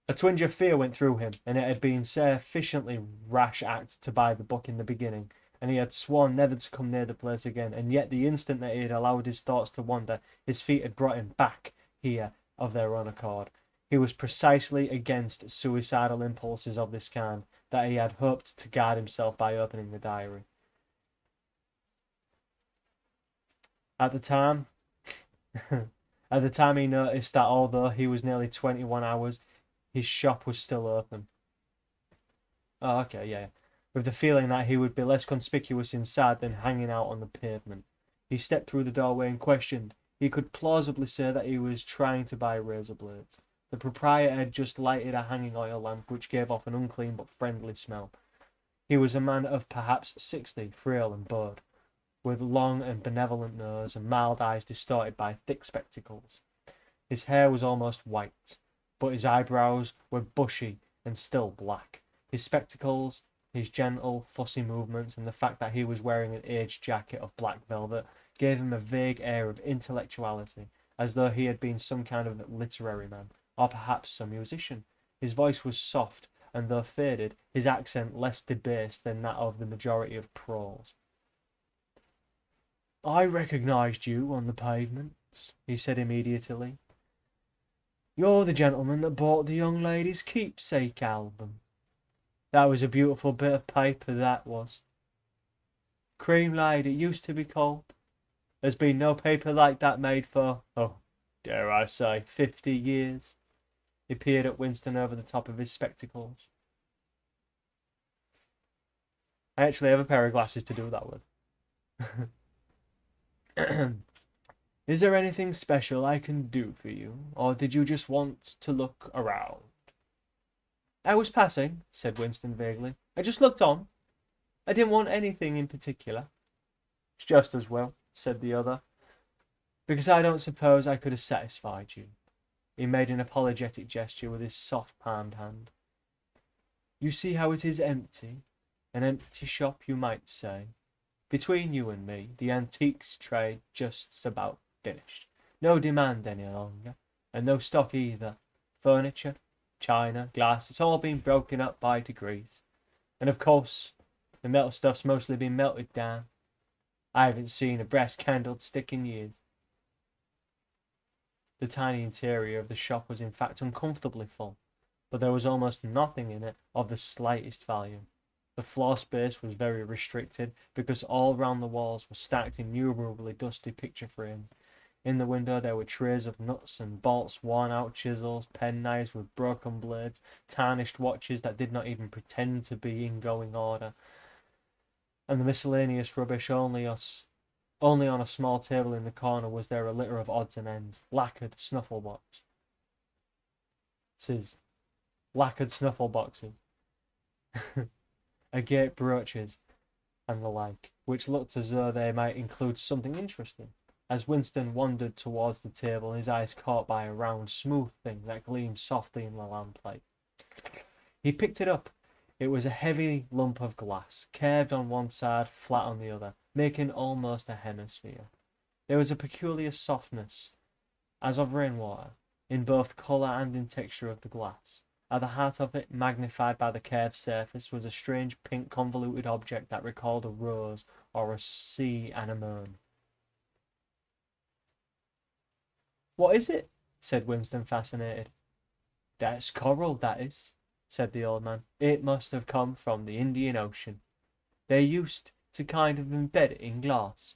S1: A twinge of fear went through him, and it had been sufficiently rash act to buy the book in the beginning, and he had sworn never to come near the place again, and yet the instant that he had allowed his thoughts to wander, his feet had brought him back here of their own accord. He was precisely against suicidal impulses of this kind that he had hoped to guard himself by opening the diary. At the time he noticed that although he was nearly 21 hours, his shop was still open. Oh, okay, yeah. With the feeling that he would be less conspicuous inside than hanging out on the pavement. He stepped through the doorway and questioned. He could plausibly say that he was trying to buy razor blades. The proprietor had just lighted a hanging oil lamp which gave off an unclean but friendly smell. He was a man of perhaps 60, frail and bowed, with long and benevolent nose and mild eyes distorted by thick spectacles. His hair was almost white, but his eyebrows were bushy and still black. His spectacles, his gentle, fussy movements, and the fact that he was wearing an aged jacket of black velvet gave him a vague air of intellectuality, as though he had been some kind of literary man, or perhaps some musician. His voice was soft, and though faded, his accent less debased than that of the majority of proles. "I recognised you on the pavements," he said immediately. "You're the gentleman that bought the young lady's keepsake album. That was a beautiful bit of paper, that was. Cream Laid, it used to be called. There's been no paper like that made for, oh, dare I say, 50 years. He peered at Winston over the top of his spectacles. I actually have a pair of glasses to do that with. Is there anything special I can do for you, or did you just want to look around? I was passing, said Winston vaguely. I just looked on. I didn't want anything in particular. It's just as well, said the other, because I don't suppose I could have satisfied you. He made an apologetic gesture with his soft palmed hand. You see how it is empty? An empty shop, you might say. Between you and me, the antiques trade just about finished. No demand any longer, and no stock either. Furniture, china, glass, it's all been broken up by degrees. And of course, the metal stuff's mostly been melted down. I haven't seen a brass candlestick in years. The tiny interior of the shop was in fact uncomfortably full, but there was almost nothing in it of the slightest value. The floor space was very restricted, because all round the walls were stacked innumerably dusty picture frames. In the window there were trays of nuts and bolts, worn-out chisels, penknives with broken blades, tarnished watches that did not even pretend to be in going order, and the miscellaneous rubbish. Only on a small table in the corner was there a litter of odds and ends, lacquered snuffle boxes, agate brooches, and the like, which looked as though they might include something interesting. As Winston wandered towards the table, his eyes caught by a round, smooth thing that gleamed softly in the lamplight. He picked it up. It was a heavy lump of glass, curved on one side, flat on the other, making almost a hemisphere. There was a peculiar softness, as of rainwater, in both colour and in texture of the glass. At the heart of it, magnified by the curved surface, was a strange pink convoluted object that recalled a rose or a sea anemone. What is it? Said Winston, fascinated. That's coral, that is, said the old man. It must have come from the Indian Ocean. They used to kind of embed it in glass.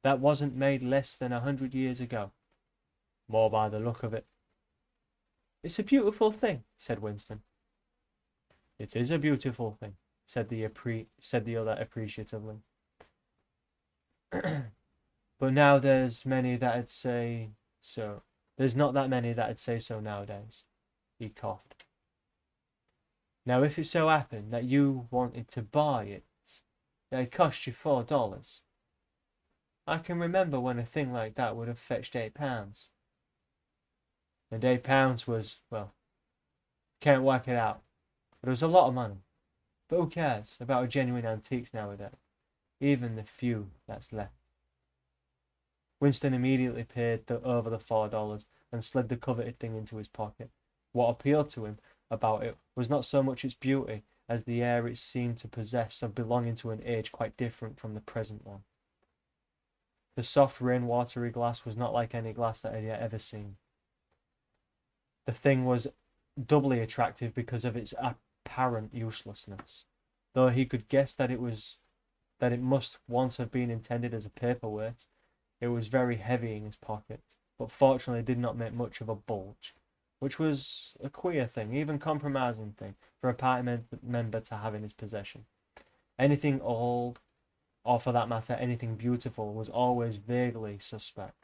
S1: That wasn't made less than 100 years ago. More by the look of it. It's a beautiful thing, said Winston. It is a beautiful thing, said the other appreciatively. But now there's many that'd say so. There's not that many that'd say so nowadays. He coughed. Now if it so happened that you wanted to buy it, it'd cost you $4. I can remember when a thing like that would have fetched £8. And £8 was, well, can't work it out. But it was a lot of money. But who cares about genuine antiques nowadays? Even the few that's left. Winston immediately paid over the $4 and slid the coveted thing into his pocket. What appealed to him about it was not so much its beauty as the air it seemed to possess of belonging to an age quite different from the present one. The soft rain-watery glass was not like any glass that he had ever seen. The thing was doubly attractive because of its apparent uselessness, though he could guess that it must once have been intended as a paperweight. It was very heavy in his pocket, but fortunately did not make much of a bulge, which was a queer thing, even compromising thing, for a party member to have in his possession. Anything old, or for that matter anything beautiful, was always vaguely suspect.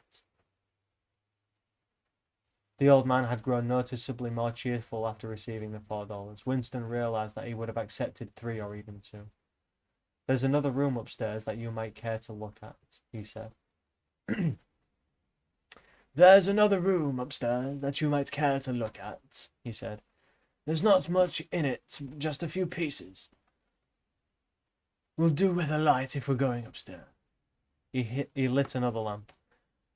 S1: The old man had grown noticeably more cheerful after receiving the $4. Winston realized that he would have accepted 3 or even 2. There's another room upstairs that you might care to look at, he said. There's another room upstairs that you might care to look at, he said. There's not much in it, just a few pieces. We'll do with a light if we're going upstairs. He lit another lamp,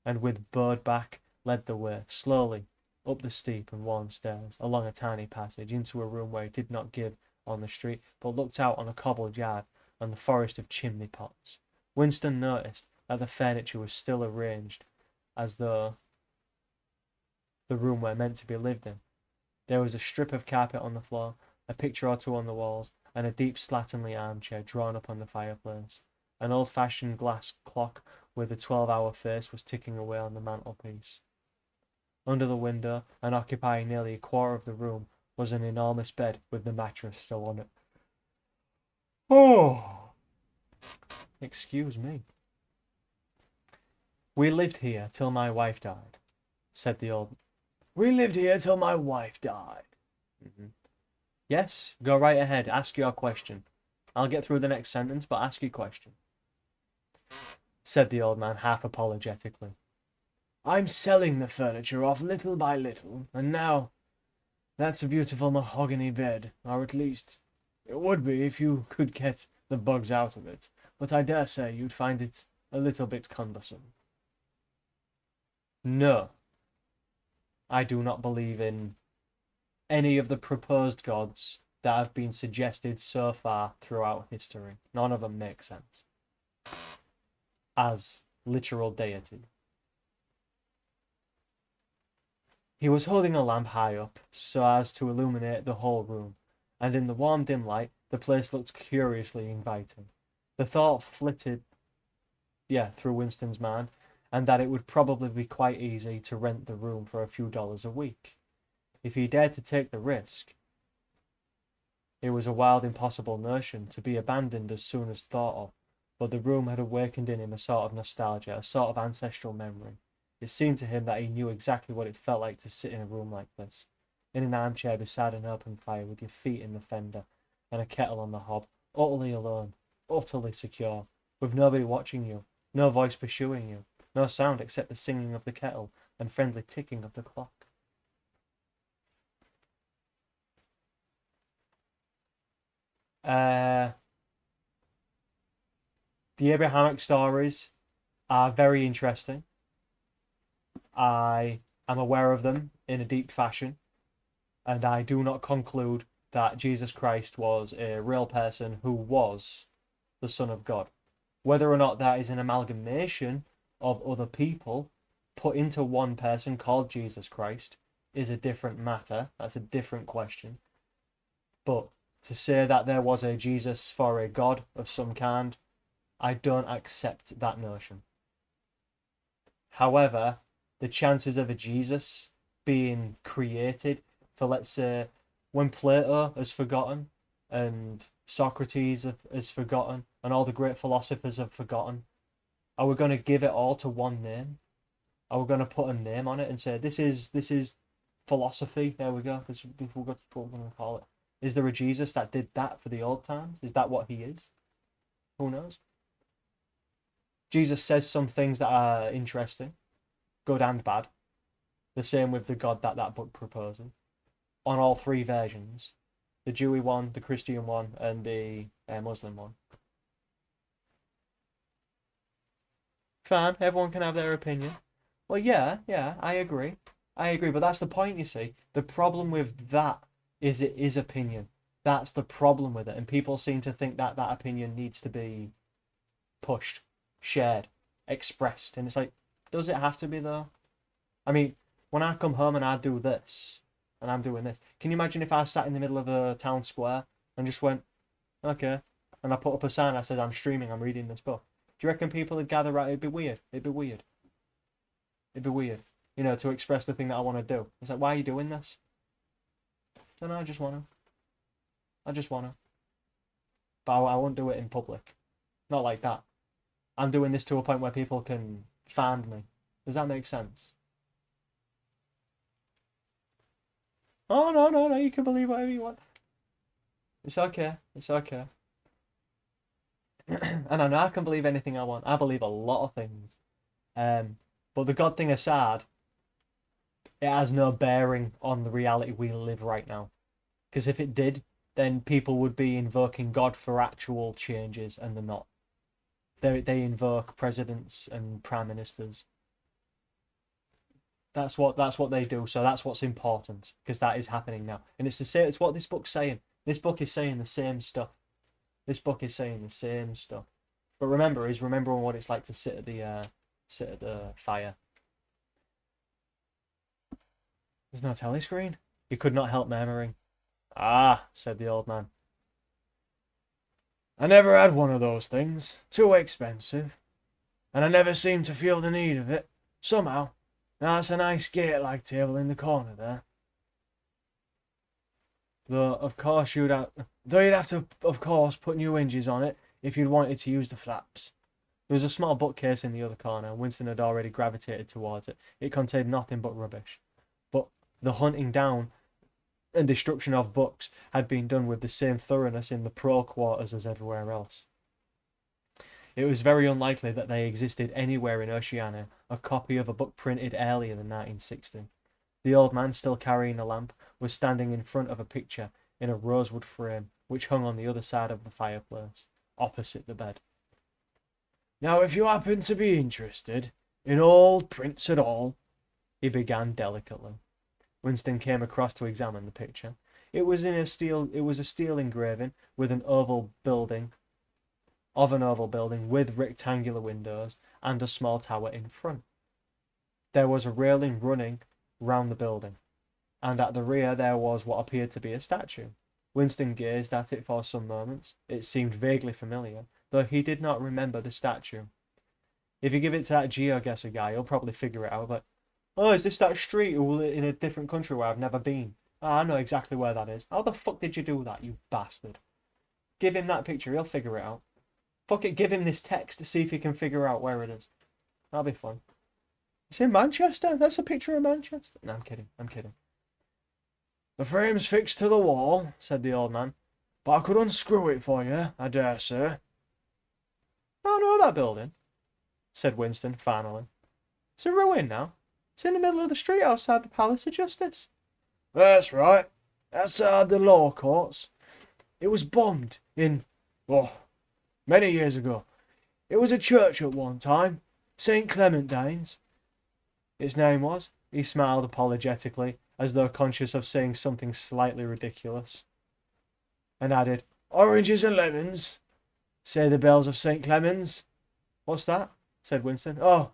S1: and with bowed back led the way, slowly, up the steep and worn stairs, along a tiny passage, into a room where it did not give on the street, but looked out on a cobbled yard and the forest of chimney pots. Winston noticed that the furniture was still arranged as though the room were meant to be lived in. There was a strip of carpet on the floor, a picture or two on the walls, and a deep slatternly armchair drawn up on the fireplace. An old-fashioned glass clock with a 12-hour face was ticking away on the mantelpiece. Under the window, and occupying nearly a quarter of the room, was an enormous bed with the mattress still on it. Oh! Excuse me. We lived here till my wife died, said the old... We lived here till my wife died. Yes, go right ahead, ask your question. I'll get through the next sentence, but ask your question, said the old man half apologetically. I'm selling the furniture off little by little, and now that's a beautiful mahogany bed, or at least it would be if you could get the bugs out of it, but I dare say you'd find it a little bit cumbersome. No, I do not believe in any of the proposed gods that have been suggested so far throughout history. None of them make sense as literal deity. He was holding a lamp high up so as to illuminate the whole room, and in the warm dim light the place looked curiously inviting. The thought flitted through Winston's mind, and that it would probably be quite easy to rent the room for a few dollars a week. If he dared to take the risk, it was a wild, impossible notion to be abandoned as soon as thought of, but the room had awakened in him a sort of nostalgia, a sort of ancestral memory. It seemed to him that he knew exactly what it felt like to sit in a room like this, in an armchair beside an open fire with your feet in the fender and a kettle on the hob, utterly alone, utterly secure, with nobody watching you, no voice pursuing you, no sound except the singing of the kettle and friendly ticking of the clock. The Abrahamic stories are very interesting. I am aware of them in a deep fashion, and I do not conclude that Jesus Christ was a real person who was the Son of God. Whether or not that is an amalgamation of other people put into one person called Jesus Christ is a different matter. That's a different question. But to say that there was a Jesus for a God of some kind, I don't accept that notion. However, the chances of a Jesus being created for, let's say, when Plato is forgotten and Socrates is forgotten and all the great philosophers have forgotten, Are we going to give it all to one name? Are we going to put a name on it and say this is philosophy? There we go. This we've got what we're going to call it. Is there a Jesus that did that for the old times? Is that what he is? Who knows? Jesus says some things that are interesting, good and bad. The same with the God that book proposes. On all three versions. The Jewy one, the Christian one, and the Muslim one. Fine, everyone can have their opinion. Well, yeah, I agree. But that's the point, you see. The problem with that is it is opinion. That's the problem with it. And people seem to think that that opinion needs to be pushed, shared, expressed. And it's like, does it have to be, though? I mean, when I come home and I do this, and I'm doing this, can you imagine if I sat in the middle of a town square and just went, okay, and I put up a sign that said, I'm streaming, I'm reading this book? Do you reckon people would gather right? It'd be weird. You know, to express the thing that I want to do. It's like, why are you doing this? No, I just want to. But I won't do it in public. Not like that. I'm doing this to a point where people can find me. Does that make sense? Oh, no, you can believe whatever you want. It's okay. And I know I can believe anything I want. I believe a lot of things. But the God thing aside, it has no bearing on the reality we live right now. Because if it did, then people would be invoking God for actual changes, and they're not. They invoke presidents and prime ministers. That's what they do. So that's what's important, because that is happening now, and it's the same. It's what this book's saying. This book is saying the same stuff. But remembering what it's like to sit at the fire. There's no telly screen. He could not help murmuring. Ah, said the old man. I never had one of those things. Too expensive. And I never seemed to feel the need of it. Somehow. Now that's a nice gate-like table in the corner there. Though you'd have to, of course, put new hinges on it if you'd wanted to use the flaps. There was a small bookcase in the other corner, and Winston had already gravitated towards it. It contained nothing but rubbish. But the hunting down and destruction of books had been done with the same thoroughness in the pro quarters as everywhere else. It was very unlikely that they existed anywhere in Oceania, a copy of a book printed earlier than 1960. The old man, still carrying a lamp, was standing in front of a picture in a rosewood frame which hung on the other side of the fireplace, opposite the bed. Now, if you happen to be interested in old prints at all, he began delicately. Winston came across to examine the picture. It was a steel engraving with an oval building with rectangular windows and a small tower in front. There was a railing running round the building, and at the rear there was what appeared to be a statue. Winston gazed at it for some moments. It seemed vaguely familiar, though he did not remember the statue. If you give it to that GeoGuessr guy, he'll probably figure it out, but, oh, is this that street in a different country where I've never been? Oh, I know exactly where that is. How the fuck did you do that, you bastard? Give him that picture, he'll figure it out. Fuck it, give him this text to see if he can figure out where it is. That'll be fun. It's in Manchester? That's a picture of Manchester? No, I'm kidding. The frame's fixed to the wall, said the old man, but I could unscrew it for you, I dare say. I know that building, said Winston, finally. It's a ruin now. It's in the middle of the street outside the Palace of Justice. That's right. Outside the law courts. It was bombed many years ago. It was a church at one time, St. Clementine's. Its name was. He smiled apologetically, as though conscious of saying something slightly ridiculous, and added, Oranges and lemons, say the bells of St. Clement's. What's that? Said Winston. Oh,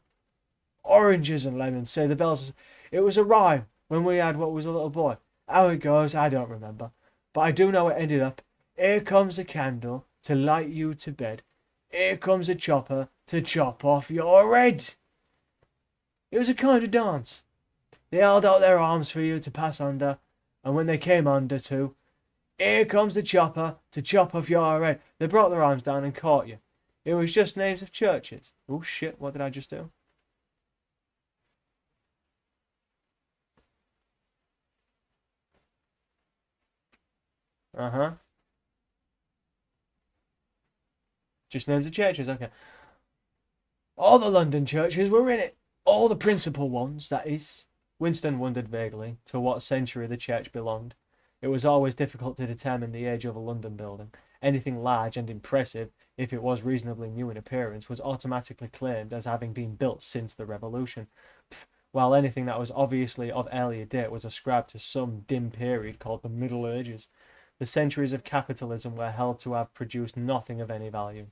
S1: oranges and lemons, say the bells. It was a rhyme when we had what was a little boy. How it goes, I don't remember, but I do know it ended up, here comes a candle to light you to bed. Here comes a chopper to chop off your head. It was a kind of dance. They held out their arms for you to pass under, and when they came under too, here comes the chopper to chop off your head. They brought their arms down and caught you. It was just names of churches. Oh shit, what did I just do? Uh-huh. Just names of churches, okay. All the London churches were in it. All the principal ones, that is. Winston wondered vaguely to what century the church belonged. It was always difficult to determine the age of a London building. Anything large and impressive, if it was reasonably new in appearance, was automatically claimed as having been built since the Revolution, while anything that was obviously of earlier date was ascribed to some dim period called the Middle Ages. The centuries of capitalism were held to have produced nothing of any value.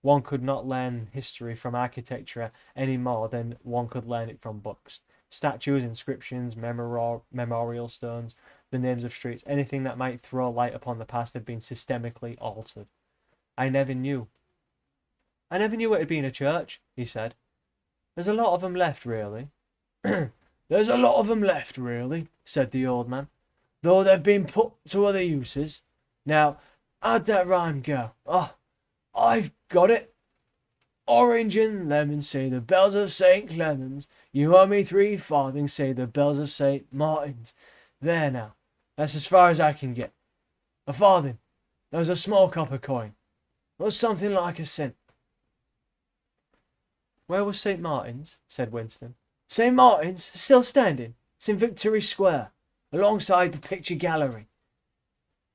S1: One could not learn history from architecture any more than one could learn it from books. Statues, inscriptions, memorial stones, the names of streets, anything that might throw light upon the past had been systemically altered. I never knew it had been a church, he said. There's a lot of them left, really. There's a lot of them left, really, said the old man, though they've been put to other uses. Now, how'd that rhyme go? Oh, I've got it. Orange and lemon, say the bells of St. Clement's. You owe me 3 farthings, say the bells of St. Martin's. There now, that's as far as I can get. A farthing. That was a small copper coin. It was something like a cent. Where was St. Martin's? Said Winston. St. Martin's, still standing. It's in Victory Square, alongside the picture gallery.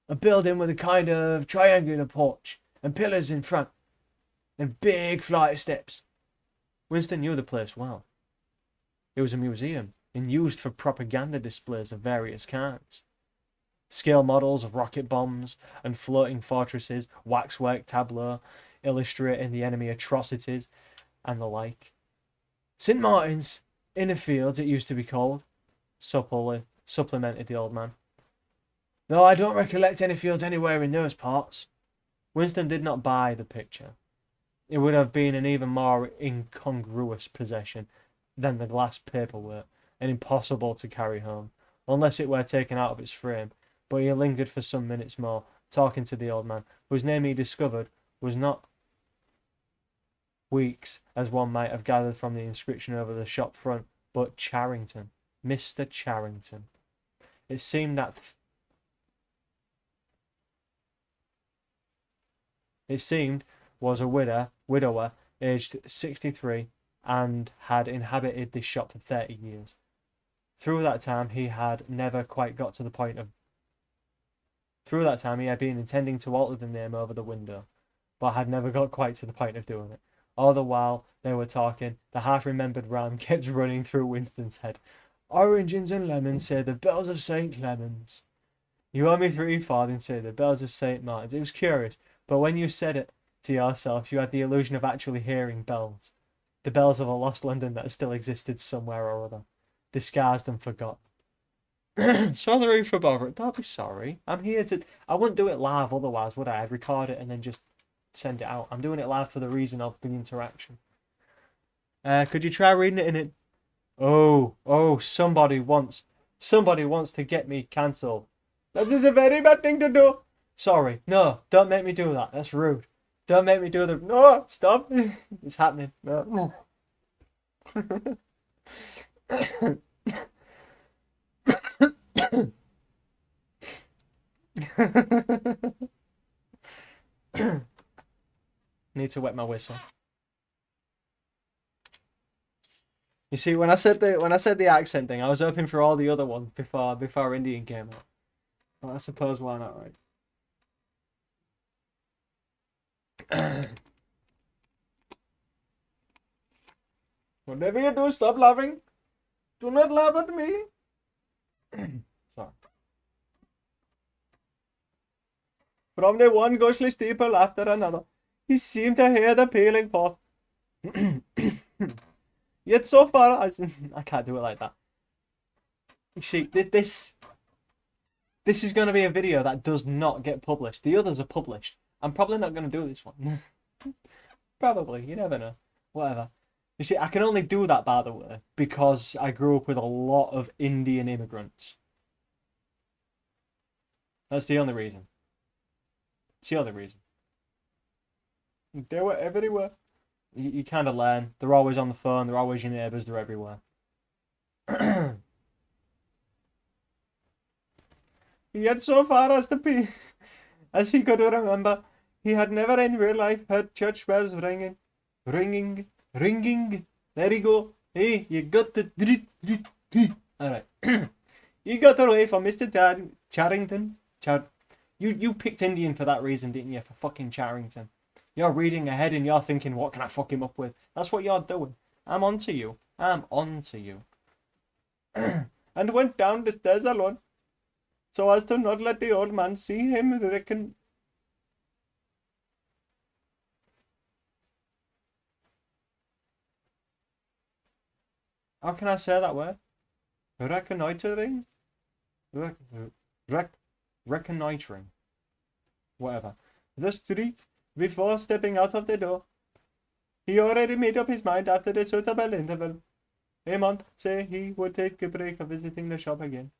S1: A building with a kind of triangular porch and pillars in front, and big flight of steps. Winston knew the place well. It was a museum, and used for propaganda displays of various kinds. Scale models of rocket bombs and floating fortresses, waxwork tableaux illustrating the enemy atrocities, and the like. St. Martin's, Inner Fields it used to be called, supplemented the old man. Though I don't recollect any fields anywhere in those parts. Winston did not buy the picture. It would have been an even more incongruous possession than the glass paperwork, and impossible to carry home, unless it were taken out of its frame. But he lingered for some minutes more, talking to the old man, whose name he discovered was not Weeks, as one might have gathered from the inscription over the shop front, but Charrington, Mr. Charrington. It seemed was a widower, aged 63, and had inhabited this shop for 30 years. Through that time he had been intending to alter the name over the window, but had never got quite to the point of doing it. All the while they were talking, the half-remembered rhyme kept running through Winston's head. Oranges and lemons, say the bells of St. Clement's. You owe me 3 farthings, say the bells of St. Martin's. It was curious, but when you said it to yourself, you had the illusion of actually hearing bells. The bells of a lost London that still existed somewhere or other, disguised and forgot. Sorry for bothering. Don't be sorry. I'm here to... I wouldn't do it live otherwise, would I? I'd record it and then just send it out. I'm doing it live for the reason of the interaction. Could you try reading it in it? Oh, somebody wants to get me cancelled. That is a very bad thing to do. Sorry. No, don't make me do that. That's rude. Don't make me do the... No, stop. It's happening. No. Need to wet my whistle. You see, when I said the accent thing, I was hoping for all the other ones before Indian came out. Well, I suppose why not, right? Whatever you do, stop laughing. Do not laugh at me. Sorry. From the one ghostly steeple after another, he seemed to hear the pealing forth. Yet so far as... I can't do it like that. You see, this is going to be a video that does not get published. The others are published. I'm probably not going to do this one. Probably, you never know. Whatever. You see, I can only do that, by the way, because I grew up with a lot of Indian immigrants. That's the only reason. It's the only reason. They were everywhere. You kind of learn. They're always on the phone. They're always your neighbours. They're everywhere. Yet so far as he could remember, he had never in real life heard church bells ringing, ringing, ringing. There you go. Hey, you got the. All right. You got away from Mr. Charrington. You picked Indian for that reason, didn't you? For fucking Charrington. You're reading ahead and you're thinking, what can I fuck him up with? That's what you're doing. I'm onto you. I'm onto you. And went down the stairs alone, so as to not let the old man see him reckon. How can I say that word? Reconnoitering? Reconnoitering. Whatever. The street, before stepping out of the door. He already made up his mind after a suitable interval. A month, say, he would take a break of visiting the shop again.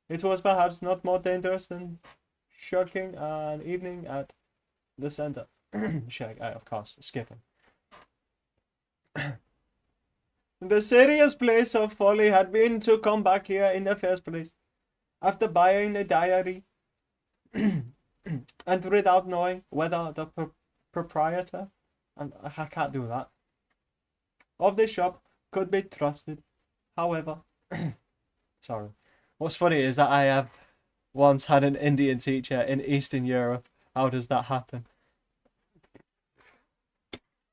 S1: It was perhaps not more dangerous than shirking an evening at the centre. Of course, skipping. The serious place of folly had been to come back here in the first place, after buying a diary, and without knowing whether the proprietor, and I can't do that, of the shop could be trusted. However, sorry. What's funny is that I have once had an Indian teacher in Eastern Europe. How does that happen?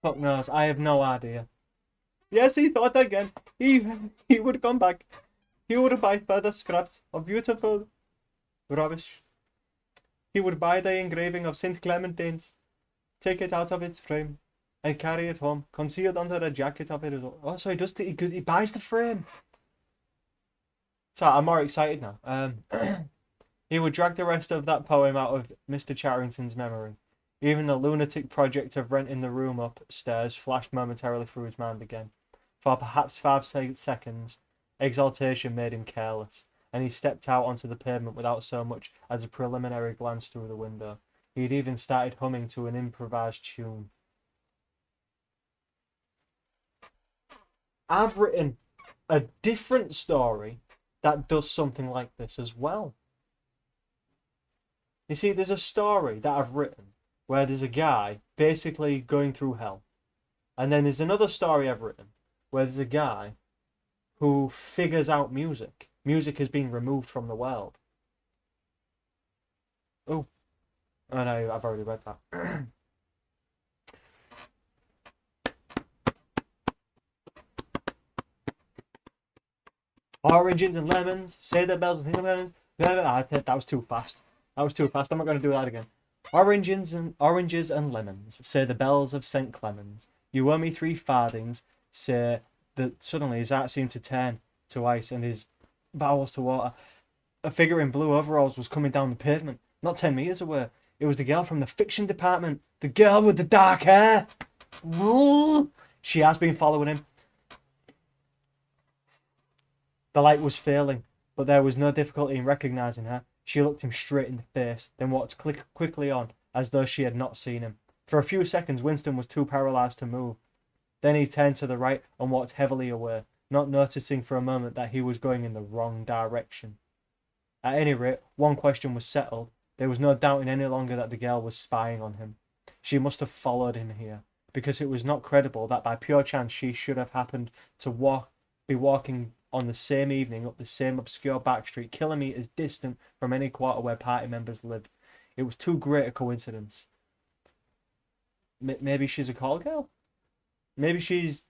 S1: Fuck knows. I have no idea. Yes, he thought again. He would come back. He would buy further scraps of beautiful rubbish. He would buy the engraving of St. Clementines, take it out of its frame, and carry it home, concealed under the jacket of it as well. Oh, so he does. He buys the frame. So I'm more excited now. He would drag the rest of that poem out of Mr. Charrington's memory. Even the lunatic project of renting the room upstairs flashed momentarily through his mind again. For perhaps 5 seconds, exaltation made him careless, and he stepped out onto the pavement without so much as a preliminary glance through the window. He'd even started humming to an improvised tune. I've written a different story that does something like this as well. You see, there's a story that I've written where there's a guy basically going through hell. And then there's another story I've written where there's a guy who figures out music. Music has been removed from the world. Oh no, I've already read that. Oranges and lemons, say the bells and lemons. That was too fast. I'm not going to do that again. Oranges and lemons, say the bells of St. Clemens. You owe me 3 farthings, say that suddenly his heart seemed to turn to ice and his bowels to water. A figure in blue overalls was coming down the pavement, not 10 meters away. It was the girl from the fiction department, the girl with the dark hair. She has been following him. The light was failing, but there was no difficulty in recognizing her. She looked him straight in the face, then walked quickly on, as though she had not seen him. For a few seconds, Winston was too paralyzed to move. Then he turned to the right and walked heavily away, not noticing for a moment that he was going in the wrong direction. At any rate, one question was settled. There was no doubting any longer that the girl was spying on him. She must have followed him here, because it was not credible that by pure chance she should have happened to be walking on the same evening up the same obscure back street, kilometres distant from any quarter where party members lived. It was too great a coincidence. Maybe she's a call girl? Maybe she's...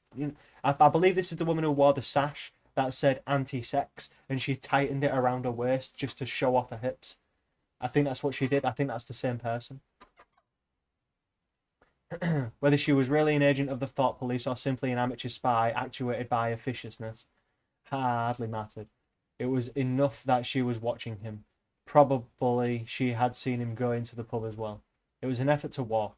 S1: I believe this is the woman who wore the sash that said anti-sex, and she tightened it around her waist just to show off her hips. I think that's what she did. I think that's the same person. Whether she was really an agent of the thought police or simply an amateur spy actuated by officiousness hardly mattered. It was enough that she was watching him. Probably she had seen him go into the pub as well. It was an effort to walk.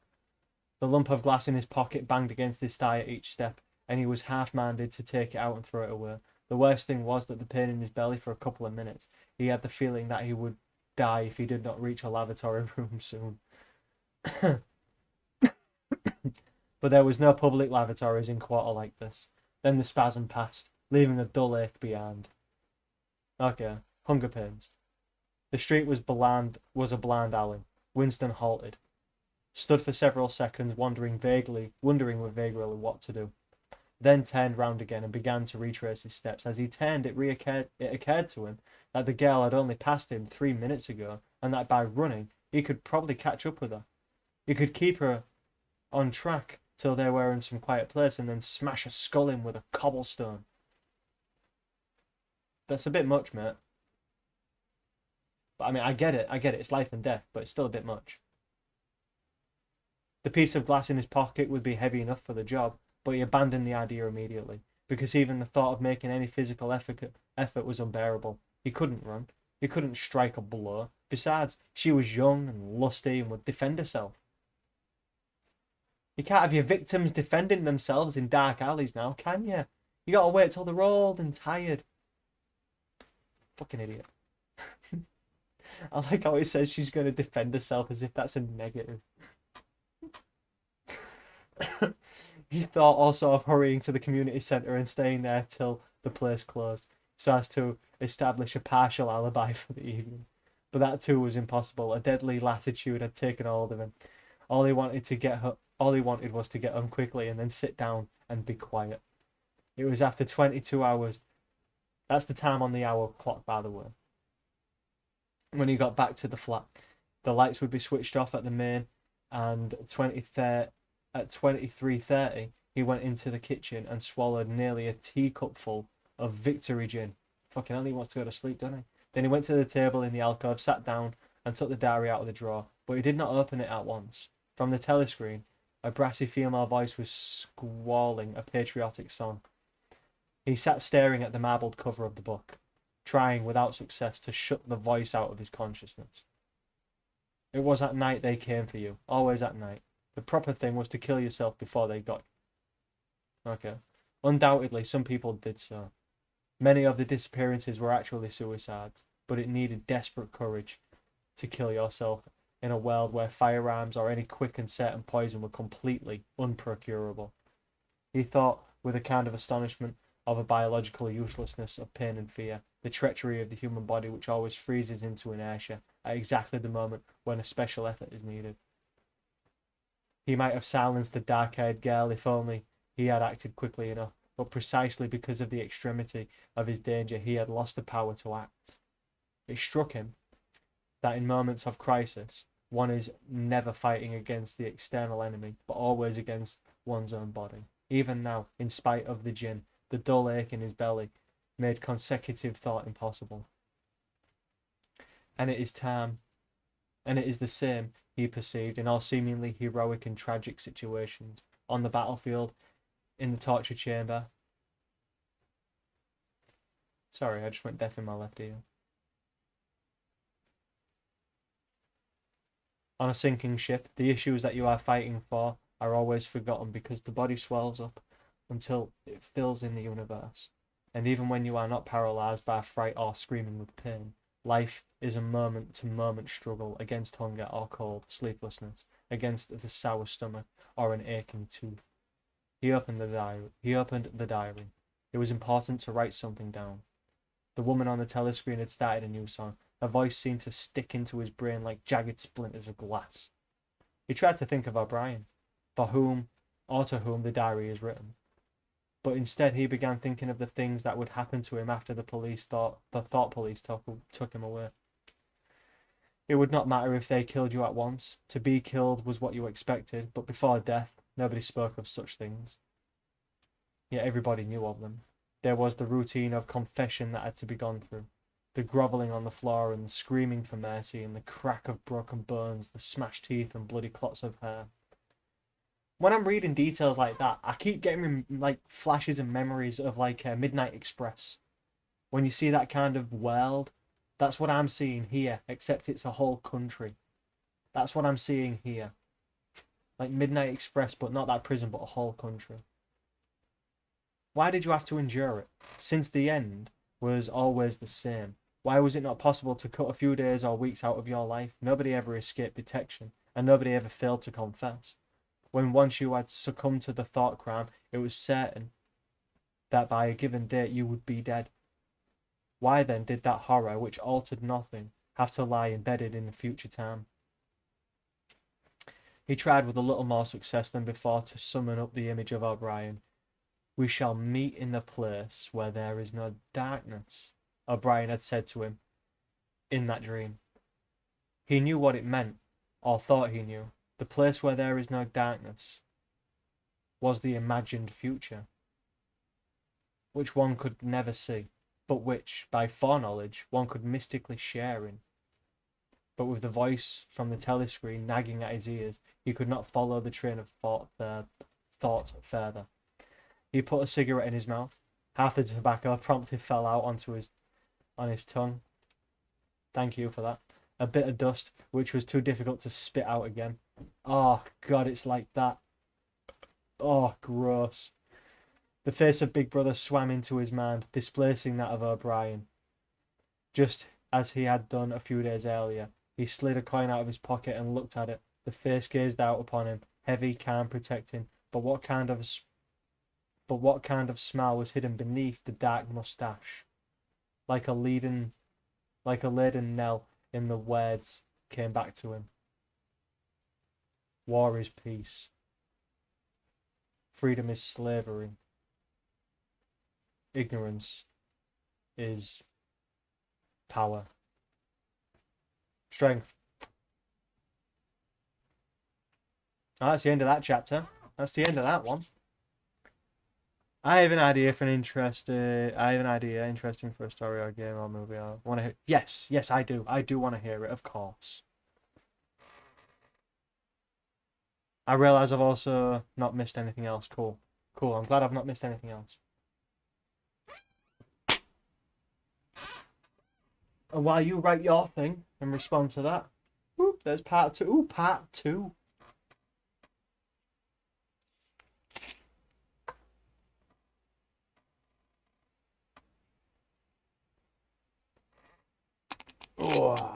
S1: The lump of glass in his pocket banged against his thigh at each step, and he was half-minded to take it out and throw it away. The worst thing was that the pain in his belly for a couple of minutes. He had the feeling that he would die if he did not reach a lavatory room soon. But there was no public lavatories in quarter like this. Then the spasm passed, leaving a dull ache behind. Okay, hunger pains. The street was a bland alley. Winston halted, stood for several seconds, wondering vaguely what to do. Then turned round again and began to retrace his steps. As he turned, it occurred to him that the girl had only passed him 3 minutes ago, and that by running, he could probably catch up with her. He could keep her on track till they were in some quiet place, and then smash her skull in with a cobblestone. That's a bit much, mate. But I mean, I get it, it's life and death, but it's still a bit much. The piece of glass in his pocket would be heavy enough for the job, but he abandoned the idea immediately, because even the thought of making any physical effort was unbearable. He couldn't run. He couldn't strike a blow. Besides, she was young and lusty and would defend herself. You can't have your victims defending themselves in dark alleys now, can you? You gotta wait till they're old and tired. Fucking idiot. I like how it says she's gonna defend herself as if that's a negative. He thought also of hurrying to the community centre and staying there till the place closed, so as to establish a partial alibi for the evening. But that too was impossible. A deadly lassitude had taken hold of him. All he wanted was to get home quickly and then sit down and be quiet. It was after 22 hours. That's the time on the hour clock, by the way. When he got back to the flat, the lights would be switched off at the main, and at 23:30 he went into the kitchen and swallowed nearly a teacupful of Victory gin. Fucking hell, he wants to go to sleep, doesn't he? Then he went to the table in the alcove, sat down, and took the diary out of the drawer, but he did not open it at once. From the telescreen, a brassy female voice was squalling a patriotic song. He sat staring at the marbled cover of the book, trying without success to shut the voice out of his consciousness. It was at night they came for you, always at night. The proper thing was to kill yourself before they got you. Okay. Undoubtedly, some people did so. Many of the disappearances were actually suicides, but it needed desperate courage to kill yourself in a world where firearms or any quick and certain poison were completely unprocurable. He thought, with a kind of astonishment, of a biological uselessness of pain and fear, the treachery of the human body which always freezes into inertia at exactly the moment when a special effort is needed. He might have silenced the dark-haired girl if only he had acted quickly enough, but precisely because of the extremity of his danger he had lost the power to act. It struck him that in moments of crisis one is never fighting against the external enemy, but always against one's own body. Even now, in spite of the gin, the dull ache in his belly made consecutive thought impossible. And it is the same, he perceived, in all seemingly heroic and tragic situations, on the battlefield, in the torture chamber. Sorry, I just went deaf in my left ear. On a sinking ship, the issues that you are fighting for are always forgotten because the body swells up until it fills in the universe. And even when you are not paralyzed by fright or screaming with pain, life is a moment-to-moment struggle against hunger or cold, sleeplessness, against the sour stomach or an aching tooth. He opened the diary. It was important to write something down. The woman on the telescreen had started a new song. Her voice seemed to stick into his brain like jagged splinters of glass. He tried to think of O'Brien, for whom or to whom the diary is written. But instead he began thinking of the things that would happen to him after the thought police took him away. It would not matter if they killed you at once. To be killed was what you expected, but before death, nobody spoke of such things. Yet everybody knew of them. There was the routine of confession that had to be gone through. The grovelling on the floor and the screaming for mercy and the crack of broken bones, the smashed teeth and bloody clots of hair. When I'm reading details like that, I keep getting like flashes and memories of like Midnight Express. When you see that kind of world, that's what I'm seeing here, except it's a whole country. That's what I'm seeing here. Like Midnight Express, but not that prison, but a whole country. Why did you have to endure it? Since the end was always the same. Why was it not possible to cut a few days or weeks out of your life? Nobody ever escaped detection, and nobody ever failed to confess. When once you had succumbed to the thought crime, it was certain that by a given date you would be dead. Why then did that horror, which altered nothing, have to lie embedded in the future time? He tried with a little more success than before to summon up the image of O'Brien. We shall meet in the place where there is no darkness, O'Brien had said to him in that dream. He knew what it meant, or thought he knew. The place where there is no darkness was the imagined future, which one could never see, but which, by foreknowledge, one could mystically share in. But with the voice from the telescreen nagging at his ears, he could not follow the train of thought further. He put a cigarette in his mouth. Half the tobacco promptly fell out on his tongue. Thank you for that. A bit of dust, which was too difficult to spit out again. Oh, God, it's like that. Oh, gross. The face of Big Brother swam into his mind, displacing that of O'Brien. Just as he had done a few days earlier, he slid a coin out of his pocket and looked at it. The face gazed out upon him, heavy, calm, protecting. But what kind of smile was hidden beneath the dark moustache? Like a laden knell in the words came back to him. War is peace. Freedom is slavery. Ignorance is power. Strength. Oh, that's the end of that chapter. That's the end of that one. I have an idea interesting for a story or game or movie. I want to hear. Yes, I do. I do want to hear it, of course. I realise I've also not missed anything else. Cool. I'm glad I've not missed anything else. And while you write your thing and respond to that, whoop, there's part 2. Ooh, part 2. Oh.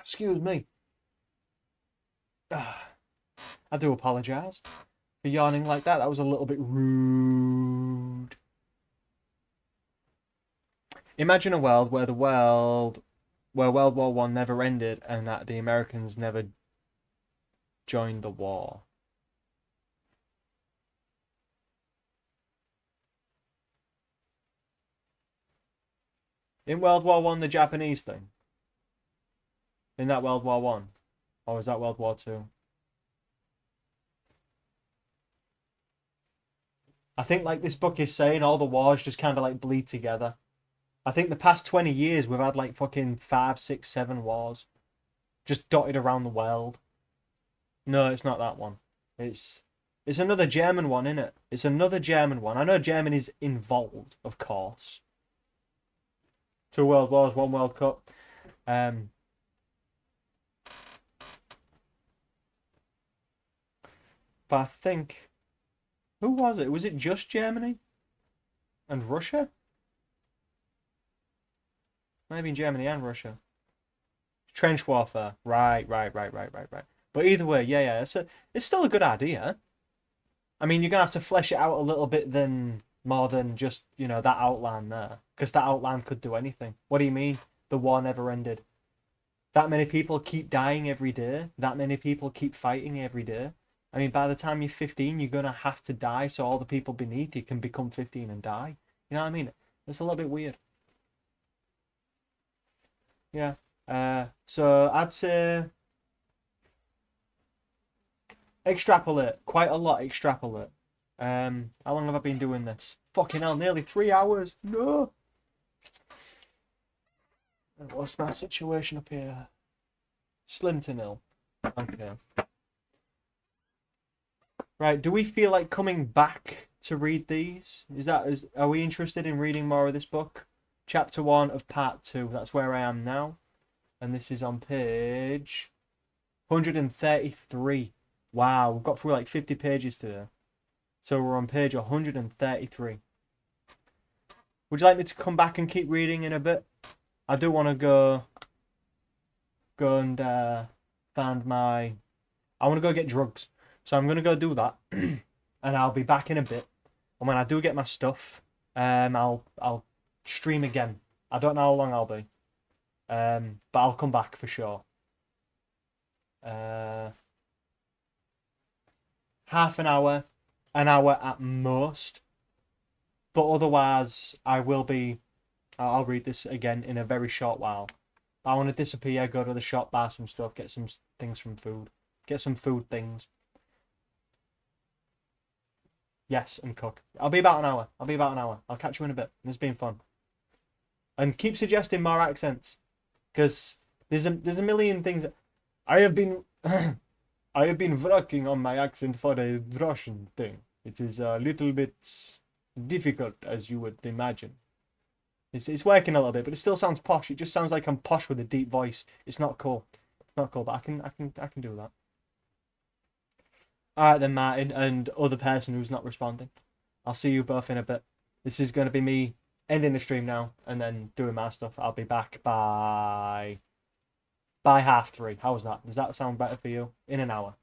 S1: Excuse me. I do apologise for yawning like that. That was a little bit rude. Imagine a world where World War One never ended and that the Americans never joined the war. In World War One, the Japanese thing. In that World War One, or was that World War Two? I think, like this book is saying, all the wars just kind of like bleed together. I think the past 20 years we've had like fucking 5, 6, 7 wars, just dotted around the world. No, it's not that one. It's another German one, isn't it? It's another German one. I know Germany's involved, of course. 2 World Wars, 1 World Cup. But I think, who was it? Was it just Germany and Russia? Maybe Germany and Russia. Trench warfare. Right. But either way, yeah. It's still a good idea. I mean, you're gonna have to flesh it out a little bit more than just, that outline there. Because that outline could do anything. What do you mean? The war never ended. That many people keep dying every day. That many people keep fighting every day. I mean, by the time you're 15, you're gonna have to die so all the people beneath you can become 15 and die. You know what I mean? It's a little bit weird. Yeah. So I'd say extrapolate. Quite a lot extrapolate. How long have I been doing this? Fucking hell, nearly 3 hours. No. What's my situation up here? Slim to nil. Okay. Right, do we feel like coming back to read these? Are we interested in reading more of this book? Chapter 1 of part 2. That's where I am now. And this is on page 133. Wow, we've got through like 50 pages today. So we're on page 133. Would you like me to come back and keep reading in a bit? I do want to go and find my... I want to go get drugs. So I'm going to go do that. And I'll be back in a bit. And when I do get my stuff, I'll stream again. I don't know how long I'll be. But I'll come back for sure. Half an hour at most. But otherwise, I'll read this again in a very short while. I want to disappear, go to the shop, buy some stuff, get some things from food. Get some food things. Yes, and cook. I'll be about an hour. I'll catch you in a bit. It's been fun. And keep suggesting more accents. Because there's a million things. I have been working on my accent for a Russian thing. It is a little bit difficult, as you would imagine. It's working a little bit, but it still sounds posh. It just sounds like I'm posh with a deep voice. It's not cool. It's not cool, but I can do that. Alright then, Martin, and other person who's not responding. I'll see you both in a bit. This is going to be me ending the stream now, and then doing my stuff. I'll be back by 3:30. How's that? Does that sound better for you? In an hour.